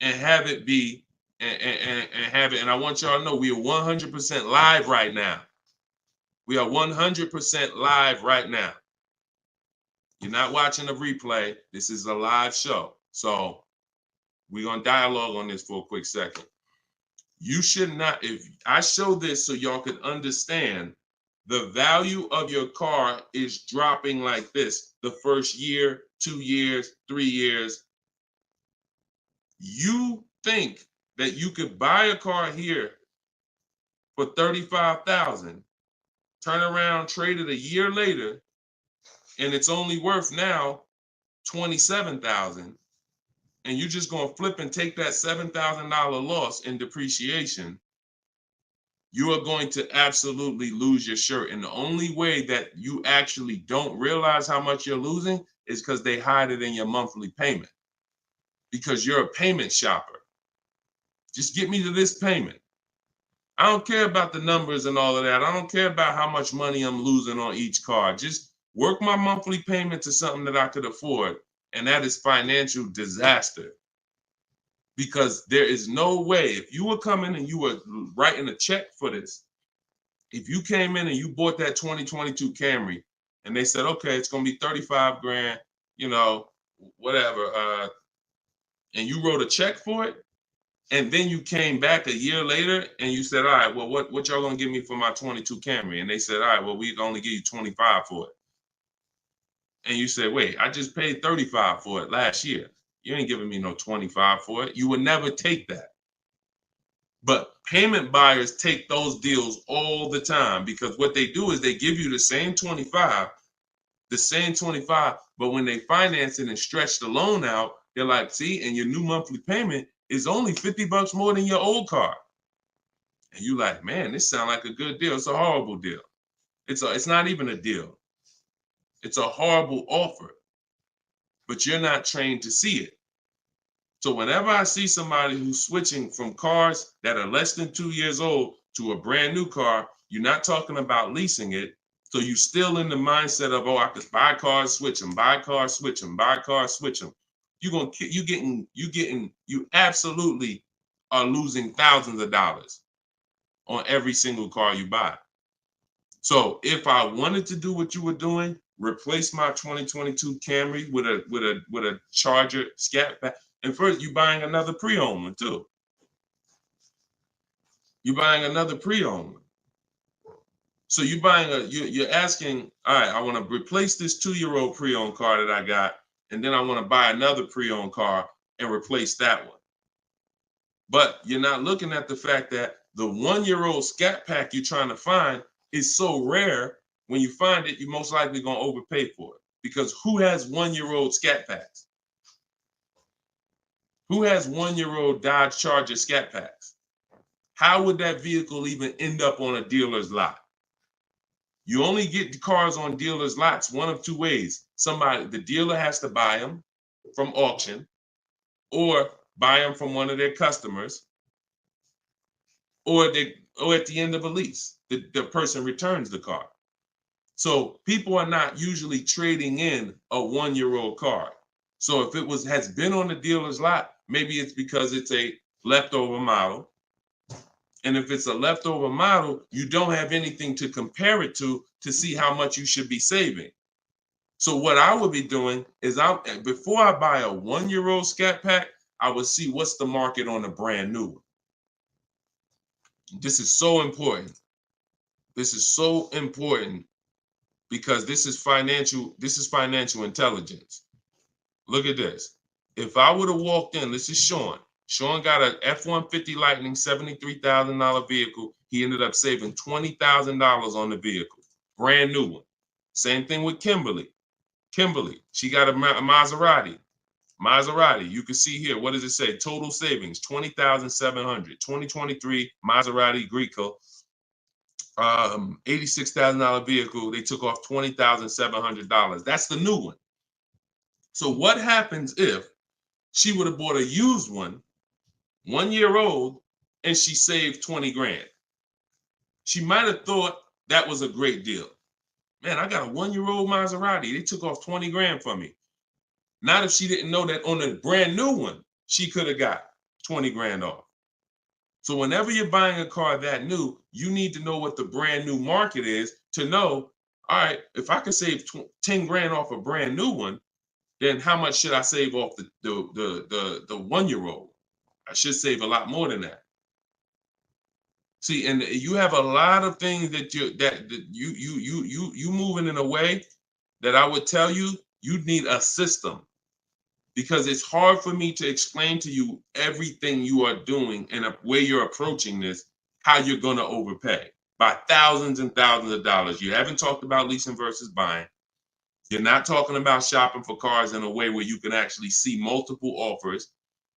and have it be and have it. And I want y'all to know we are 100% live right now. We are 100% live right now. You're not watching a replay. This is a live show. So we're going to dialogue on this for a quick second. You should not, if I show this so y'all can understand the value of your car is dropping like this the first year, 2 years, 3 years. You think that you could buy a car here for $35,000, turn around, trade it a year later, and it's only worth now $27,000, and you're just going to flip and take that $7,000 loss in depreciation. You are going to absolutely lose your shirt. And the only way that you actually don't realize how much you're losing is because they hide it in your monthly payment, because you're a payment shopper. Just get me to this payment. I don't care about the numbers and all of that. I don't care about how much money I'm losing on each car. Just work my monthly payment to something that I could afford. And that is financial disaster. because there is no way, if you were coming and you were writing a check for this, if you came in and you bought that 2022 Camry and they said, okay, it's going to be 35 grand, you know, whatever, and you wrote a check for it, and then you came back a year later and you said, all right, well, what y'all going to give me for my 22 Camry? And they said, all right, well, we only give you 25 for it. And you said, wait, I just paid 35 for it last year. You ain't giving me no 25 for it. You would never take that. But payment buyers take those deals all the time, because what they do is they give you the same 25, but when they finance it and stretch the loan out, they're like, see, and your new monthly payment is only $50 more than your old car. And you like, man, this sounds like a good deal. It's a horrible deal. It's not even a deal. It's a horrible offer, but you're not trained to see it. So whenever I see somebody who's switching from cars that are less than 2 years old to a brand new car, you're not talking about leasing it. So you're still in the mindset of, oh, I could buy cars, switch them, buy cars, switch them, buy cars, switch them. You absolutely are losing thousands of dollars on every single car you buy. So if I wanted to do what you were doing, replace my 2022 Camry with a Charger Scat Pack. And first, you're buying another pre-owned one too. You're buying another pre-owned one. So you're asking, all right, I want to replace this 2-year-old pre-owned car that I got, and then I want to buy another pre-owned car and replace that one. But you're not looking at the fact that the 1-year-old Scat Pack you're trying to find is so rare. When you find it, you're most likely going to overpay for it, because who has 1-year-old Scat Packs? Who has 1-year-old Dodge Charger Scat Packs? How would that vehicle even end up on a dealer's lot? You only get the cars on dealers' lots one of two ways. The dealer has to buy them from auction, or buy them from one of their customers, or at the end of a lease, the person returns the car. So people are not usually trading in a 1-year-old car. So if it has been on the dealer's lot, maybe it's because it's a leftover model. And if it's a leftover model, you don't have anything to compare it to see how much you should be saving. So what I would be doing is, before I buy a 1-year-old Scat Pack, I would see what's the market on a brand new one. This is so important. This is so important, because this is financial intelligence. Look at this. If I would have walked in, this is Sean. Sean got an F-150 Lightning, $73,000 vehicle. He ended up saving $20,000 on the vehicle. Brand new one. Same thing with Kimberly. She got a Maserati. You can see here, what does it say? Total savings, $20,700. 2023 Maserati Greco, $86,000 vehicle. They took off $20,700. That's the new one. So what happens if she would have bought a used one, 1 year old, and she saved 20 grand? She might have thought that was a great deal. Man, I got a 1-year-old Maserati. They took off 20 grand from me. Not if she didn't know that on a brand new one, she could have got 20 grand off. So whenever you're buying a car that new, you need to know what the brand new market is to know, all right, if I can save 10 grand off a brand new one, then how much should I save off the 1-year-old? I should save a lot more than that. See, and you have a lot of things that you moving in a way that I would tell you need a system, because it's hard for me to explain to you everything you are doing and a way you're approaching this, how you're going to overpay by thousands and thousands of dollars. You haven't talked about leasing versus buying. You're not talking about shopping for cars in a way where you can actually see multiple offers.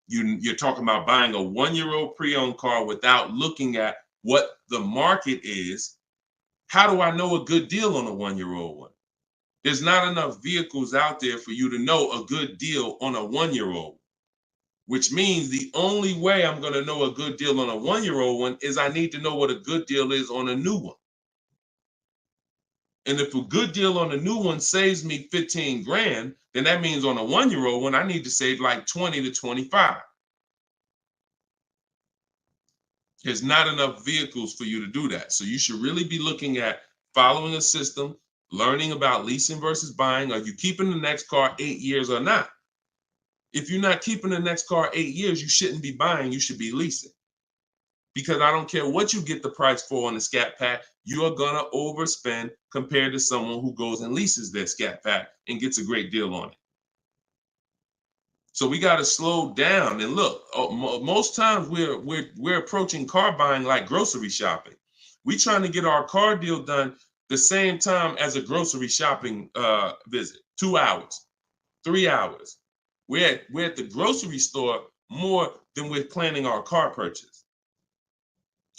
You're talking about buying a 1-year-old pre-owned car without looking at what the market is. How do I know a good deal on a 1-year-old one? There's not enough vehicles out there for you to know a good deal on a 1-year-old, which means the only way I'm going to know a good deal on a 1-year-old one is I need to know what a good deal is on a new one. And if a good deal on a new one saves me 15 grand, then that means on a 1-year-old one, I need to save like 20 to 25. There's not enough vehicles for you to do that. So you should really be looking at following a system, learning about leasing versus buying. Are you keeping the next car 8 years or not? If you're not keeping the next car 8 years, you shouldn't be buying, you should be leasing. Because I don't care what you get the price for on the Scat Pack, you are gonna overspend compared to someone who goes and leases their Scat Pack and gets a great deal on it. So we got to slow down and look. Most times we're approaching car buying like grocery shopping. We trying to get our car deal done the same time as a grocery shopping visit. 2 hours, 3 hours. We're at the grocery store more than we're planning our car purchase.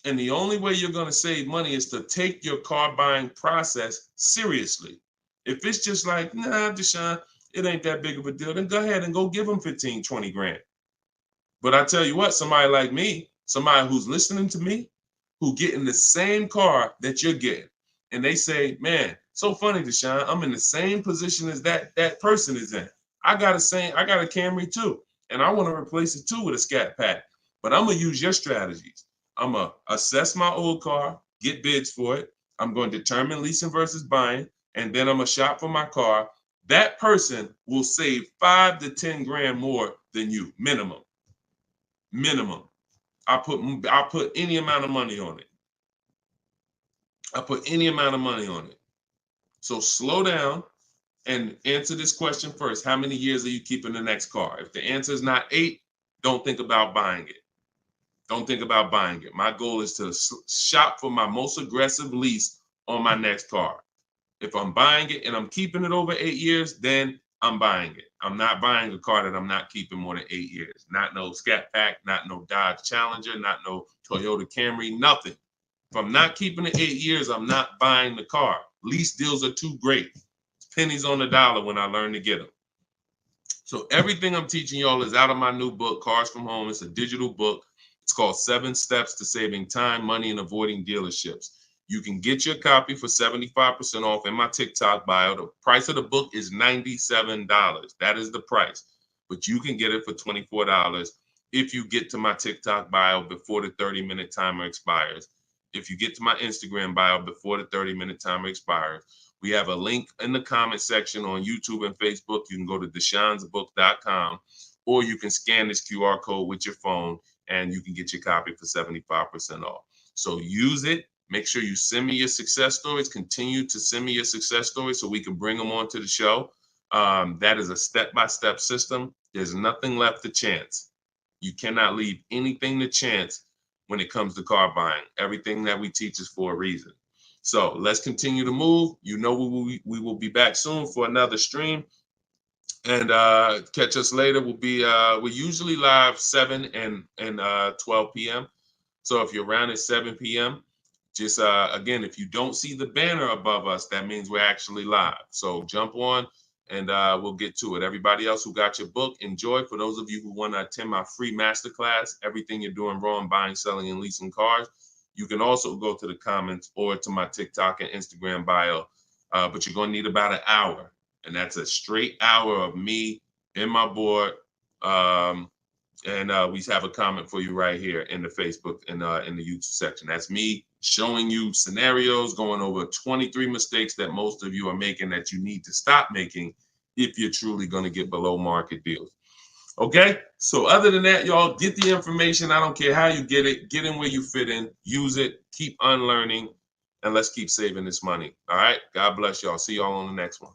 And the only way you're going to save money is to take your car buying process seriously. If it's just like, nah, Deshone, it ain't that big of a deal, then go ahead and go give them 15, 20 grand. But I tell you what, somebody like me, somebody who's listening to me, who getting the same car that you're getting, and they say, man, so funny, Deshone, I'm in the same position as that person is in. I got a Camry too, and I want to replace it too with a Scat Pack. But I'm gonna use your strategies. I'm gonna assess my old car, get bids for it. I'm going to determine leasing versus buying, and then I'm gonna shop for my car. That person will save 5 to 10 grand more than you, minimum. Minimum. I'll put any amount of money on it. I put any amount of money on it. So slow down and answer this question first. How many years are you keeping the next car? If the answer is not 8, don't think about buying it. Don't think about buying it. My goal is to shop for my most aggressive lease on my next car. If I'm buying it and I'm keeping it over 8 years, then I'm buying it. I'm not buying a car that I'm not keeping more than 8 years. Not no Scat Pack, not no Dodge Challenger, not no Toyota Camry, nothing. If I'm not keeping it 8 years, I'm not buying the car. Lease deals are too great. It's pennies on the dollar when I learn to get them. So everything I'm teaching y'all is out of my new book, Cars from Home. It's a digital book. It's called 7 Steps to Saving Time, Money, and Avoiding Dealerships. You can get your copy for 75% off in my TikTok bio. The price of the book is $97. That is the price. But you can get it for $24 if you get to my TikTok bio before the 30-minute timer expires. If you get to my Instagram bio before the 30-minute timer expires. We have a link in the comment section on YouTube and Facebook. You can go to deshonsbook.com, or you can scan this QR code with your phone and you can get your copy for 75% off. So use it. Make sure you send me your success stories. Continue to send me your success stories so we can bring them onto the show. That is a step-by-step system. There's nothing left to chance. You cannot leave anything to chance when it comes to car buying. Everything that we teach is for a reason. So let's continue to move. You know we will be back soon for another stream. And catch us later. We're usually live 7 and 12 p.m. So if you're around at 7 p.m., just again, if you don't see the banner above us, that means we're actually live. So jump on and we'll get to it. Everybody else who got your book, enjoy. For those of you who want to attend my free masterclass, Everything You're Doing Wrong, Buying, Selling, and Leasing Cars, you can also go to the comments or to my TikTok and Instagram bio. But you're going to need about an hour. And that's a straight hour of me and my board. And we have a comment for you right here in the Facebook and in the YouTube section. That's me showing you scenarios, going over 23 mistakes that most of you are making that you need to stop making if you're truly going to get below market deals. Okay, so other than that, y'all, get the information. I don't care how you get it. Get in where you fit in. Use it. Keep unlearning. And let's keep saving this money. All right, God bless y'all. See y'all on the next one.